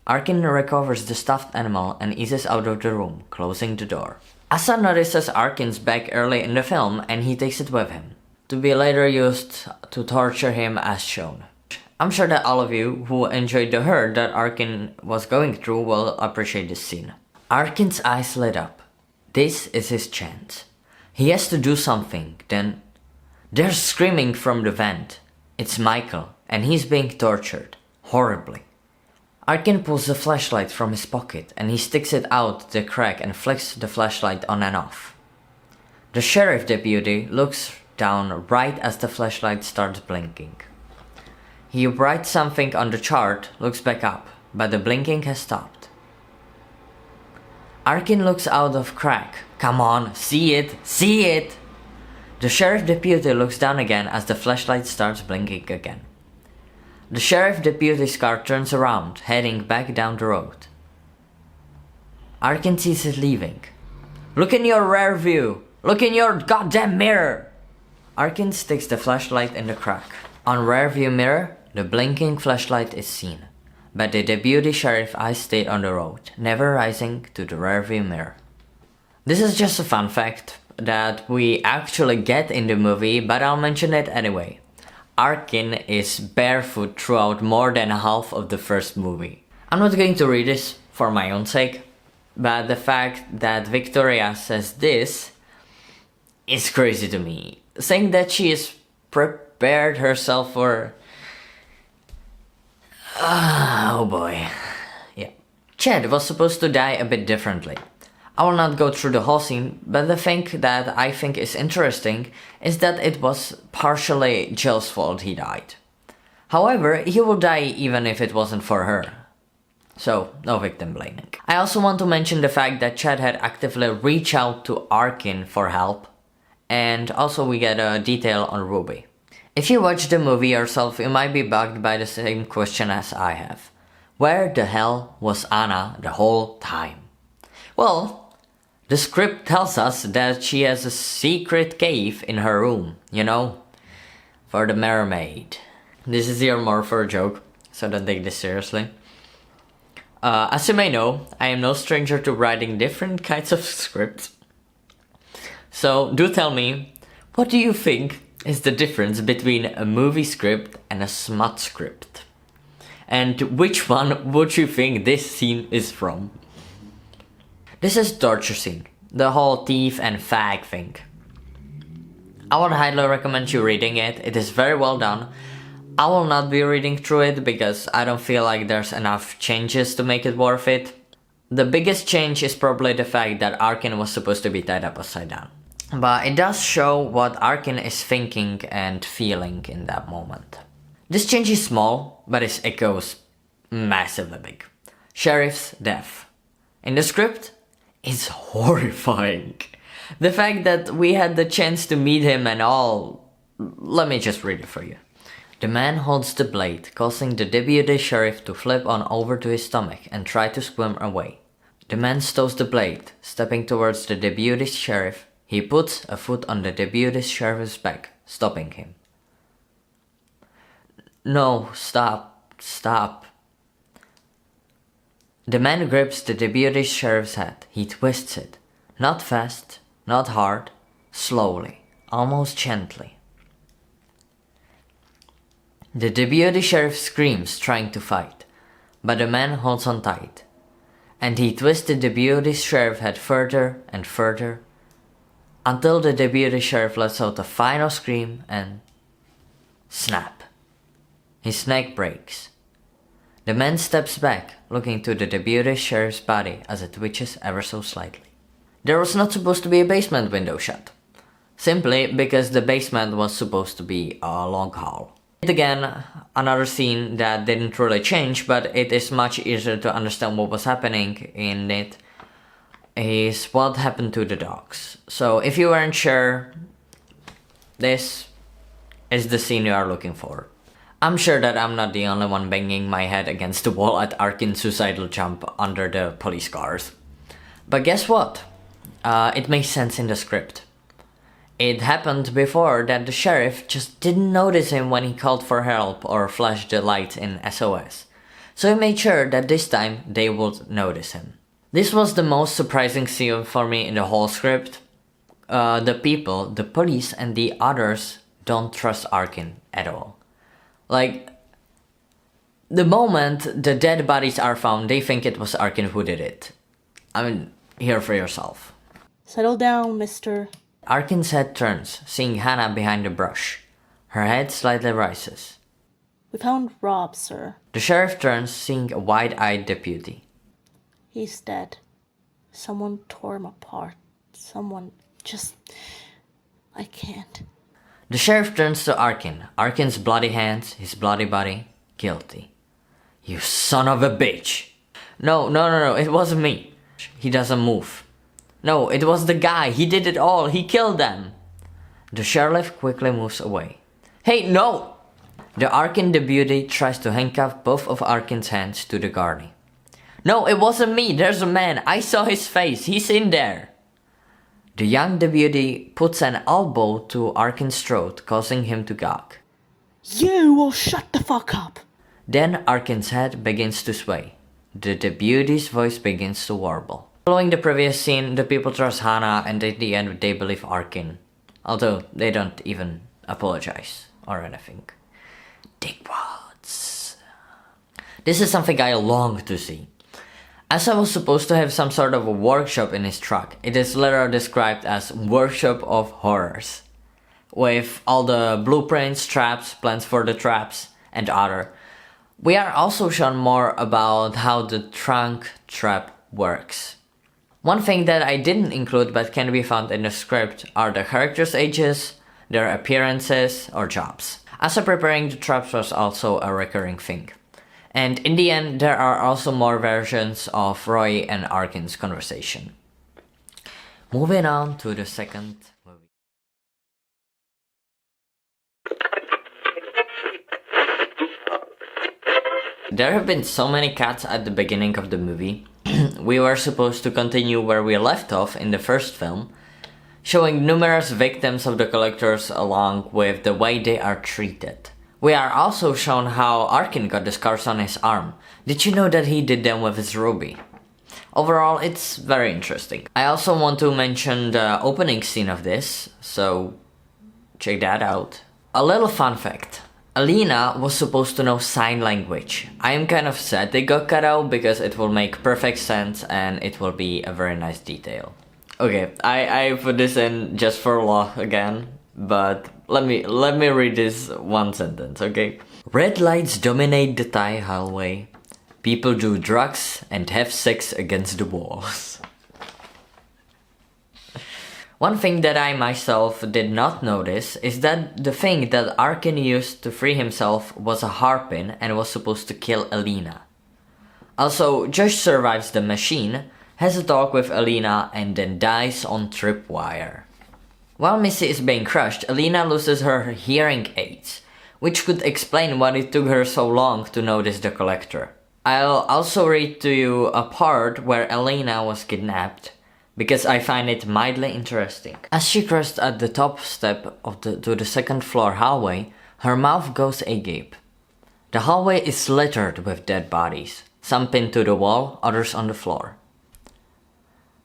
Arkin recovers the stuffed animal and eases out of the room, closing the door. Asa notices Arkin's bag early in the film and he takes it with him, to be later used to torture him as shown. I'm sure that all of you who enjoyed the hurt that Arkin was going through will appreciate this scene. Arkin's eyes lit up. This is his chance. He has to do something, then they're screaming from the vent. It's Michael, and he's being tortured, horribly. Arkin pulls the flashlight from his pocket and he sticks it out the crack and flicks the flashlight on and off. The sheriff deputy looks down right as the flashlight starts blinking. He writes something on the chart, looks back up, but the blinking has stopped. Arkin looks out of crack. Come on, see it, see it! The sheriff deputy looks down again as the flashlight starts blinking again. The sheriff deputy's car turns around, heading back down the road. Arkin sees it leaving. "Look in your rear view! Look in your goddamn mirror!" Arkin sticks the flashlight in the crack. On rear view mirror, the blinking flashlight is seen, but the deputy sheriff eyes stay on the road, never rising to the rear view mirror. This is just a fun fact that we actually get in the movie, but I'll mention it anyway. Arkin is barefoot throughout more than half of the first movie. I'm not going to read this for my own sake, but the fact that Victoria says this is crazy to me. Saying that she is prepared herself for... oh boy. Yeah. Chad was supposed to die a bit differently. I will not go through the whole scene, but the thing that I think is interesting is that it was partially Jill's fault he died. However, he will die even if it wasn't for her. So, no victim blaming. I also want to mention the fact that Chad had actively reached out to Arkin for help, and also we get a detail on Ruby. If you watch the movie yourself, you might be bugged by the same question as I have. Where the hell was Anna the whole time? Well, the script tells us that she has a secret cave in her room, you know, for the mermaid. This is your Morpher joke, so don't take this seriously. As you may know, I am no stranger to writing different kinds of scripts. So do tell me, what do you think is the difference between a movie script and a smut script? And which one would you think this scene is from? This is torture scene, the whole thief and fag thing. I would highly recommend you reading it, it is very well done. I will not be reading through it because I don't feel like there's enough changes to make it worth it. The biggest change is probably the fact that Arkin was supposed to be tied up upside down. But it does show what Arkin is thinking and feeling in that moment. This change is small, but its echoes massively big. Sheriff's death. In the script, it's horrifying. The fact that we had the chance to meet him and all... Let me just read it for you. The man holds the blade, causing the deputy sheriff to flip on over to his stomach and try to swim away. The man stows the blade, stepping towards the deputy sheriff. He puts a foot on the deputy sheriff's back, stopping him. No, stop, stop. The man grips the deputy sheriff's head. He twists it. Not fast, not hard, slowly, almost gently. The deputy sheriff screams, trying to fight, but the man holds on tight. And he twists the deputy sheriff's head further and further, until the deputy sheriff lets out a final scream and... snap. His neck breaks. The man steps back, looking to the deputy sheriff's body as it twitches ever so slightly. There was not supposed to be a basement window shut, simply because the basement was supposed to be a long hall. Again, another scene that didn't really change, but it is much easier to understand what was happening in it, is what happened to the dogs. So if you weren't sure, this is the scene you are looking for. I'm sure that I'm not the only one banging my head against the wall at Arkin's suicidal jump under the police cars. But guess what? It makes sense in the script. It happened before that the sheriff just didn't notice him when he called for help or flashed the light in SOS. So he made sure that this time they would notice him. This was the most surprising scene for me in the whole script. The people, the police and the others don't trust Arkin at all. Like, the moment the dead bodies are found, they think it was Arkin who did it. I mean, hear for yourself. Settle down, mister. Arkin's head turns, seeing Hannah behind the brush. Her head slightly rises. We found Rob, sir. The sheriff turns, seeing a wide-eyed deputy. He's dead. Someone tore him apart. Someone just... I can't. The sheriff turns to Arkin. Arkin's bloody hands, his bloody body. Guilty. You son of a bitch! No, it wasn't me. He doesn't move. No, it was the guy. He did it all. He killed them. The sheriff quickly moves away. Hey, no! The Arkin deputy tries to handcuff both of Arkin's hands to the guardy. No, it wasn't me, there's a man, I saw his face, he's in there. The young deputy puts an elbow to Arkin's throat, causing him to gawk. You will shut the fuck up. Then Arkin's head begins to sway. The deputy's voice begins to warble. Following the previous scene, the people trust Hana and at the end they believe Arkin. Although they don't even apologize or anything. Dickwads. This is something I long to see. As I was supposed to have some sort of a workshop in his truck, it is literally described as workshop of horrors. With all the blueprints, traps, plans for the traps, and other. We are also shown more about how the trunk trap works. One thing that I didn't include but can be found in the script are the characters' ages, their appearances, or jobs. As I'm preparing, the traps was also a recurring thing. And in the end, there are also more versions of Roy and Arkin's conversation. Moving on to the second movie. There have been so many cuts at the beginning of the movie. We were supposed to continue where we left off in the first film, showing numerous victims of the collectors along with the way they are treated. We are also shown how Arkin got the scars on his arm. Did you know that he did them with his ruby? Overall, it's very interesting. I also want to mention the opening scene of this, so check that out. A little fun fact. Alina was supposed to know sign language. I am kind of sad they got cut out because it will make perfect sense and it will be a very nice detail. Okay, I put this in just for law again, but let me read this one sentence, okay? Red lights dominate the Thai hallway. People do drugs and have sex against the walls. One thing that I myself did not notice is that the thing that Arkin used to free himself was a harpoon and was supposed to kill Alina. Also, Josh survives the machine, has a talk with Alina and then dies on tripwire. While Missy is being crushed, Alina loses her hearing aids, which could explain why it took her so long to notice the Collector. I'll also read to you a part where Alina was kidnapped, because I find it mildly interesting. As she crossed at the top step of to the second floor hallway, her mouth goes agape. The hallway is littered with dead bodies, some pinned to the wall, others on the floor.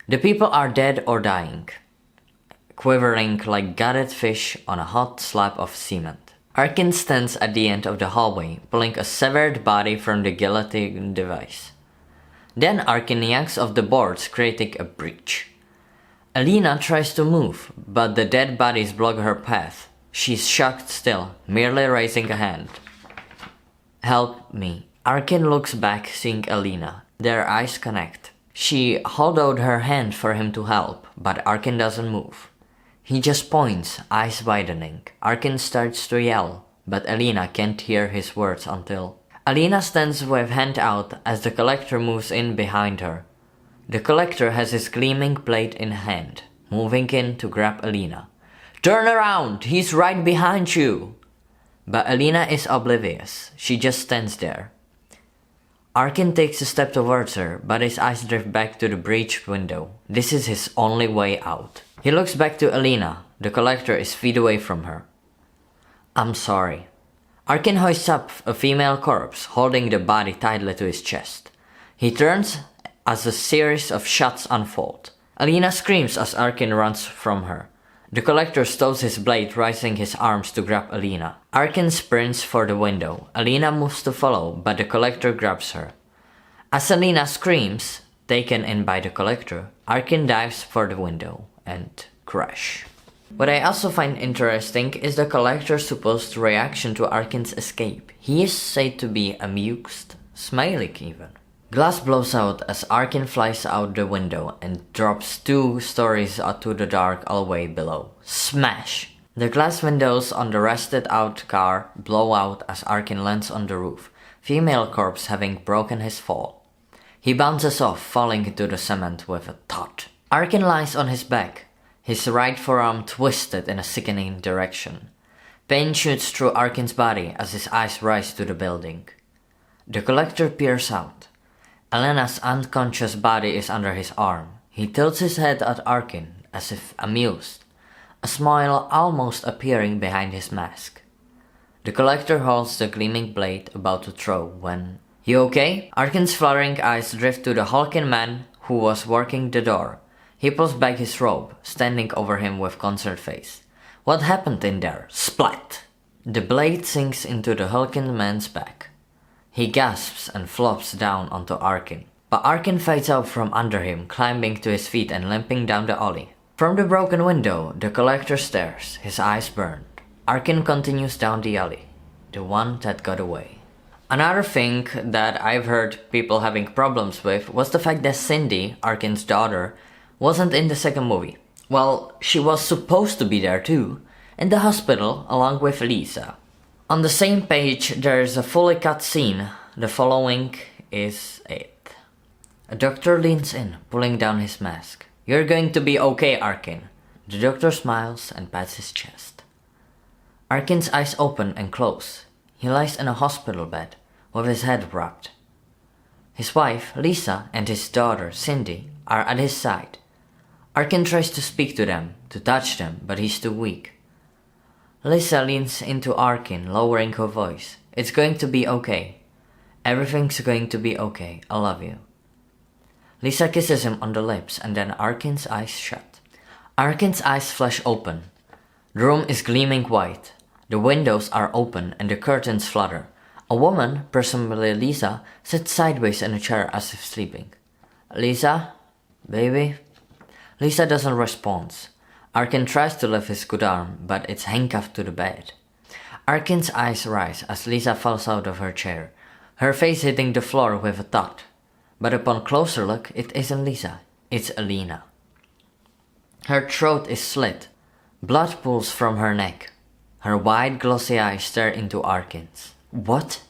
The people are dead or dying, quivering like gutted fish on a hot slab of cement. Arkin stands at the end of the hallway, pulling a severed body from the guillotine device. Then Arkin yanks off the boards, creating a breach. Alina tries to move, but the dead bodies block her path. She's shocked still, merely raising a hand. Help me. Arkin looks back, seeing Alina. Their eyes connect. She holds out her hand for him to help, but Arkin doesn't move. He just points, eyes widening. Arkin starts to yell, but Alina can't hear his words until... Alina stands with hand out as the Collector moves in behind her. The Collector has his gleaming blade in hand, moving in to grab Alina. Turn around! He's right behind you! But Alina is oblivious. She just stands there. Arkin takes a step towards her, but his eyes drift back to the breached window. This is his only way out. He looks back to Alina. The Collector is feet away from her. I'm sorry. Arkin hoists up a female corpse, holding the body tightly to his chest. He turns as a series of shots unfold. Alina screams as Arkin runs from her. The Collector stows his blade, raising his arms to grab Alina. Arkin sprints for the window. Alina moves to follow, but the Collector grabs her. As Alina screams, taken in by the Collector, Arkin dives for the window and crash. What I also find interesting is the Collector's supposed reaction to Arkin's escape. He is said to be amused, smiling even. Glass blows out as Arkin flies out the window and drops 2 stories to the dark hallway below. Smash! The glass windows on the rusted out car blow out as Arkin lands on the roof, female corpse having broken his fall. He bounces off, falling into the cement with a thud. Arkin lies on his back. His right forearm twisted in a sickening direction. Pain shoots through Arkin's body as his eyes rise to the building. The Collector peers out. Elena's unconscious body is under his arm. He tilts his head at Arkin as if amused, a smile almost appearing behind his mask. The Collector holds the gleaming blade about to throw when... "You okay?" Arkin's fluttering eyes drift to the hulking man who was working the door. He pulls back his robe, standing over him with concerned face. "What happened in there?" Splat! The blade sinks into the hulking man's back. He gasps and flops down onto Arkin. But Arkin fights out from under him, climbing to his feet and limping down the alley. From the broken window, the Collector stares, his eyes burned. Arkin continues down the alley, the one that got away. Another thing that I've heard people having problems with was the fact that Cindy, Arkin's daughter, wasn't in the second movie. Well, she was supposed to be there too, in the hospital along with Lisa. On the same page there is a fully cut scene. The following is it. A doctor leans in, pulling down his mask. "You're going to be okay, Arkin." The doctor smiles and pats his chest. Arkin's eyes open and close. He lies in a hospital bed, with his head wrapped. His wife, Lisa, and his daughter, Cindy, are at his side. Arkin tries to speak to them, to touch them, but he's too weak. Lisa leans into Arkin, lowering her voice. "It's going to be okay. Everything's going to be okay. I love you." Lisa kisses him on the lips and then Arkin's eyes shut. Arkin's eyes flash open. The room is gleaming white. The windows are open and the curtains flutter. A woman, presumably Lisa, sits sideways in a chair as if sleeping. "Lisa? Baby?" Lisa doesn't respond. Arkin tries to lift his good arm, but it's handcuffed to the bed. Arkin's eyes rise as Lisa falls out of her chair, her face hitting the floor with a thud. But upon closer look, it isn't Lisa, it's Elena. Her throat is slit. Blood pools from her neck. Her wide, glossy eyes stare into Arkin's. What?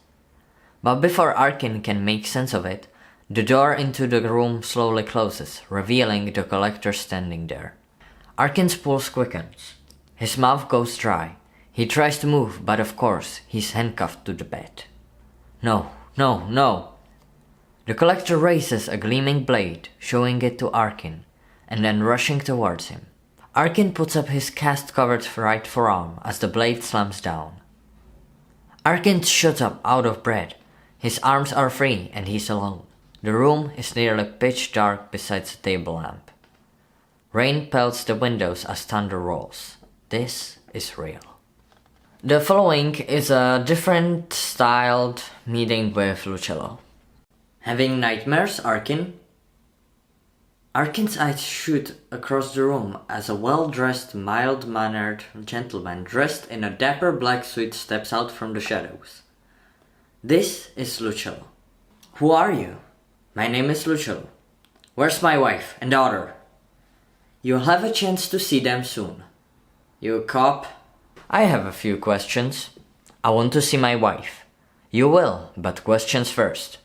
But before Arkin can make sense of it, the door into the room slowly closes, revealing the Collector standing there. Arkin's pulse quickens. His mouth goes dry. He tries to move, but of course, he's handcuffed to the bed. No, no, no! The Collector raises a gleaming blade, showing it to Arkin, and then rushing towards him. Arkin puts up his cast-covered right forearm as the blade slams down. Arkin shoots up out of breath. His arms are free and he's alone. The room is nearly pitch dark besides a table lamp. Rain pelts the windows as thunder rolls. This is real. The following is a different styled meeting with Lucello. "Having nightmares, Arkin?" Arkin's eyes shoot across the room as a well-dressed, mild-mannered gentleman dressed in a dapper black suit steps out from the shadows. This is Lucello. "Who are you?" "My name is Lucello." "Where's my wife and daughter?" "You'll have a chance to see them soon." "You cop?" "I have a few questions. I want to see my wife." "You will, but questions first."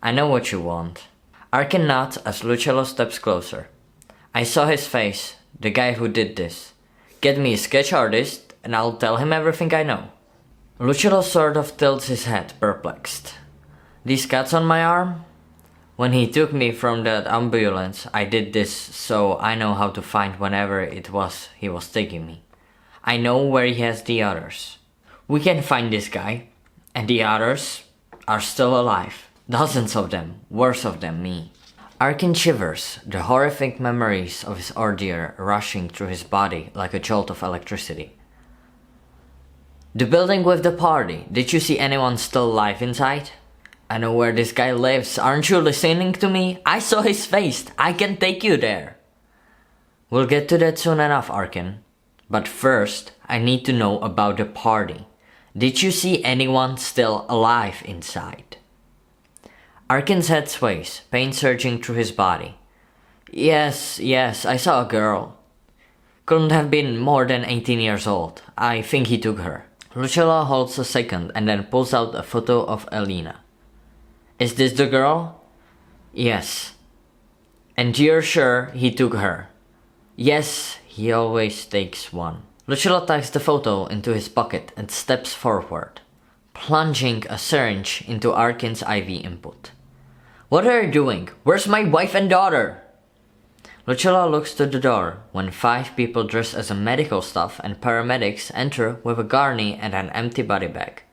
"I know what you want." Arkin nods as Lucello steps closer. "I saw his face, the guy who did this. Get me a sketch artist and I'll tell him everything I know." Lucello sort of tilts his head, perplexed. "These cuts on my arm? When he took me from that ambulance, I did this so I know how to find whenever it was he was taking me. I know where he has the others. We can find this guy, and the others are still alive. Dozens of them, worse of them, me." Arkin shivers, the horrific memories of his ordeal rushing through his body like a jolt of electricity. "The building with the party, did you see anyone still alive inside?" "I know where this guy lives, aren't you listening to me? I saw his face, I can take you there." "We'll get to that soon enough, Arkin. But first, I need to know about the party. Did you see anyone still alive inside?" Arkin's head sways, pain surging through his body. Yes, I saw a girl. Couldn't have been more than 18 years old. I think he took her." Lucello holds a second and then pulls out a photo of Elena. "Is this the girl?" "Yes." "And you're sure he took her?" "Yes, He always takes one. Lucillo tucks the photo into his pocket and steps forward, plunging a syringe into Arkin's IV input. What are you doing? Where's my wife and daughter? Lucillo looks to the door when 5 people dressed as a medical staff and paramedics enter with a gurney and an empty body bag.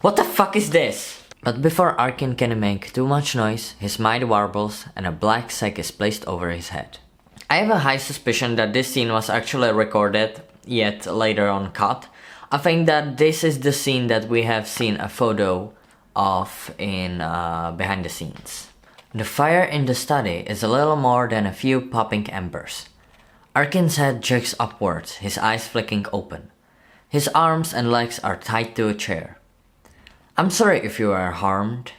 What the fuck is this? But before Arkin can make too much noise, his mind warbles and a black sack is placed over his head. I have a high suspicion that this scene was actually recorded, yet later on cut. I think that this is the scene that we have seen a photo of in behind the scenes. The fire in the study is a little more than a few popping embers. Arkin's head jerks upwards, his eyes flicking open. His arms and legs are tied to a chair. I'm sorry if you are harmed.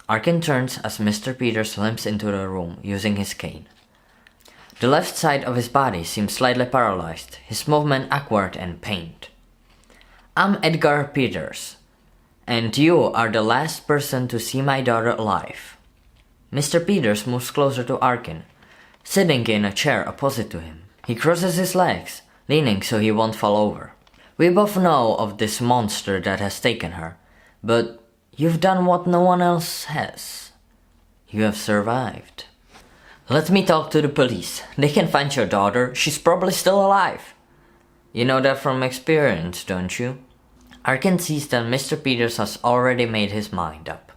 Arkin turns as Mr. Peters limps into the room using his cane. The left side of his body seems slightly paralyzed, his movement awkward and pained. I'm Edgar Peters, and you are the last person to see my daughter alive. Mr. Peters moves closer to Arkin, sitting in a chair opposite to him. He crosses his legs, leaning so he won't fall over. We both know of this monster that has taken her, but you've done what no one else has. You have survived. Let me talk to the police. They can find your daughter. She's probably still alive. You know that from experience, don't you? Arkin sees that Mr. Peters has already made his mind up.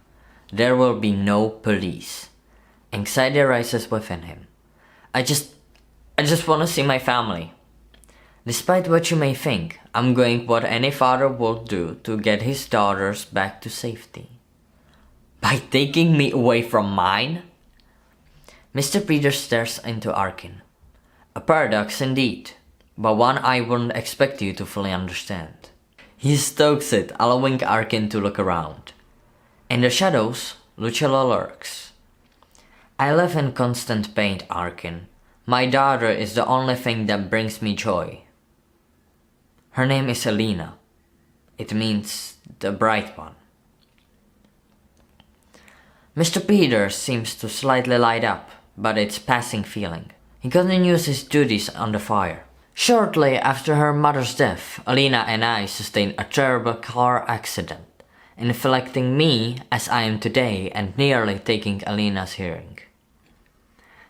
There will be no police. Anxiety rises within him. I just want to see my family. Despite what you may think, I'm going what any father would do to get his daughters back to safety. By taking me away from mine? Mr. Peters stares into Arkin. A paradox indeed, but one I wouldn't expect you to fully understand. He stokes it, allowing Arkin to look around. In the shadows, Lucillo lurks. I live in constant pain, Arkin. My daughter is the only thing that brings me joy. Her name is Elena. It means the bright one. Mr. Peters seems to slightly light up, but it's passing feeling. He continues his duties on the fire. Shortly after her mother's death, Elena and I sustained a terrible car accident, inflicting me as I am today and nearly taking Elena's hearing.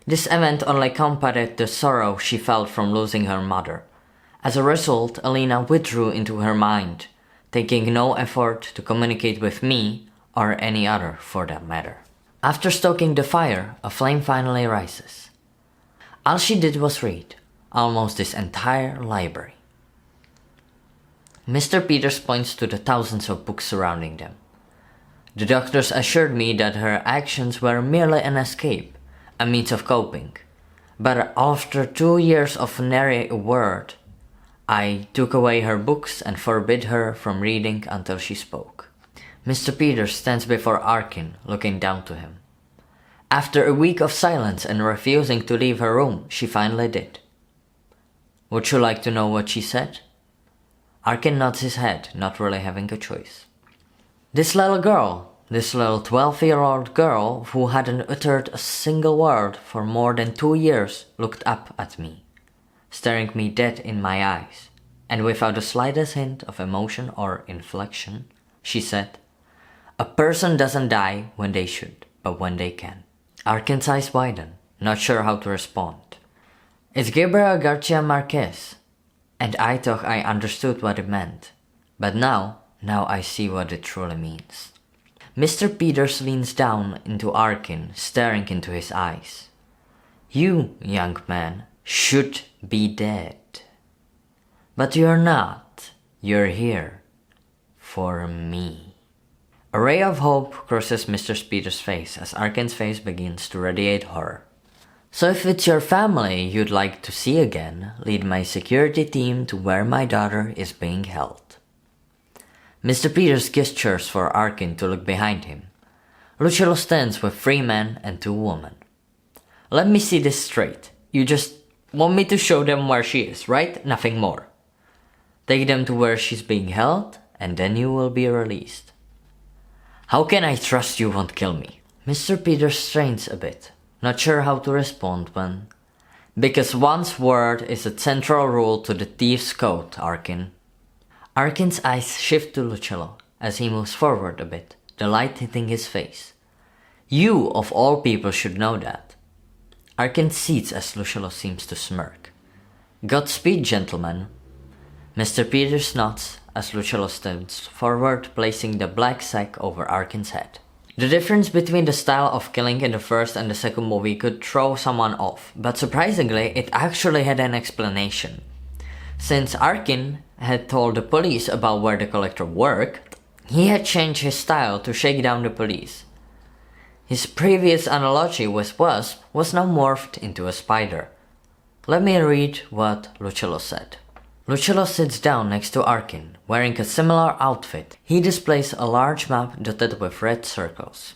This event only compounded the sorrow she felt from losing her mother. As a result, Elena withdrew into her mind, taking no effort to communicate with me or any other for that matter. After stoking the fire, a flame finally rises. All she did was read, almost this entire library. Mr. Peters points to the thousands of books surrounding them. The doctors assured me that her actions were merely an escape, a means of coping. But after 2 years of nary a word, I took away her books and forbid her from reading until she spoke. Mr. Peters stands before Arkin, looking down to him. After a week of silence and refusing to leave her room, she finally did. Would you like to know what she said? Arkin nods his head, not really having a choice. This little 12-year-old girl who hadn't uttered a single word for more than 2 years looked up at me, staring me dead in my eyes, and without the slightest hint of emotion or inflection, she said, "A person doesn't die when they should, but when they can." Arkin's eyes widen, not sure how to respond. It's Gabriel Garcia Marquez, and I thought I understood what it meant, but now I see what it truly means. Mr. Peters leans down into Arkin, staring into his eyes. You, young man, should be dead. But you're not. You're here. For me. A ray of hope crosses Mr. Peters' face as Arkin's face begins to radiate horror. So if it's your family you'd like to see again, lead my security team to where my daughter is being held. Mr. Peters gestures for Arkin to look behind him. Lucillo stands with 3 men and 2 women. Let me see this straight. You just want me to show them where she is, right? Nothing more. Take them to where she's being held, and then you will be released. How can I trust you won't kill me? Mr. Peters strains a bit, not sure how to respond when Because one's word is a central rule to the Thieves' Code, Arkin. Arkin's eyes shift to Lucello as he moves forward a bit, the light hitting his face. You, of all people, should know that. Arkin sees as Lucello seems to smirk. Godspeed, gentlemen. Mr. Peters nods as Lucello steps forward, placing the black sack over Arkin's head. The difference between the style of killing in the first and the second movie could throw someone off, but surprisingly, it actually had an explanation. Since Arkin had told the police about where the Collector worked, he had changed his style to shake down the police. His previous analogy with Wasp was now morphed into a spider. Let me read what Lucello said. Lucello sits down next to Arkin, wearing a similar outfit. He displays a large map dotted with red circles.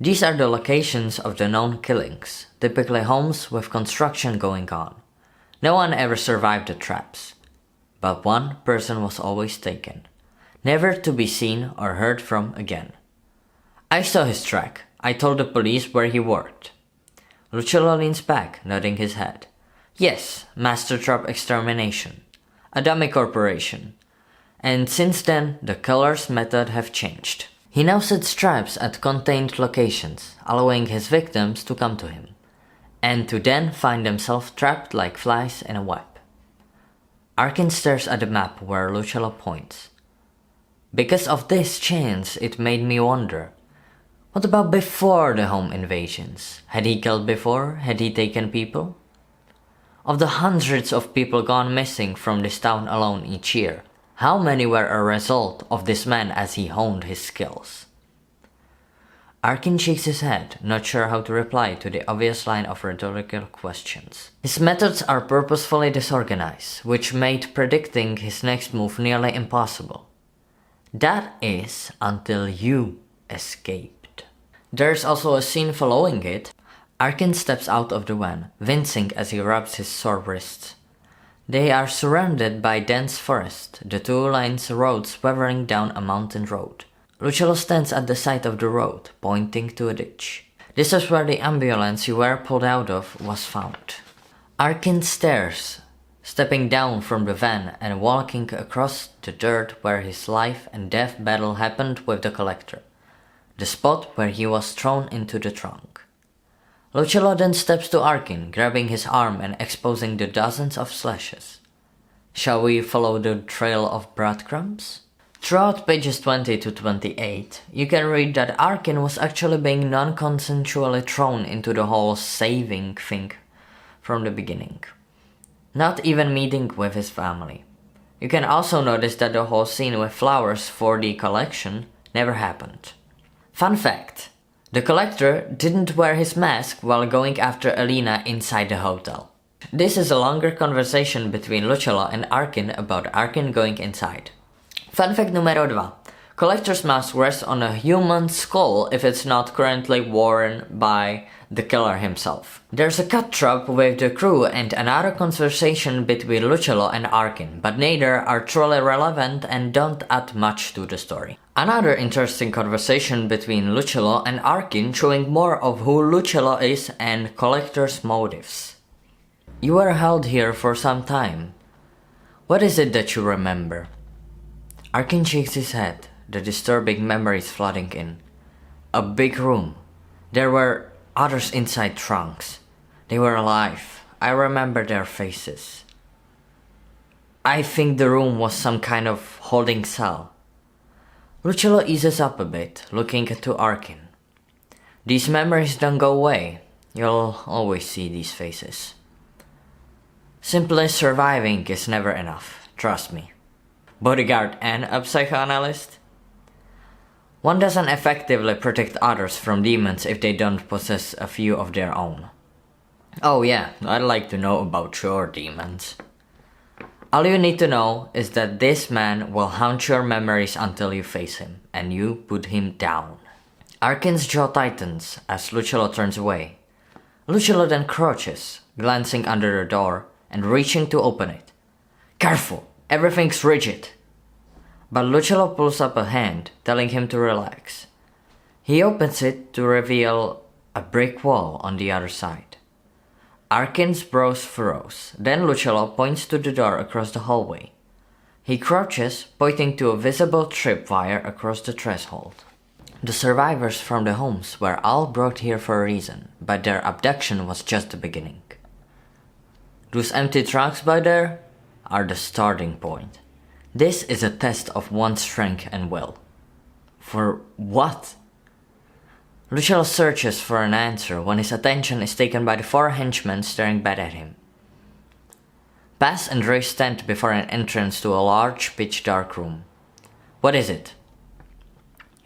These are the locations of the known killings, typically homes with construction going on. No one ever survived the traps, but one person was always taken, never to be seen or heard from again. I saw his track. I told the police where he worked. Lucello leans back, nodding his head. Yes, Master Trap Extermination, a dummy corporation. And since then, the killer's method have changed. He now sets traps at contained locations, allowing his victims to come to him, and to then find themselves trapped like flies in a web. Arkin stares at the map where Lucello points. Because of this chance, it made me wonder, what about before the home invasions? Had he killed before? Had he taken people? Of the hundreds of people gone missing from this town alone each year, how many were a result of this man as he honed his skills? Arkin shakes his head, not sure how to reply to the obvious line of rhetorical questions. His methods are purposefully disorganized, which made predicting his next move nearly impossible. That is, until you escaped. There's also a scene following it. Arkin steps out of the van, wincing as he rubs his sore wrists. They are surrounded by dense forest, the two lanes roads wavering down a mountain road. Lucello stands at the side of the road, pointing to a ditch. This is where the ambulance you were pulled out of was found. Arkin stares, stepping down from the van and walking across the dirt where his life and death battle happened with the Collector, the spot where he was thrown into the trunk. Lucello then steps to Arkin, grabbing his arm and exposing the dozens of slashes. Shall we follow the trail of breadcrumbs? Throughout pages 20 to 28, you can read that Arkin was actually being non-consensually thrown into the whole saving thing from the beginning, not even meeting with his family. You can also notice that the whole scene with flowers for the collection never happened. Fun fact. The Collector didn't wear his mask while going after Elena inside the hotel. This is a longer conversation between Lucello and Arkin about Arkin going inside. Fun fact numero 2. Collector's mask rests on a human skull if it's not currently worn by the killer himself. There's a cut trap with the crew and another conversation between Lucello and Arkin, but neither are truly relevant and don't add much to the story. Another interesting conversation between Lucello and Arkin showing more of who Lucello is and Collector's motives. You were held here for some time. What is it that you remember? Arkin shakes his head, the disturbing memories flooding in. A big room. There were others inside trunks. They were alive. I remember their faces. I think the room was some kind of holding cell. Lucello eases up a bit, looking to Arkin. These memories don't go away. You'll always see these faces. Simply surviving is never enough, trust me. Bodyguard and a psychoanalyst? One doesn't effectively protect others from demons if they don't possess a few of their own. Oh yeah, I'd like to know about your demons. All you need to know is that this man will haunt your memories until you face him, and you put him down. Arkin's jaw tightens as Lucello turns away. Lucello then crouches, glancing under the door and reaching to open it. Careful, everything's rigid. But Lucello pulls up a hand, telling him to relax. He opens it to reveal a brick wall on the other side. Arkin's brows furrows. Then Lucello points to the door across the hallway. He crouches, pointing to a visible tripwire across the threshold. The survivors from the homes were all brought here for a reason, but their abduction was just the beginning. Those empty trunks by there are the starting point. This is a test of one's strength and will. For what? Lucello searches for an answer when his attention is taken by the 4 henchmen staring back at him. Paz and Ray stand before an entrance to a large, pitch-dark room. What is it?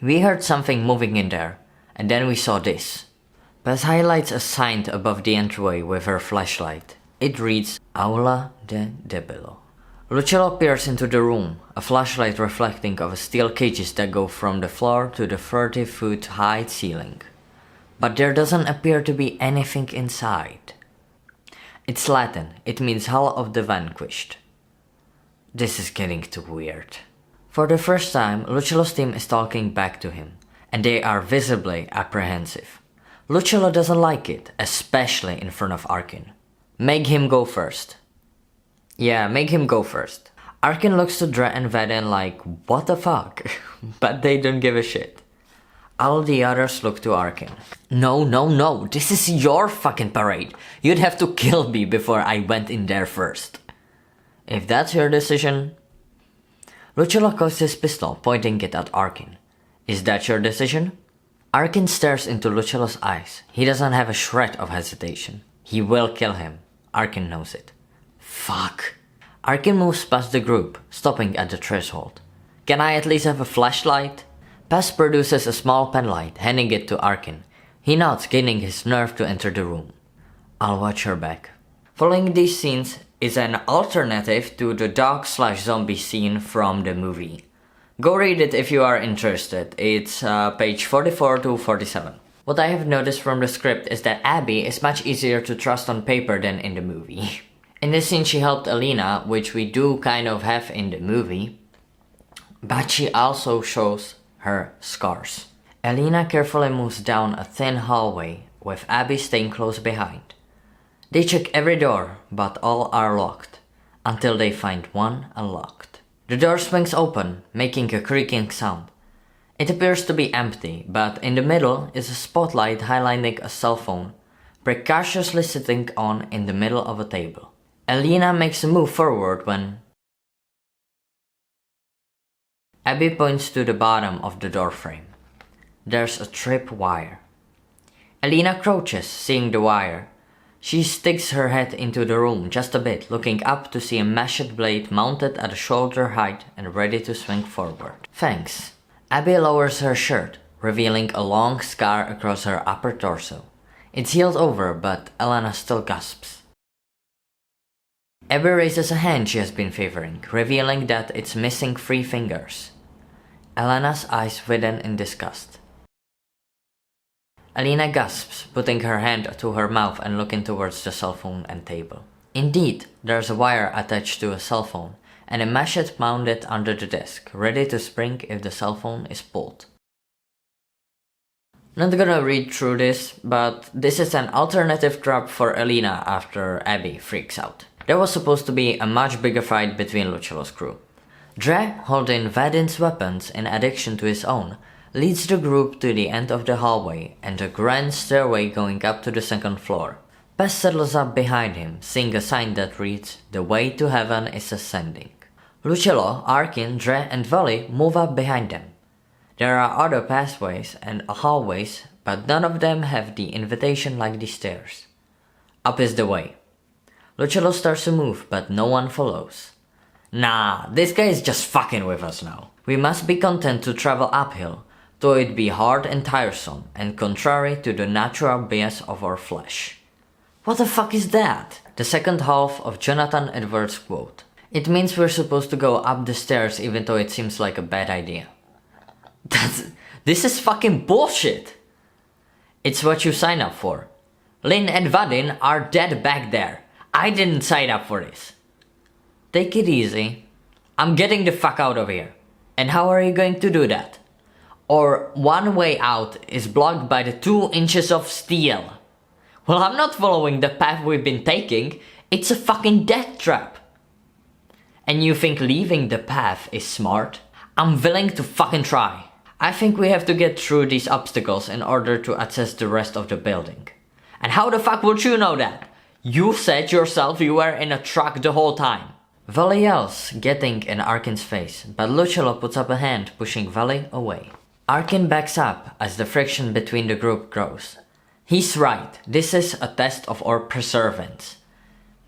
We heard something moving in there, and then we saw this. Paz highlights a sign above the entryway with her flashlight. It reads, Aula de Debelo. Lucello peers into the room, a flashlight reflecting of steel cages that go from the floor to the 30-foot high ceiling. But there doesn't appear to be anything inside. It's Latin, it means Hall of the Vanquished. This is getting too weird. For the first time, Lucello's team is talking back to him, and they are visibly apprehensive. Lucello doesn't like it, especially in front of Arkin. Make him go first. Yeah, make him go first. Arkin looks to Dre and Vaden like, what the fuck? But they don't give a shit. All the others look to Arkin. No, this is your fucking parade. You'd have to kill me before I went in there first. If that's your decision... Lucello cocks his pistol, pointing it at Arkin. Is that your decision? Arkin stares into Lucello's eyes. He doesn't have a shred of hesitation. He will kill him. Arkin knows it. Fuck. Arkin moves past the group, stopping at the threshold. Can I at least have a flashlight? Paz produces a small penlight, handing it to Arkin. He nods, gaining his nerve to enter the room. I'll watch her back. Following these scenes is an alternative to the dog/zombie scene from the movie. Go read it if you are interested. It's page 44 to 47. What I have noticed from the script is that Abby is much easier to trust on paper than in the movie. In this scene she helped Alina, which we do kind of have in the movie, but she also shows her scars. Alina carefully moves down a thin hallway, with Abby staying close behind. They check every door, but all are locked, until they find one unlocked. The door swings open, making a creaking sound. It appears to be empty, but in the middle is a spotlight highlighting a cell phone, precariously sitting on in the middle of a table. Alina makes a move forward when Abby points to the bottom of the door frame. There's a tripwire. Alina crouches, seeing the wire. She sticks her head into the room just a bit, looking up to see a meshed blade mounted at a shoulder height and ready to swing forward. Thanks. Abby lowers her shirt, revealing a long scar across her upper torso. It's healed over, but Elena still gasps. Abby raises a hand she has been favoring, revealing that it's missing 3 fingers. Elena's eyes widen in disgust. Alina gasps, putting her hand to her mouth and looking towards the cell phone and table. Indeed, there's a wire attached to a cell phone, and a machete mounted under the desk, ready to spring if the cell phone is pulled. Not gonna read through this, but this is an alternative trap for Alina after Abby freaks out. There was supposed to be a much bigger fight between Lucello's crew. Dre, holding Vadin's weapons in addition to his own, leads the group to the end of the hallway and a grand stairway going up to the 2nd floor. Paz settles up behind him, seeing a sign that reads, "The way to heaven is ascending." Lucello, Arkin, Dre and Vali move up behind them. There are other pathways and hallways, but none of them have the invitation like the stairs. Up is the way. Lucello starts to move, but no one follows. Nah, this guy is just fucking with us now. We must be content to travel uphill, though it be hard and tiresome, and contrary to the natural bias of our flesh. What the fuck is that? The second half of Jonathan Edwards' quote. It means we're supposed to go up the stairs even though it seems like a bad idea. This is fucking bullshit! It's what you sign up for. Lynn and Vadin are dead back there. I didn't sign up for this. Take it easy. I'm getting the fuck out of here. And how are you going to do that? Or one way out is blocked by the 2 inches of steel. Well, I'm not following the path we've been taking. It's a fucking death trap. And you think leaving the path is smart? I'm willing to fucking try. I think we have to get through these obstacles in order to access the rest of the building. And how the fuck would you know that? You said yourself you were in a truck the whole time. Valley yells, getting in Arkin's face, but Lucello puts up a hand, pushing Valley away. Arkin backs up as the friction between the group grows. He's right, this is a test of our perseverance.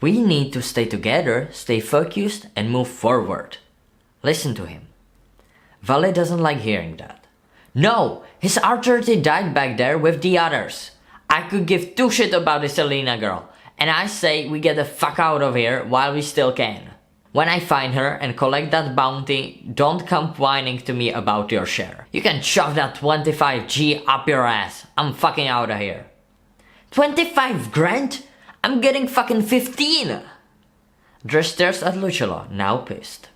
We need to stay together, stay focused, and move forward. Listen to him. Valley doesn't like hearing that. No, his R30 died back there with the others. I could give two shit about this Selena girl, and I say we get the fuck out of here while we still can. When I find her and collect that bounty, don't come whining to me about your share. You can shove that 25G up your ass. I'm fucking out of here. 25 grand? I'm getting fucking 15! Dre stares at Lucello, now pissed.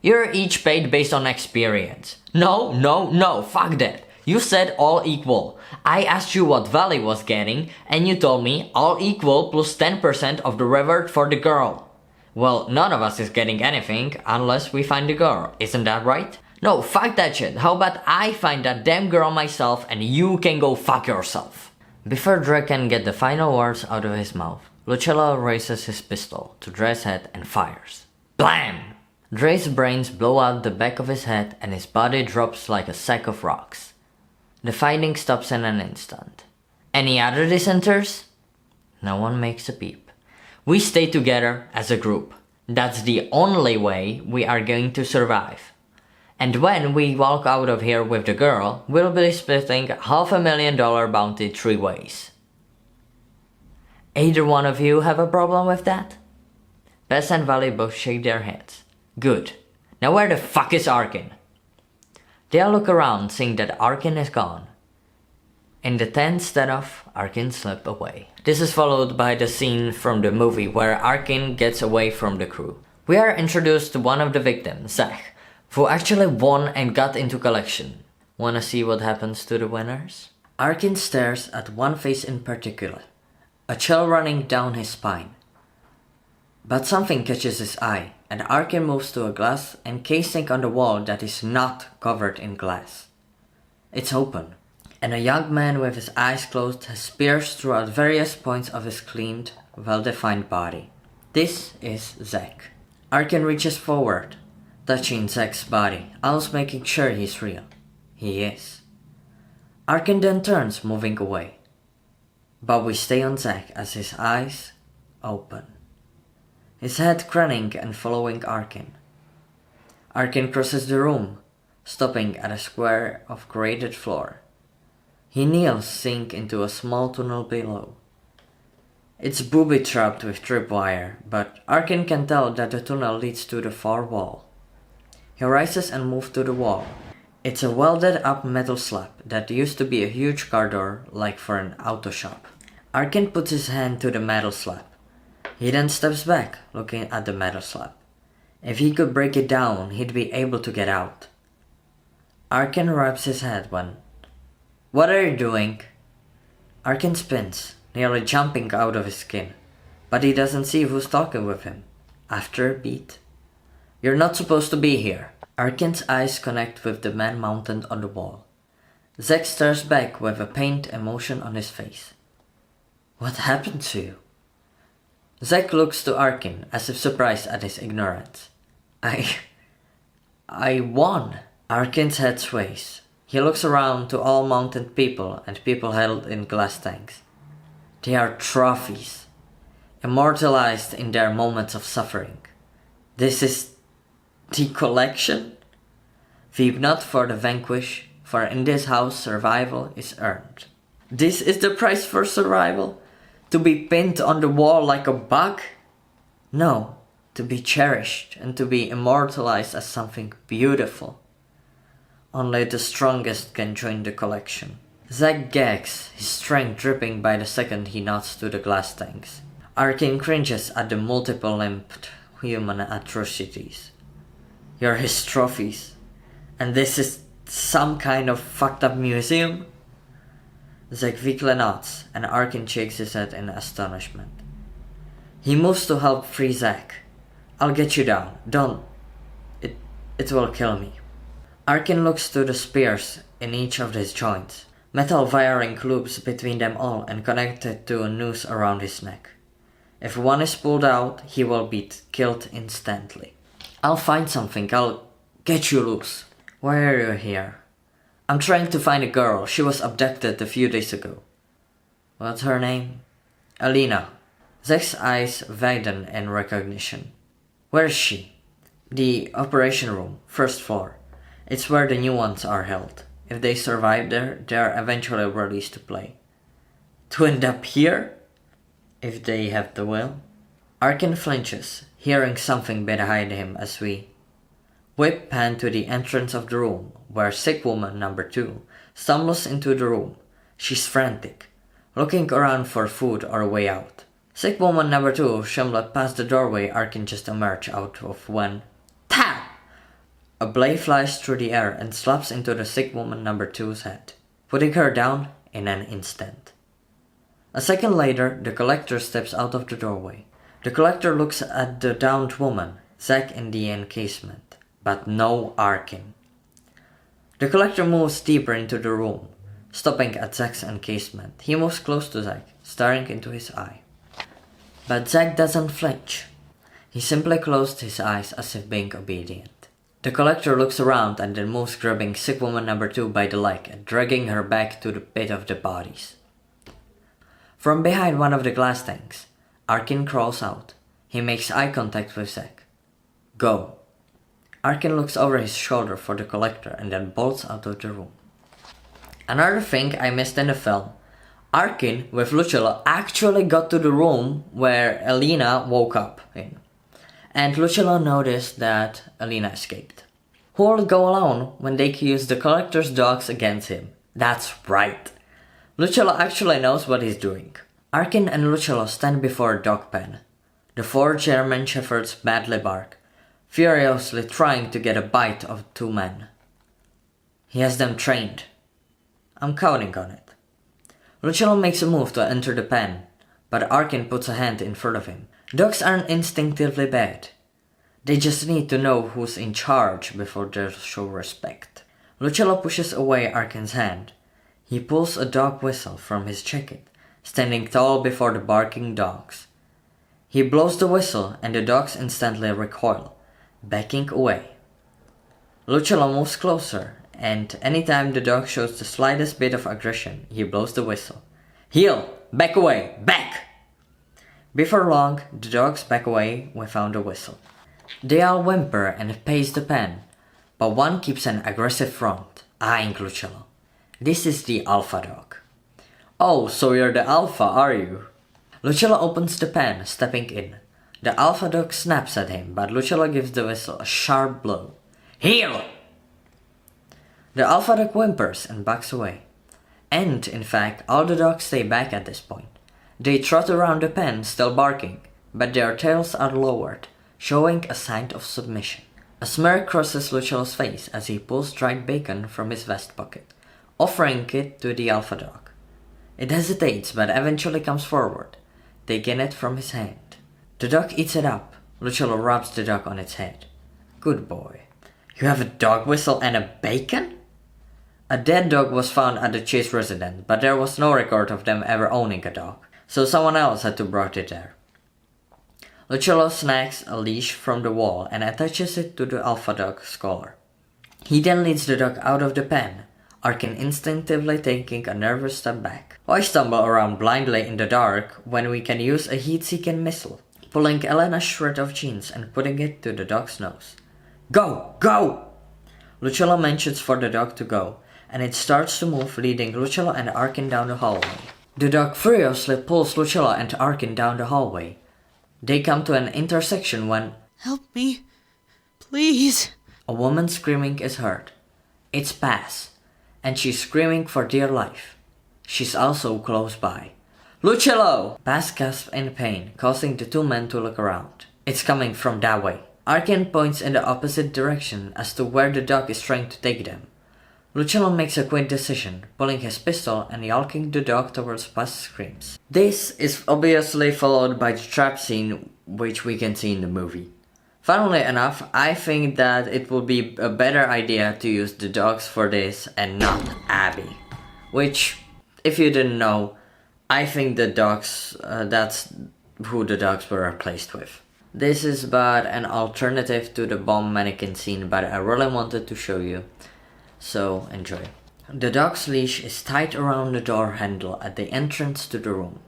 You're each paid based on experience. No, fuck that. You said all equal. I asked you what Valley was getting, and you told me all equal plus 10% of the reward for the girl. Well, none of us is getting anything unless we find the girl, isn't that right? No, fuck that shit. How about I find that damn girl myself and you can go fuck yourself? Before Dre can get the final words out of his mouth, Lucello raises his pistol to Dre's head and fires. Blam! Dre's brains blow out the back of his head and his body drops like a sack of rocks. The fighting stops in an instant. Any other dissenters? No one makes a peep. We stay together as a group. That's the only way we are going to survive. And when we walk out of here with the girl, we'll be splitting $500,000 bounty 3 ways. Either one of you have a problem with that? Bess and Valley both shake their heads. Good. Now where the fuck is Arkin? They all look around, seeing that Arkin is gone. In the tense standoff, Arkin slipped away. This is followed by the scene from the movie where Arkin gets away from the crew. We are introduced to one of the victims, Zach, who actually won and got into collection. Wanna see what happens to the winners? Arkin stares at one face in particular, a chill running down his spine. But something catches his eye, and Arkin moves to a glass encasing on the wall that is not covered in glass. It's open, and a young man with his eyes closed has pierced throughout various points of his cleaned, well-defined body. This is Zach. Arkin reaches forward, touching Zach's body, almost making sure he's real. He is. Arkin then turns, moving away. But we stay on Zach as his eyes open. His head craning and following Arkin. Arkin crosses the room, stopping at a square of grated floor. He kneels, sink into a small tunnel below. It's booby-trapped with tripwire, but Arkin can tell that the tunnel leads to the far wall. He rises and moves to the wall. It's a welded up metal slab that used to be a huge car door, like for an auto shop. Arkin puts his hand to the metal slab. He then steps back, looking at the metal slab. If he could break it down, he'd be able to get out. Arkin rubs his head when... What are you doing? Arkin spins, nearly jumping out of his skin, but he doesn't see who's talking with him. After a beat. You're not supposed to be here. Arkin's eyes connect with the man mounted on the wall. Zack stares back with a pained emotion on his face. What happened to you? Zack looks to Arkin as if surprised at his ignorance. I won. Arkin's head sways. He looks around to all mounted people and people held in glass tanks. They are trophies, immortalized in their moments of suffering. This is the collection? Weep not for the vanquish, for in this house survival is earned. This is the price for survival? To be pinned on the wall like a bug? No, to be cherished and to be immortalized as something beautiful. Only the strongest can join the collection. Zack gags, his strength dripping by the second he nods to the glass tanks. Arkin cringes at the multiple-limbed human atrocities. You're his trophies. And this is some kind of fucked up museum? Zack weakly nods, and Arkin shakes his head in astonishment. He moves to help free Zack. I'll get you down. Don't. It will kill me. Arkin looks to the spears in each of his joints. Metal wiring loops between them all and connected to a noose around his neck. If one is pulled out, he will be killed instantly. I'll find something. I'll get you loose. Why are you here? I'm trying to find a girl. She was abducted a few days ago. What's her name? Alina. Zack's eyes widen in recognition. Where is she? The operation room, first floor. It's where the new ones are held. If they survive there, they are eventually released to play. To end up here? If they have the will. Arkin flinches, hearing something behind him as we whip pan to the entrance of the room, where sick woman number 2 stumbles into the room. She's frantic, looking around for food or a way out. Sick woman number 2 shambled past the doorway Arkin just emerged out of when TAP! A blade flies through the air and slaps into the sick woman number 2's head, putting her down in an instant. A second later, the collector steps out of the doorway. The collector looks at the downed woman, Zack in the encasement, but no Arkin. The collector moves deeper into the room, stopping at Zack's encasement. He moves close to Zack, staring into his eye. But Zack doesn't flinch. He simply closed his eyes as if being obedient. The collector looks around and then moves, grabbing sick woman number 2 by the leg and dragging her back to the pit of the bodies. From behind one of the glass tanks, Arkin crawls out. He makes eye contact with Zack. Go. Arkin looks over his shoulder for the collector and then bolts out of the room. Another thing I missed in the film, Arkin with Lucilla actually got to the room where Alina woke up in. And Lucilla noticed that Alina escaped. Who will go alone when they can use the collector's dogs against him? That's right. Lucilla actually knows what he's doing. Arkin and Lucilla stand before a dog pen. The 4 German shepherds badly bark, furiously trying to get a bite of 2 men. He has them trained. I'm counting on it. Lucilla makes a move to enter the pen, but Arkin puts a hand in front of him. Dogs aren't instinctively bad. They just need to know who's in charge before they'll show respect. Lucilla pushes away Arkin's hand. He pulls a dog whistle from his jacket, standing tall before the barking dogs. He blows the whistle and the dogs instantly recoil, backing away. Lucilla moves closer, and anytime the dog shows the slightest bit of aggression, he blows the whistle. Heel! Back away! Back! Before long, the dogs back away without the whistle. They all whimper and pace the pen, but one keeps an aggressive front, eyeing Lucilla. This is the alpha dog. Oh, so you're the alpha, are you? Lucilla opens the pen, stepping in. The alpha dog snaps at him, but Lucilla gives the whistle a sharp blow. Heel! The alpha dog whimpers and backs away. And, in fact, all the dogs stay back at this point. They trot around the pen, still barking, but their tails are lowered, showing a sign of submission. A smirk crosses Lucilla's face as he pulls dried bacon from his vest pocket, offering it to the alpha dog. It hesitates but eventually comes forward, taking it from his hand. The dog eats it up. Lucilla rubs the dog on its head. Good boy. You have a dog whistle and a bacon? A dead dog was found at the Chase residence, but there was no record of them ever owning a dog, so someone else had to brought it there. Lucilla snacks a leash from the wall and attaches it to the alpha dog's collar. He then leads the dog out of the pen, Arkin instinctively taking a nervous step back. Why stumble around blindly in the dark when we can use a heat-seeking missile? Pulling Elena's shred of jeans and putting it to the dog's nose. Go! Go! Lucilla mentions for the dog to go, and it starts to move, leading Lucilla and Arkin down the hallway. The dog furiously pulls Lucilla and Arkin down the hallway. They come to an intersection when... Help me. Please. A woman screaming is heard. It's Paz, and she's screaming for dear life. She's also close by. Lucillo! Paz gasps in pain, causing the 2 men to look around. It's coming from that way. Arkin points in the opposite direction as to where the dog is trying to take them. Lucello makes a quick decision, pulling his pistol and yelking the dog towards Paz's screams. This is obviously followed by the trap scene, which we can see in the movie. Funnily enough, I think that it would be a better idea to use the dogs for this and not Abby. Which, if you didn't know, I think the dogs, that's who the dogs were replaced with. This is but an alternative to the bomb mannequin scene, but I really wanted to show you. So enjoy. The dog's leash is tied around the door handle at the entrance to the room.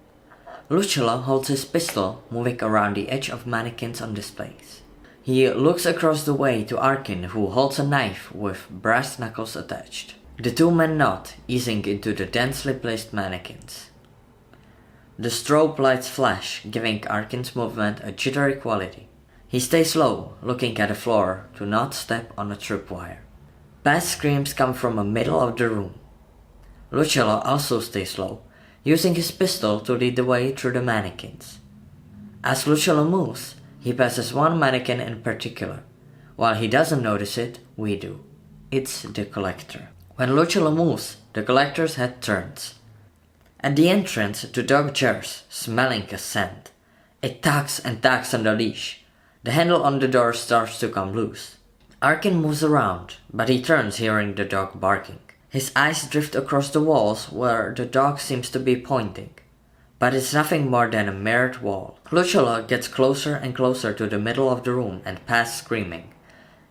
Lucello holds his pistol, moving around the edge of mannequins on displays. He looks across the way to Arkin, who holds a knife with brass knuckles attached. The two men nod, easing into the densely placed mannequins. The strobe lights flash, giving Arkin's movement a jittery quality. He stays low, looking at the floor to not step on a tripwire. Paz's screams come from the middle of the room. Lucello also stays low, using his pistol to lead the way through the mannequins. As Lucello moves, he passes one mannequin in particular. While he doesn't notice it, we do. It's the Collector. When Lucello moves, the Collector's head turns. At the entrance, the dog jars, smelling a scent. It tugs and tugs on the leash. The handle on the door starts to come loose. Arkin moves around, but he turns hearing the dog barking. His eyes drift across the walls where the dog seems to be pointing. But it's nothing more than a mirrored wall. Lucello gets closer and closer to the middle of the room and Paz screaming.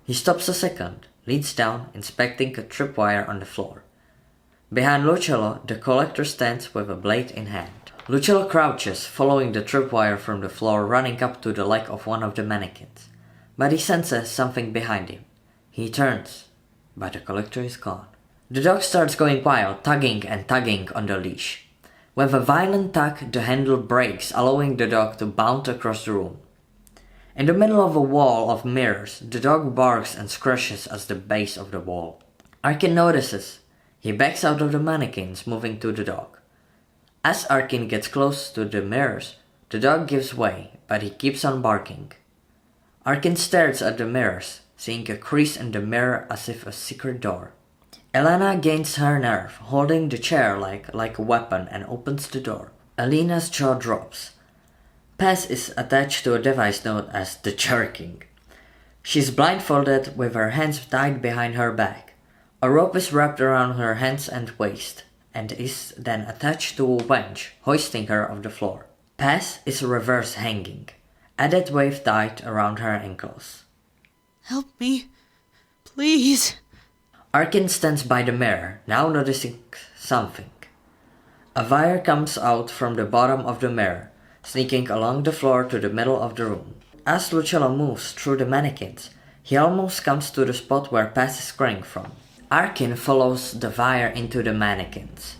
He stops a second, leans down, inspecting a tripwire on the floor. Behind Lucello, the Collector stands with a blade in hand. Lucello crouches, following the tripwire from the floor running up to the leg of one of the mannequins. But he senses something behind him. He turns, but the Collector is gone. The dog starts going wild, tugging and tugging on the leash. With a violent tug, the handle breaks, allowing the dog to bound across the room. In the middle of a wall of mirrors, the dog barks and scratches at the base of the wall. Arkin notices. He backs out of the mannequins, moving to the dog. As Arkin gets close to the mirrors, the dog gives way, but he keeps on barking. Arkin stares at the mirrors, seeing a crease in the mirror as if a secret door. Elena gains her nerve, holding the chair like a weapon, and opens the door. Elena's jaw drops. Paz is attached to a device known as the jerking. She's blindfolded with her hands tied behind her back. A rope is wrapped around her hands and waist, and is then attached to a winch, hoisting her off the floor. Paz is reverse hanging, a dead wave tied around her ankles. Help me, please. Arkin stands by the mirror, now noticing something. A wire comes out from the bottom of the mirror, sneaking along the floor to the middle of the room. As Lucello moves through the mannequins, he almost comes to the spot where Paz is screaming from. Arkin follows the wire into the mannequins.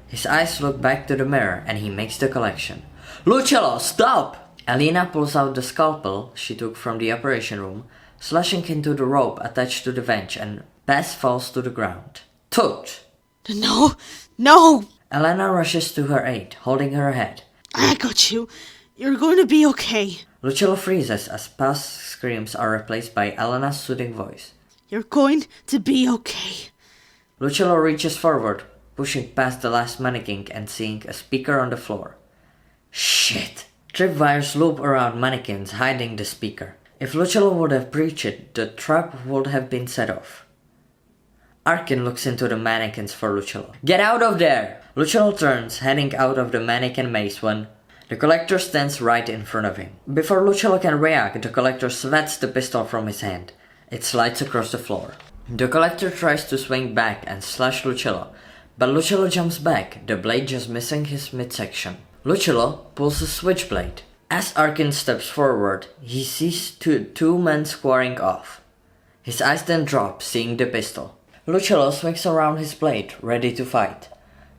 His eyes look back to the mirror and he makes the collection. Lucello, stop! Elena pulls out the scalpel she took from the operation room, slashing into the rope attached to the bench, and Paz falls to the ground. Toot! No, no! Elena rushes to her aid, holding her head. I got you. You're going to be okay. Lucello freezes as Paz's screams are replaced by Elena's soothing voice. You're going to be okay. Lucello reaches forward, pushing past the last mannequin and seeing a speaker on the floor. Shit! Tripwires loop around mannequins, hiding the speaker. If Lucello would have breached it, the trap would have been set off. Arkin looks into the mannequins for Lucello. Get out of there! Lucello turns, heading out of the mannequin maze when the Collector stands right in front of him. Before Lucello can react, the Collector swats the pistol from his hand. It slides across the floor. The Collector tries to swing back and slash Lucello, but Lucello jumps back, the blade just missing his midsection. Lucello pulls a switchblade. As Arkin steps forward, he sees two men squaring off. His eyes then drop, seeing the pistol. Lucello swings around his blade, ready to fight.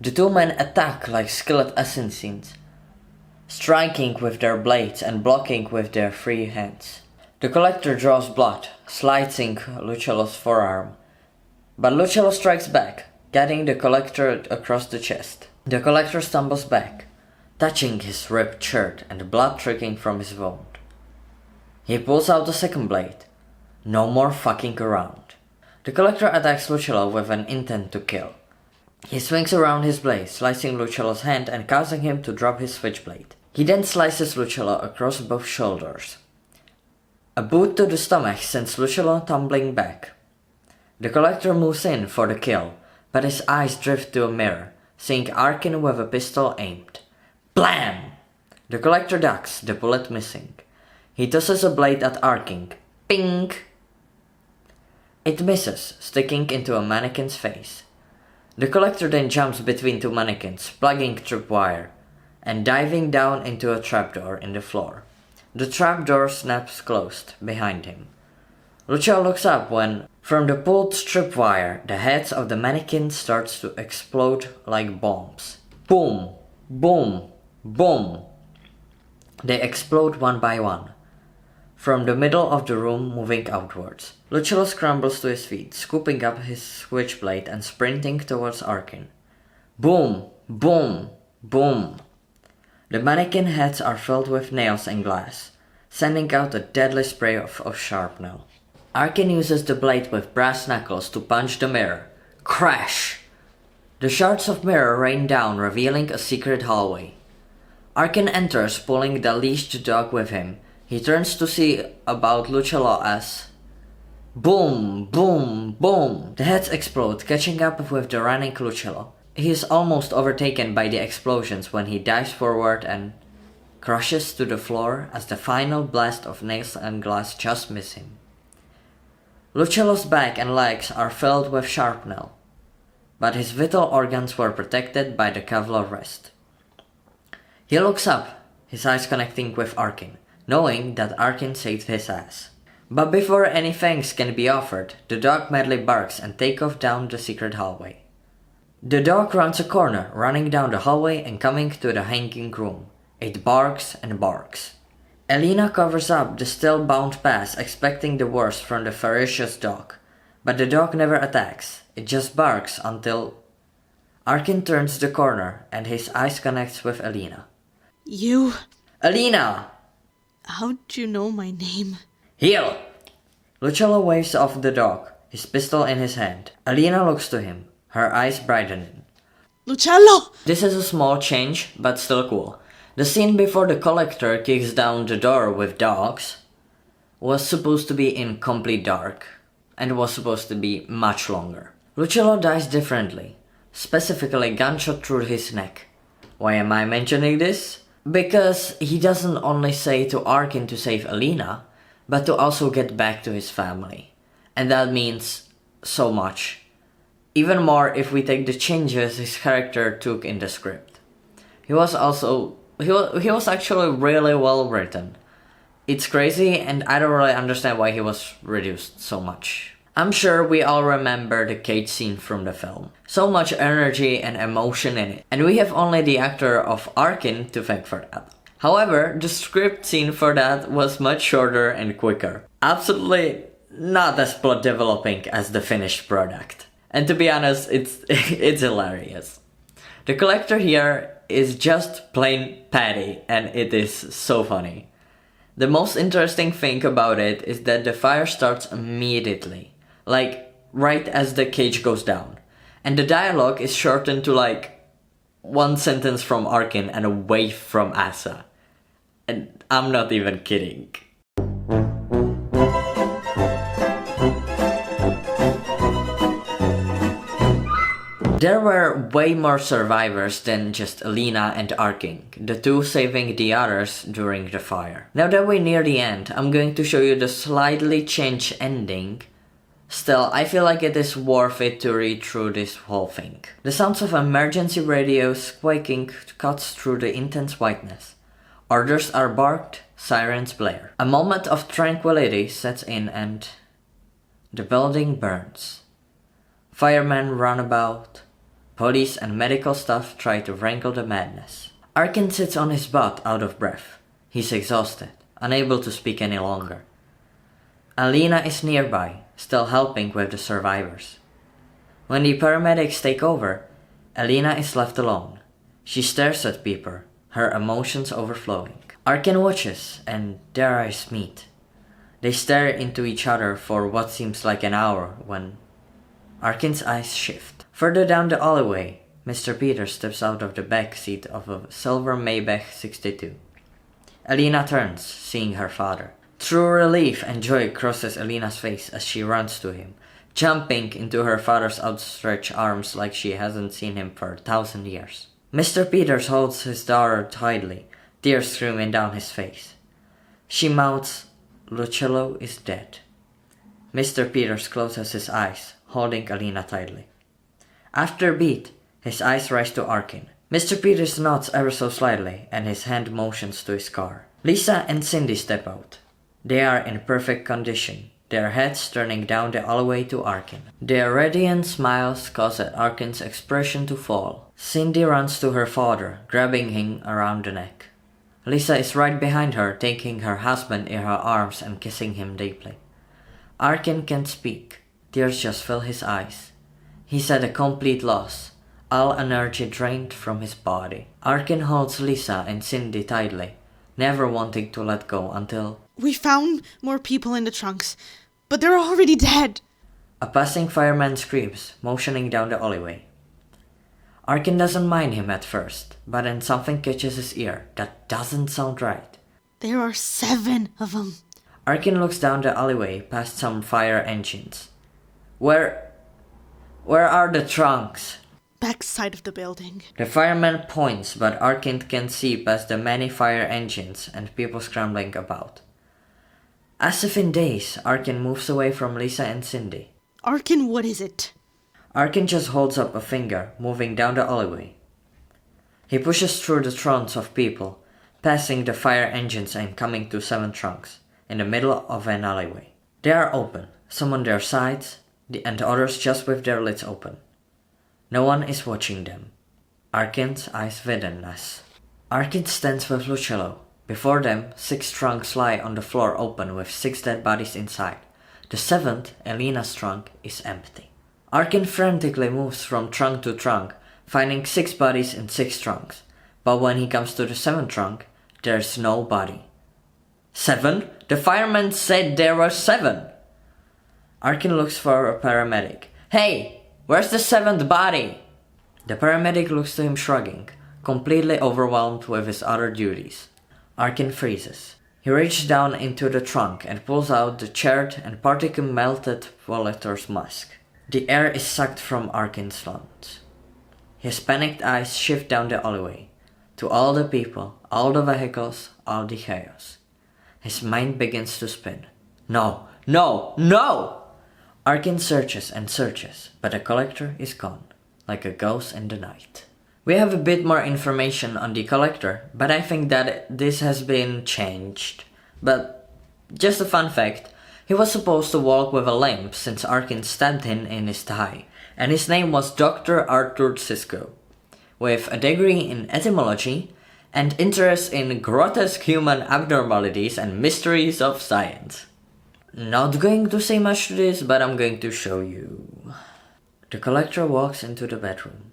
The two men attack like skilled assassins, striking with their blades and blocking with their free hands. The Collector draws blood, slicing Lucello's forearm. But Lucello strikes back, getting the Collector across the chest. The Collector stumbles back, touching his ripped shirt and blood trickling from his wound. He pulls out the second blade. No more fucking around. The Collector attacks Lucello with an intent to kill. He swings around his blade, slicing Lucello's hand and causing him to drop his switchblade. He then slices Lucello across both shoulders. A boot to the stomach sends Lucello tumbling back. The Collector moves in for the kill, but his eyes drift to a mirror, seeing Arkin with a pistol aimed. Blam! The Collector ducks, the bullet missing. He tosses a blade at Arkin. Ping! It misses, sticking into a mannequin's face. The Collector then jumps between two mannequins, plugging tripwire, and diving down into a trapdoor in the floor. The trapdoor snaps closed behind him. Lucello looks up when, from the pulled tripwire, the heads of the mannequins starts to explode like bombs. Boom! Boom! Boom! They explode one by one, from the middle of the room moving outwards. Lucello scrambles to his feet, scooping up his switchblade and sprinting towards Arkin. Boom! Boom! Boom! The mannequin heads are filled with nails and glass, sending out a deadly spray of shrapnel. Arkin uses the blade with brass knuckles to punch the mirror. Crash! The shards of mirror rain down, revealing a secret hallway. Arkin enters, pulling the leashed dog with him. He turns to see about Lucello as... Boom! Boom! Boom! The heads explode, catching up with the running Lucello. He is almost overtaken by the explosions when he dives forward and crashes to the floor as the final blast of nails and glass just miss him. Lucello's back and legs are filled with shrapnel, but his vital organs were protected by the Kevlar vest. He looks up, his eyes connecting with Arkin, knowing that Arkin saved his ass. But before any thanks can be offered, the dog madly barks and takes off down the secret hallway. The dog rounds a corner, running down the hallway and coming to the hanging room. It barks and barks. Elena covers up the still bound pass, expecting the worst from the ferocious dog. But the dog never attacks, it just barks until Arkin turns the corner and his eyes connects with Elena. You... Elena! How'd you know my name? Heel! Lucello waves off the dog, his pistol in his hand. Elena looks to him, her eyes brightening. Lucello! This is a small change, but still cool. The scene before the Collector kicks down the door with dogs was supposed to be in complete dark, and was supposed to be much longer. Lucello dies differently, specifically gunshot through his neck. Why am I mentioning this? Because he doesn't only say to Arkin to save Elena, but to also get back to his family. And that means so much. Even more if we take the changes his character took in the script. He was actually really well written. It's crazy and I don't really understand why he was reduced so much. I'm sure we all remember the cage scene from the film. So much energy and emotion in it, and we have only the actor of Arkin to thank for that. However, the script scene for that was much shorter and quicker. Absolutely not as plot developing as the finished product. And to be honest, it's hilarious. The Collector here is just plain Patty, and it is so funny. The most interesting thing about it is that the fire starts immediately, like right as the cage goes down. And the dialogue is shortened to like one sentence from Arkin and a wave from Asa. And I'm not even kidding. There were way more survivors than just Elena and Arkin, the two saving the others during the fire. Now that we're near the end, I'm going to show you the slightly changed ending. Still, I feel like it is worth it to read through this whole thing. The sounds of emergency radios quaking cuts through the intense whiteness. Orders are barked, sirens blare. A moment of tranquility sets in and the building burns. Firemen run about. Police and medical staff try to wrangle the madness. Arkin sits on his butt out of breath. He's exhausted, unable to speak any longer. Elena is nearby, still helping with the survivors. When the paramedics take over, Elena is left alone. She stares at Peeper, her emotions overflowing. Arkin watches, and their eyes meet. They stare into each other for what seems like an hour when Arkin's eyes shift. Further down the alleyway, Mr. Peters steps out of the back seat of a silver Maybach 62. Alina turns, seeing her father. True relief and joy crosses Alina's face as she runs to him, jumping into her father's outstretched arms like she hasn't seen him for 1,000 years. Mr. Peters holds his daughter tightly, tears streaming down his face. She mouths, "Lucello is dead." Mr. Peters closes his eyes, holding Alina tightly. After a beat, his eyes rise to Arkin. Mr. Peters nods ever so slightly, and his hand motions to his car. Lisa and Cindy step out. They are in perfect condition, their heads turning down the alleyway to Arkin. Their radiant smiles cause Arkin's expression to fall. Cindy runs to her father, grabbing him around the neck. Lisa is right behind her, taking her husband in her arms and kissing him deeply. Arkin can't speak. Tears just fill his eyes. He's at a complete loss, all energy drained from his body. Arkin holds Lisa and Cindy tightly, never wanting to let go until... We found more people in the trunks, but they're already dead. A passing fireman screams, motioning down the alleyway. Arkin doesn't mind him at first, but then something catches his ear that doesn't sound right. There are 7 of them. Arkin looks down the alleyway past some fire engines. Where are the trunks? Backside of the building. The fireman points, but Arkin can see past the many fire engines and people scrambling about. As if in daze, Arkin moves away from Lisa and Cindy. Arkin, what is it? Arkin just holds up a finger, moving down the alleyway. He pushes through the throngs of people, passing the fire engines and coming to 7 trunks, in the middle of an alleyway. They are open, some on their sides, and others just with their lids open. No one is watching them. Arkin's eyes widen us. Arkin stands with Lucello. Before them, 6 trunks lie on the floor open with 6 dead bodies inside. The 7th, Alina's trunk, is empty. Arkin frantically moves from trunk to trunk, finding 6 bodies in 6 trunks. But when he comes to the 7th trunk, there's no body. 7? The fireman said there were 7! Arkin looks for a paramedic. Hey, where's the 7th body? The paramedic looks to him shrugging, completely overwhelmed with his other duties. Arkin freezes. He reaches down into the trunk and pulls out the charred and particle melted Volator's mask. The air is sucked from Arkin's lungs. His panicked eyes shift down the alleyway, to all the people, all the vehicles, all the chaos. His mind begins to spin. No, no, no! Arkin searches and searches, but the collector is gone, like a ghost in the night. We have a bit more information on the collector, but I think that this has been changed. But just a fun fact, he was supposed to walk with a limp since Arkin stabbed him in his thigh, and his name was Dr. Arthur Cisco, with a degree in etymology and interest in grotesque human abnormalities and mysteries of science. Not going to say much to this, but I'm going to show you. The collector walks into the bedroom,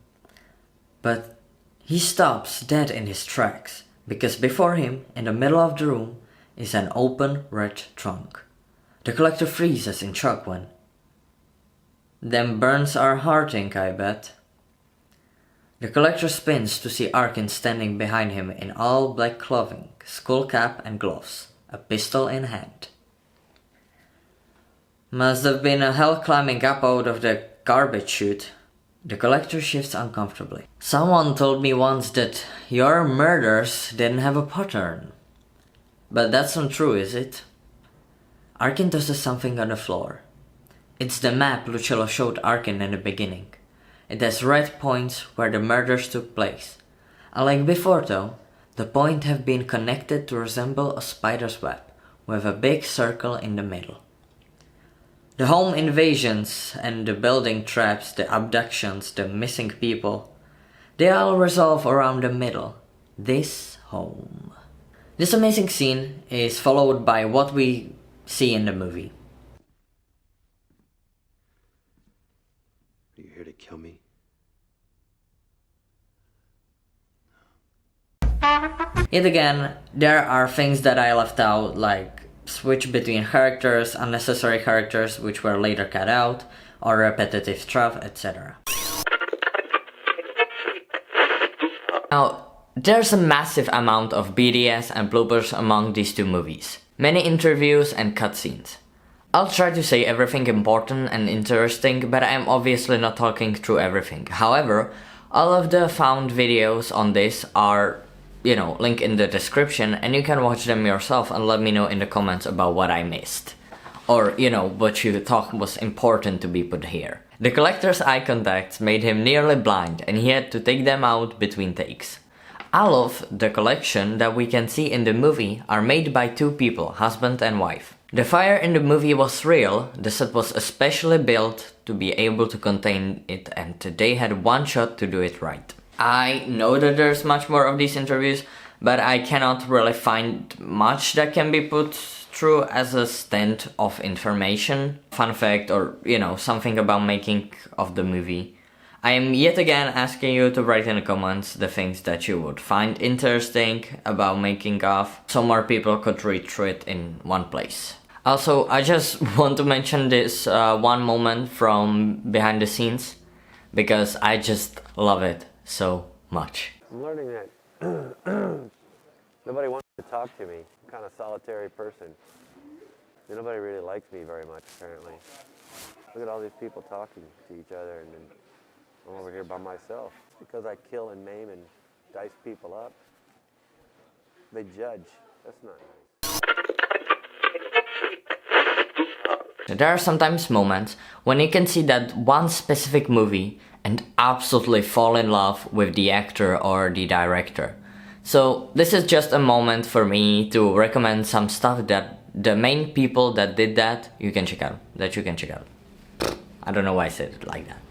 but he stops dead in his tracks, because before him, in the middle of the room, is an open red trunk. The collector freezes in shock when... Them burns are hurting, I bet. The collector spins to see Arkin standing behind him in all black clothing, skull cap and gloves, a pistol in hand. Must have been a hell climbing up out of the garbage chute. The collector shifts uncomfortably. Someone told me once that your murders didn't have a pattern. But that's not true, is it? Arkin tosses something on the floor. It's the map Lucello showed Arkin in the beginning. It has red points where the murders took place. Unlike before though, the points have been connected to resemble a spider's web, with a big circle in the middle. The home invasions and the building traps, the abductions, the missing people, they all resolve around the middle, this home. This amazing scene is followed by what we see in the movie. Are you here to kill me? Yet again, there are things that I left out, like switch between characters, unnecessary characters which were later cut out, or repetitive stuff, etc. Now, there's a massive amount of BDS and bloopers among these two movies. Many interviews and cutscenes. I'll try to say everything important and interesting, but I am obviously not talking through everything. However, all of the found videos on this are, linked in the description, and you can watch them yourself and let me know in the comments about what I missed. Or, what you thought was important to be put here. The collector's eye contacts made him nearly blind, and he had to take them out between takes. All of the collection that we can see in the movie are made by two people, husband and wife. The fire in the movie was real, the set was especially built to be able to contain it, and they had one shot to do it right. I know that there's much more of these interviews, but I cannot really find much that can be put through as a stint of information, fun fact, or something about making of the movie. I am yet again asking you to write in the comments the things that you would find interesting about making of, so more people could read through it in one place. Also, I just want to mention this one moment from behind the scenes, because I just love it so much. I'm learning that nobody wants to talk to me. I'm kind of a solitary person. Nobody really likes me very much, apparently. Look at all these people talking to each other, and then I'm over here by myself. Because I kill and maim and dice people up, they judge. That's not nice. There are sometimes moments when you can see that one specific movie and absolutely fall in love with the actor or the director. So this is just a moment for me to recommend some stuff that the main people that did that you can check out. I don't know why I said it like that.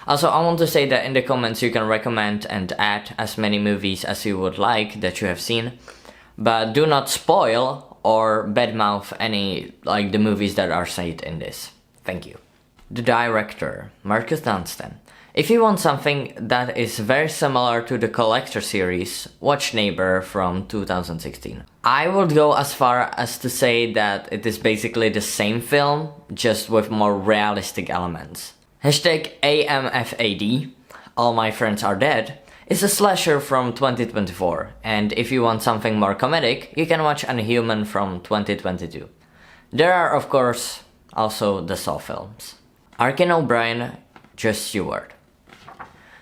Also, I want to say that in the comments you can recommend and add as many movies as you would like that you have seen, but do not spoil or badmouth any the movies that are said in this. Thank you. The director, Marcus Dunstan. If you want something that is very similar to the Collector series, watch Neighbor from 2016. I would go as far as to say that it is basically the same film, just with more realistic elements. Hashtag AMFAD, All My Friends Are Dead, is a slasher from 2024, and if you want something more comedic, you can watch Unhuman from 2022. There are, of course, also the Saw films. Arkin O'Brien, Just Stewart.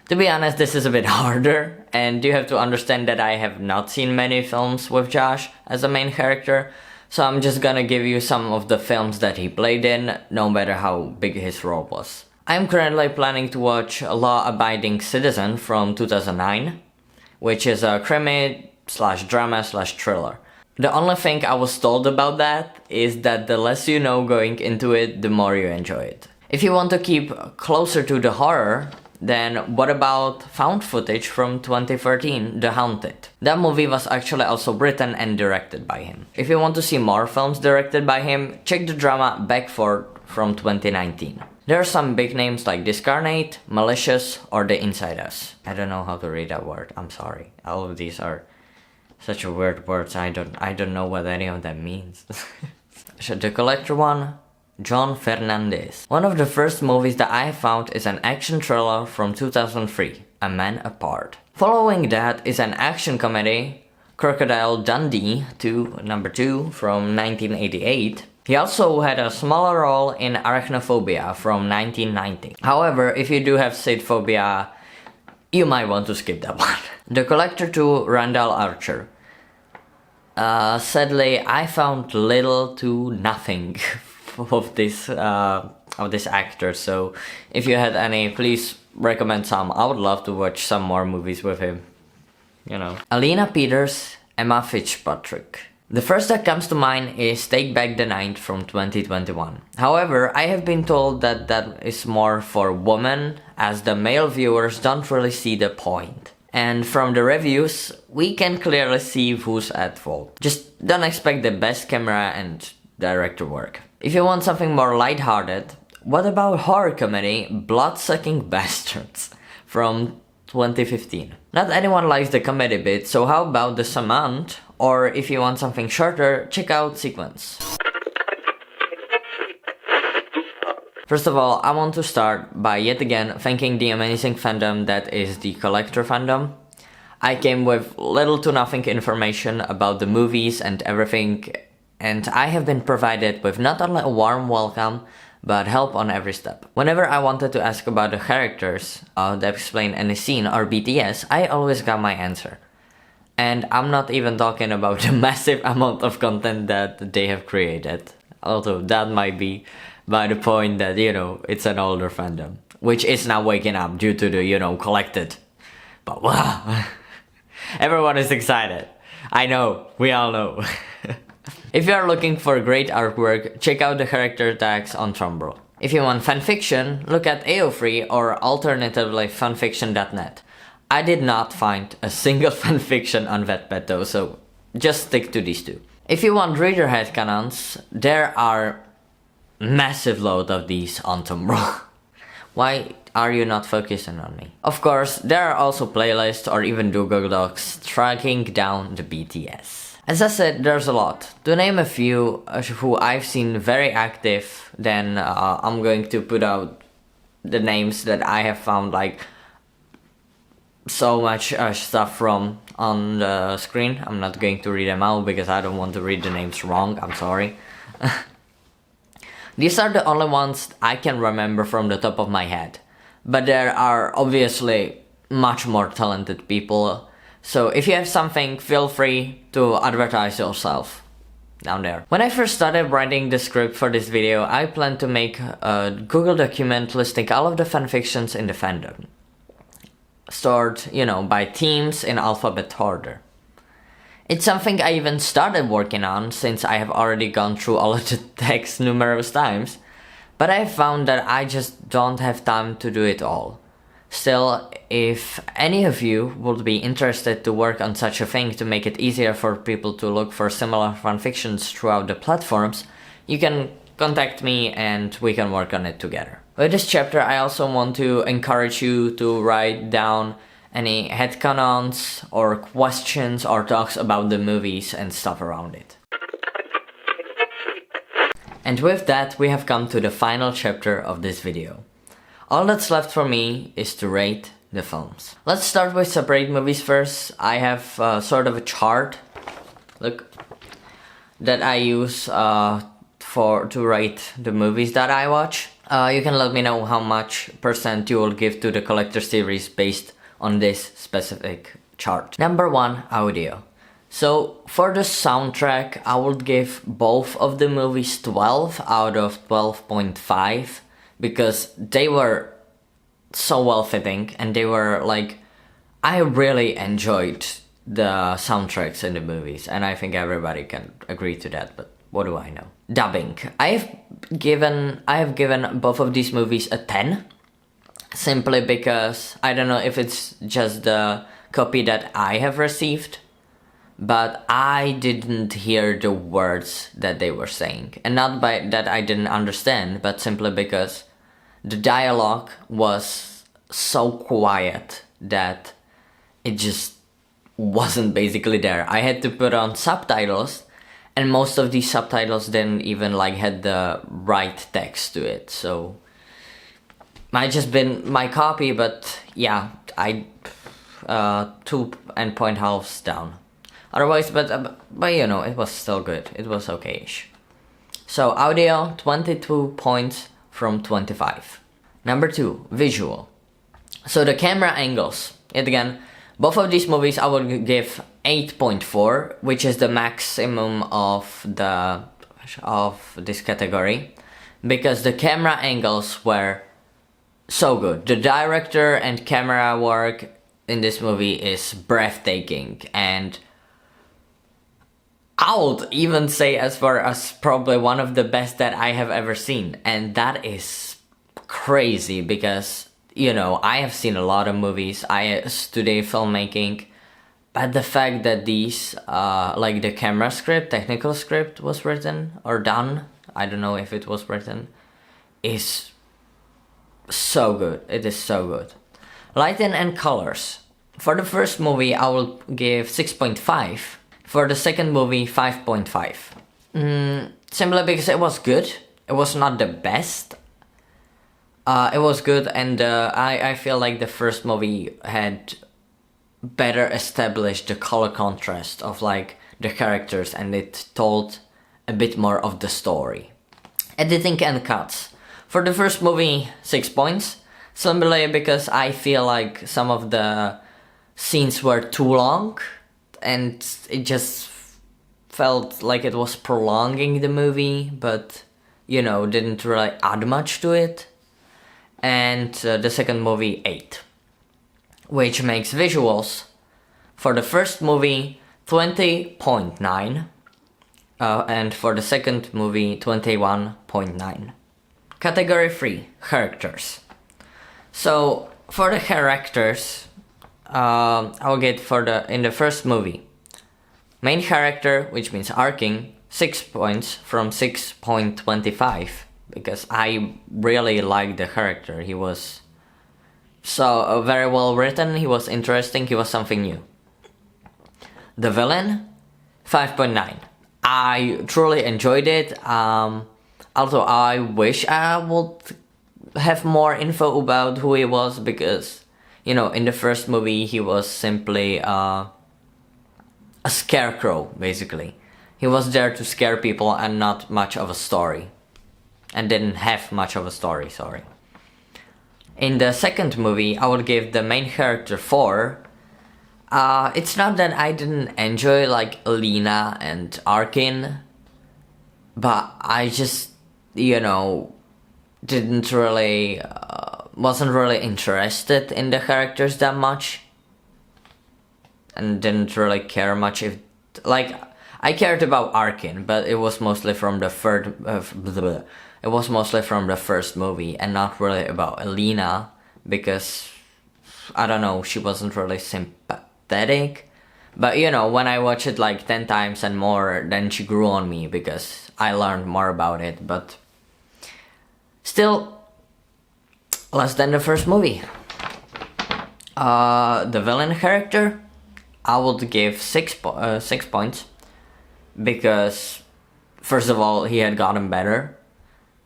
To be honest, this is a bit harder, and you have to understand that I have not seen many films with Josh as a main character, so I'm just gonna give you some of the films that he played in, no matter how big his role was. I'm currently planning to watch Law Abiding Citizen from 2009, which is a crime/drama/thriller. The only thing I was told about that is that the less you know going into it, the more you enjoy it. If you want to keep closer to the horror, then what about found footage from 2013, The Haunted? That movie was actually also written and directed by him. If you want to see more films directed by him, check the drama Backford from 2019. There are some big names like Discarnate, Malicious, or The Inside Us. I don't know how to read that word, I'm sorry. All of these are such weird words, I don't know what any of them means. So the Collector one, John Fernandez. One of the first movies that I found is an action thriller from 2003, A Man Apart. Following that is an action comedy, Crocodile Dundee number 2 from 1988. He also had a smaller role in Arachnophobia from 1990. However, if you do have State phobia, you might want to skip that one. The Collector 2, Randall Archer. Sadly, I found little to nothing of this actor, so if you had any, please recommend some. I would love to watch some more movies with him, Alina Peters, Emma Fitzpatrick. The first that comes to mind is Take Back the Night from 2021. However, I have been told that that is more for women, as the male viewers don't really see the point. And from the reviews, we can clearly see who's at fault. Just don't expect the best camera and director work. If you want something more lighthearted, what about horror comedy Blood-Sucking Bastards from 2015? Not anyone likes the comedy bit, so how about The Samant? Or if you want something shorter, check out Sequence. First of all, I want to start by yet again thanking the amazing fandom that is the Collector fandom. I came with little to nothing information about the movies and everything, and I have been provided with not only a warm welcome, but help on every step. Whenever I wanted to ask about the characters that explain any scene or BTS, I always got my answer. And I'm not even talking about the massive amount of content that they have created, although that might be by the point that, you know, it's an older fandom, which is now waking up due to the, you know, collected. But wow, everyone is excited. I know, we all know. If you are looking for great artwork, check out the character tags on Tumblr. If you want fanfiction, look at AO3 or alternatively fanfiction.net. I did not find a single fanfiction on Wattpad though, so just stick to these two. If you want reader headcanons, there are massive load of these on Tumblr. Why are you not focusing on me? Of course, there are also playlists or even Google Docs tracking down the BTS. As I said, there's a lot. To name a few who I've seen very active, then I'm going to put out the names that I have found like so much stuff from on the screen. I'm not going to read them out because I don't want to read the names wrong, I'm sorry. These are the only ones I can remember from the top of my head. But there are obviously much more talented people. So if you have something, feel free to advertise yourself down there. When I first started writing the script for this video, I planned to make a Google document listing all of the fanfictions in the fandom. Stored, you know, by themes in alphabet order. It's something I even started working on since I have already gone through all of the text numerous times. But I found that I just don't have time to do it all. Still, if any of you would be interested to work on such a thing to make it easier for people to look for similar fanfictions throughout the platforms, you can contact me and we can work on it together. With this chapter, I also want to encourage you to write down any headcanons or questions or talks about the movies and stuff around it. And with that, we have come to the final chapter of this video. All that's left for me is to rate the films. Let's start with separate movies first. I have sort of a chart, look, that I use to rate the movies that I watch. You can let me know how much % you will give to the Collector series based on this specific chart. Number 1, audio. So for the soundtrack, I would give both of the movies 12 out of 12.5 because they were so well fitting and they were like, I really enjoyed the soundtracks in the movies and I think everybody can agree to that, but what do I know? Dubbing. I have given both of these movies a 10 simply because I don't know if it's just the copy that I have received, but I didn't hear the words that they were saying. And not by that I didn't understand, but simply because the dialogue was so quiet that it just wasn't basically there. I had to put on subtitles, and most of these subtitles didn't even like had the right text to it. So might just been my copy, but yeah, I 2.5 down. Otherwise, but you know, it was still good. It was okay-ish. So audio, 22 points from 25. Number 2, visual. So the camera angles. Yet again, both of these movies I would give 8.4, which is the maximum of this category, because the camera angles were so good. The director and camera work in this movie is breathtaking, and I would even say as far as probably one of the best that I have ever seen. And that is crazy because, you know, I have seen a lot of movies. I study filmmaking, but the fact that these, like the camera script, technical script was written or done, I don't know if it was written, is so good. It is so good. Lighting and colors. For the first movie, I will give 6.5. For the second movie, 5.5. Simply because it was good. It was not the best. It was good, and I feel like the first movie had better established the color contrast of like the characters, and it told a bit more of the story. Editing and cuts. For the first movie, 6 points. Simply because I feel like some of the scenes were too long, and it just felt like it was prolonging the movie, but you know, didn't really add much to it. And the second movie, 8. Which makes visuals for the first movie 20.9 and for the second movie 21.9. Category 3, characters. So for the characters, I'll get in the first movie, main character, which means arcing, 6 points from 6.25, because I really liked the character. He was so very well written, he was interesting, he was something new. The villain, 5.9. I truly enjoyed it, although I wish I would have more info about who he was, because, you know, in the first movie he was simply a scarecrow, basically. He was there to scare people and not much of a story. And didn't have much of a story, sorry. In the second movie, I would give the main character 4. It's not that I didn't enjoy like Lena and Arkin, but I just, you know, wasn't really interested in the characters that much, and didn't really care much if, like, I cared about Arkin, but it was mostly from the first movie, and not really about Elena, because, I don't know, she wasn't really sympathetic. But, you know, when I watched it like 10 times and more, then she grew on me, because I learned more about it, but still, less than the first movie. The villain character, I would give 6 points, because, first of all, he had gotten better,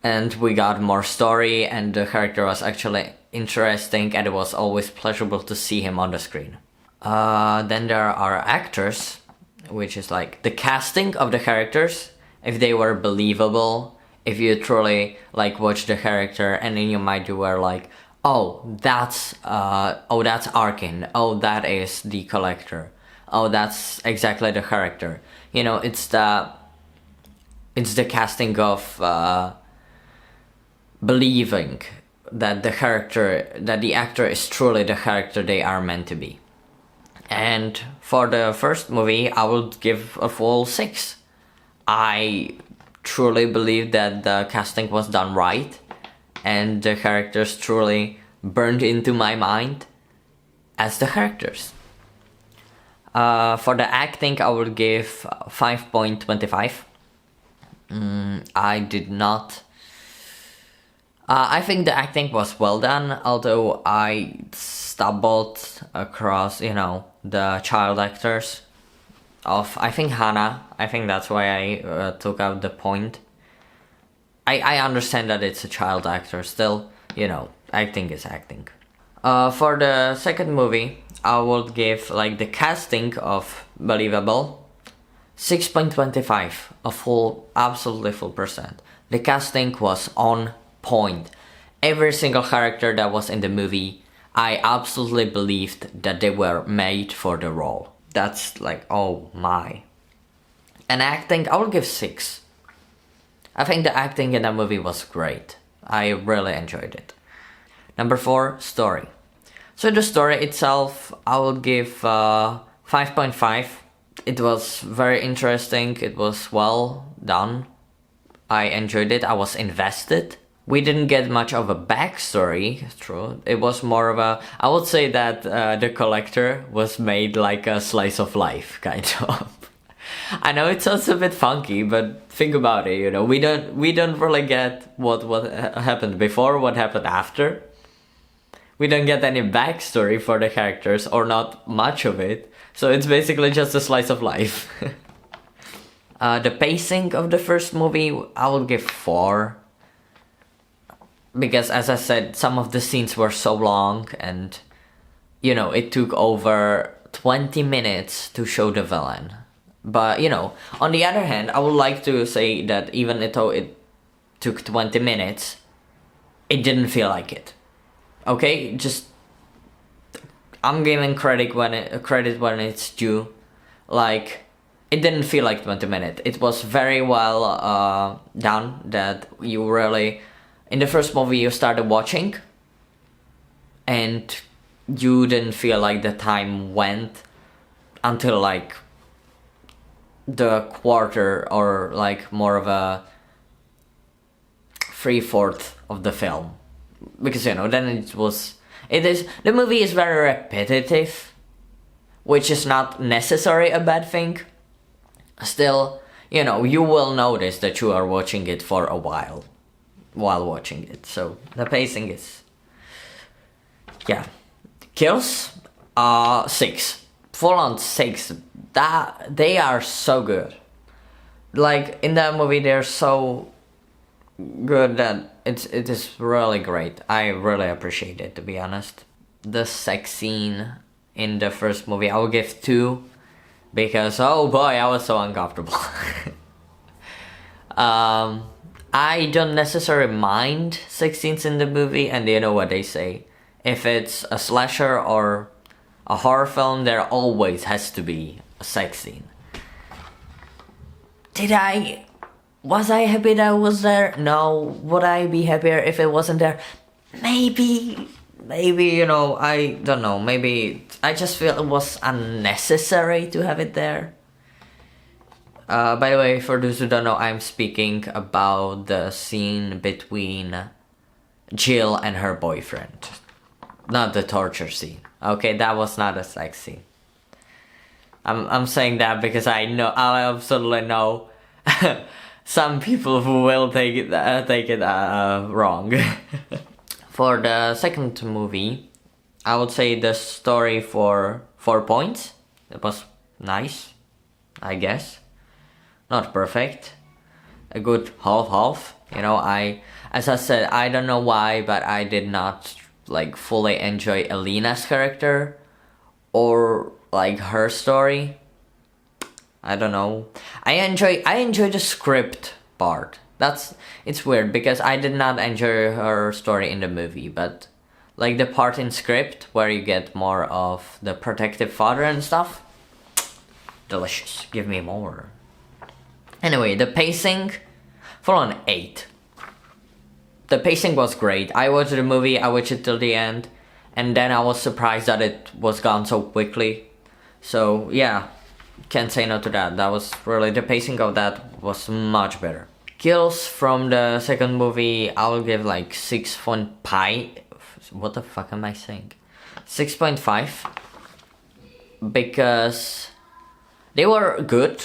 and we got more story, and the character was actually interesting, and it was always pleasurable to see him on the screen. Then there are actors, which is like the casting of the characters, if they were believable, if you truly like watch the character, and in your mind you were like, oh that's Arkin, oh that is the Collector, oh that's exactly the character. You know, it's the casting of believing that the actor is truly the character they are meant to be. And for the first movie, I would give a full 6. I truly believe that the casting was done right, and the characters truly burned into my mind as the characters. For the acting, I would give 5.25. I did not... I think the acting was well done, although I stumbled across, you know, the child actors of, I think, Hannah. I think that's why I took out the point. I understand that it's a child actor, still, you know, acting is acting. For the second movie, I would give, like, the casting of believable 6.25, absolutely full percent. The casting was on point. Every single character that was in the movie, I absolutely believed that they were made for the role. That's like, oh my. And acting, I would give 6. I think the acting in that movie was great. I really enjoyed it. Number 4, story. So the story itself, I would give 5.5. It was very interesting, it was well done. I enjoyed it, I was invested. We didn't get much of a backstory, true. It was more of a... I would say that the Collector was made like a slice of life, kind of. I know it sounds a bit funky, but think about it, you know. We don't really get what happened before, what happened after. We don't get any backstory for the characters, or not much of it. So it's basically just a slice of life. The pacing of the first movie, I would give 4. because as I said, some of the scenes were so long and, you know, it took over 20 minutes to show the villain. But, you know, on the other hand, I would like to say that even though it took 20 minutes, it didn't feel like it. Okay, just I'm giving credit when it's due. Like, it didn't feel like 20 minutes. It was very well done. That you really, in the first movie you started watching, and you didn't feel like the time went until like the quarter or like more of a 3/4 of the film, because, you know, then the movie is very repetitive, which is not necessarily a bad thing. Still, you know, you will notice that you are watching it for a while watching it. So the pacing is, yeah. Kills, 6, full on 6. That they are so good. Like in that movie, they're so good that it is really great. I really appreciate it, to be honest. The sex scene in the first movie, I will give 2, because oh boy, I was so uncomfortable. I don't necessarily mind sex scenes in the movie, and you know what they say. If it's a slasher or a horror film, there always has to be a sex scene. Was I happy that it was there? No. Would I be happier if it wasn't there? Maybe, you know, I don't know. Maybe I just feel it was unnecessary to have it there. By the way, for those who don't know, I'm speaking about the scene between Jill and her boyfriend. Not the torture scene. Okay, that was not a sex scene. I'm saying that because I absolutely know some people who will take it wrong. For the second movie, I would say the story for 4 points. It was nice, I guess. Not perfect. A good half. You know, as I said, I don't know why, but I did not like fully enjoy Elena's character or like her story. I don't know. I enjoy the script part. It's weird because I did not enjoy her story in the movie, but like the part in script where you get more of the protective father and stuff, delicious. Give me more. Anyway, the pacing, full on 8. The pacing was great. I watched the movie, I watched it till the end, and then I was surprised that it was gone so quickly. So yeah, can't say no to that. That was really, the pacing of that was much better. Kills from the second movie, I will give like 6.5. What the fuck am I saying? 6.5. Because they were good.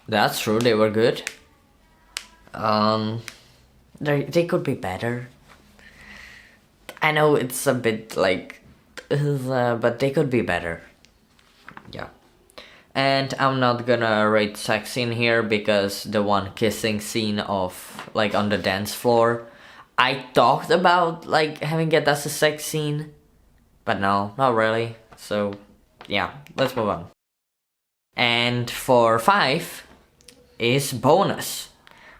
That's true, they were good. They could be better. I know it's a bit like, but they could be better. Yeah. And I'm not gonna rate sex scene here because the one kissing scene of like on the dance floor, I talked about like having it as a sex scene, but no, not really. So yeah, let's move on. And for 5 is bonus,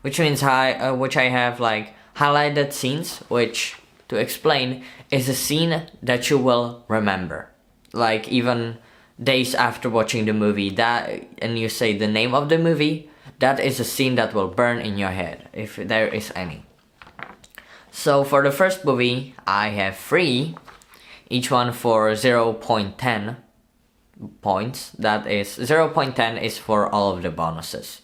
which means which I have like highlighted scenes, which, to explain, is a scene that you will remember, like even days after watching the movie, and you say the name of the movie, that is a scene that will burn in your head, if there is any. So for the first movie, I have 3, each one for 0.10 points. That is 0.10 is for all of the bonuses.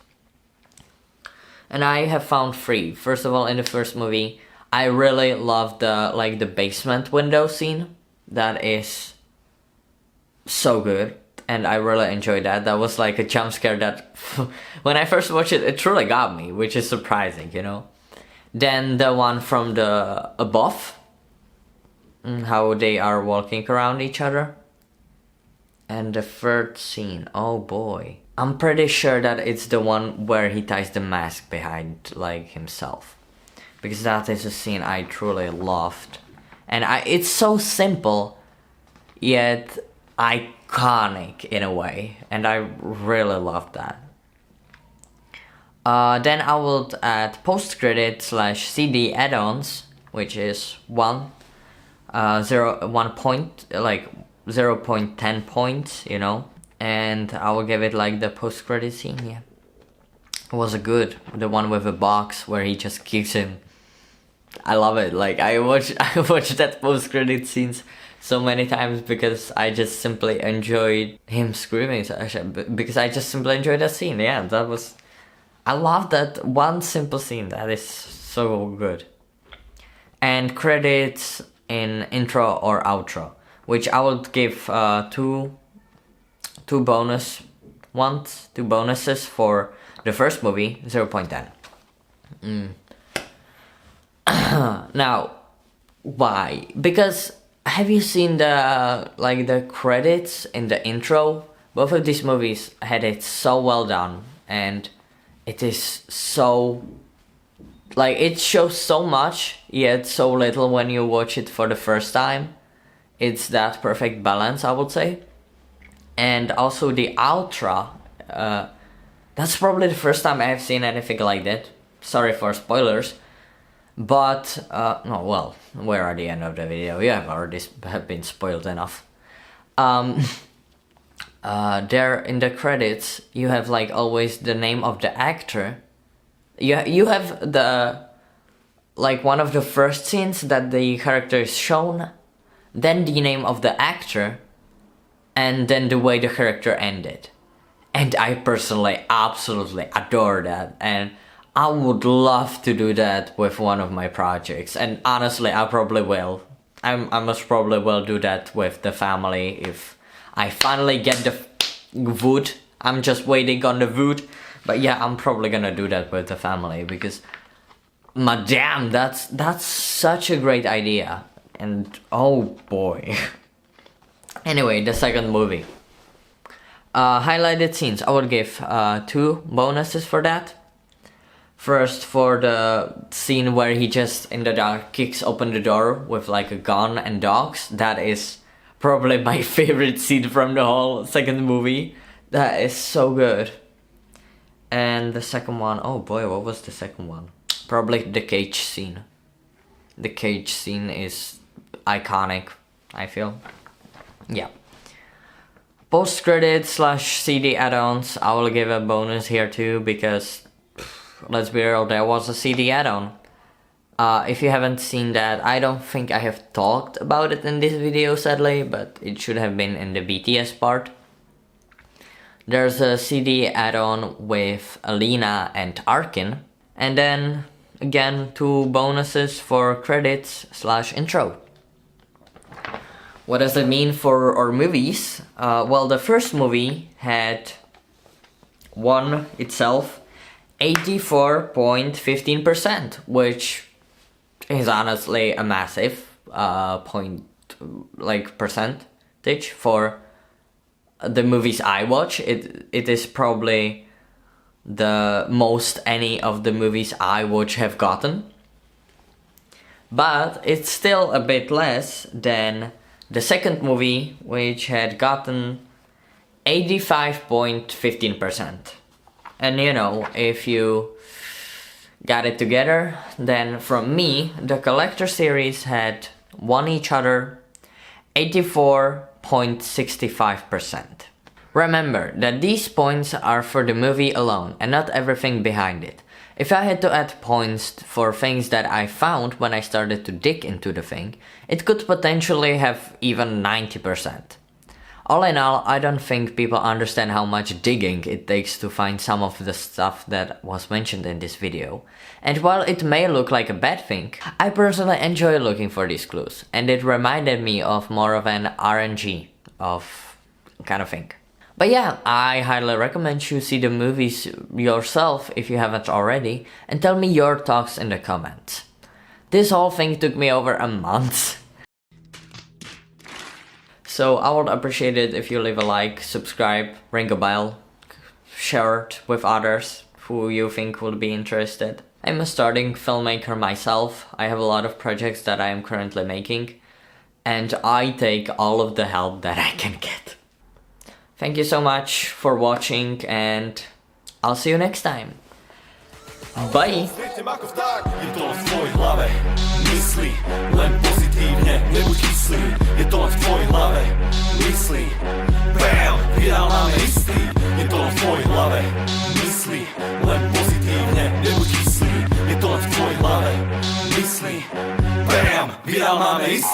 And I have found 3. First of all, in the first movie, I really love the basement window scene. That is so good, and I really enjoyed that. That was like a jump scare that when I first watched it, it truly got me, which is surprising, you know. Then the one from the above, how they are walking around each other. And the third scene, oh boy, I'm pretty sure that it's the one where he ties the mask behind like himself. because that is a scene I truly loved. And it's so simple, yet iconic in a way, and I really loved that. Then I would add post-credit / CD add-ons, which is 1 point, like 0.10 points, you know, and I will give it like the post-credit scene. Yeah, it was a good, the one with the box where he just kicks him. I love it. Like I watched that post-credit scenes so many times because I just simply enjoyed him screaming. Because I just simply enjoyed that scene. Yeah, I love that one simple scene. That is so good. And credits in intro or outro, which I would give two bonuses for the first movie, 0.10. Now, why? Because have you seen the credits in the intro? Both of these movies had it so well done, and it is so, like, it shows so much yet so little when you watch it for the first time. It's that perfect balance, I would say. And also the outro, that's probably the first time I have seen anything like that. Sorry for spoilers. But, no, well, we're at the end of the video. You have already been spoiled enough. There in the credits, you have like always the name of the actor. You have the, like, one of the first scenes that the character is shown, then the name of the actor, and then the way the character ended. And I personally absolutely adore that, and I would love to do that with one of my projects, and honestly I probably will. I most probably will do that with the family if I finally get the wood. I'm just waiting on the wood, but yeah, I'm probably gonna do that with the family because, madam, that's such a great idea, and oh boy. Anyway, the second movie. Highlighted scenes, I would give 2 bonuses for that. First, for the scene where he just in the dark kicks open the door with like a gun and dogs. That is probably my favorite scene from the whole second movie. That is so good. And the second one, oh boy, what was the second one? Probably the cage scene. The cage scene is iconic, I feel. Yeah. Post-credit / CD add-ons, I will give a bonus here too because, let's be real, there was a CD add-on. If you haven't seen that, I don't think I have talked about it in this video, sadly, but it should have been in the BTS part. There's a CD add-on with Alina and Arkin, and then, again, 2 bonuses for credits / intro. What does it mean for our movies? Well, the first movie had won itself 84.15%, which is honestly a massive percentage for the movies I watch. It is probably the most any of the movies I watch have gotten, but it's still a bit less than the second movie, which had gotten 85.15%. And you know, if you got it together, then from me, the Collector series had won each other 84.65%. Remember that these points are for the movie alone and not everything behind it. If I had to add points for things that I found when I started to dig into the thing, it could potentially have even 90%. All in all, I don't think people understand how much digging it takes to find some of the stuff that was mentioned in this video. And while it may look like a bad thing, I personally enjoy looking for these clues, and it reminded me of more of an RNG of kind of thing. But yeah, I highly recommend you see the movies yourself if you haven't already, and tell me your thoughts in the comments. This whole thing took me over a month. So I would appreciate it if you leave a like, subscribe, ring a bell, share it with others who you think would be interested. I'm a starting filmmaker myself. I have a lot of projects that I am currently making, and I take all of the help that I can get. Thank you so much for watching, and I'll see you next time. Bye! Srećem ako tak je to od tvoj glave. Misli, len pozitívne, nebuď kyslý. Je to od tvoj glave. Misli, bam, vydal máme istý. Je to od tvoj glave. Misli, len pozitívne, nebuď kyslý. Je to od tvoj glave. Misli, bam, vydal máme istý.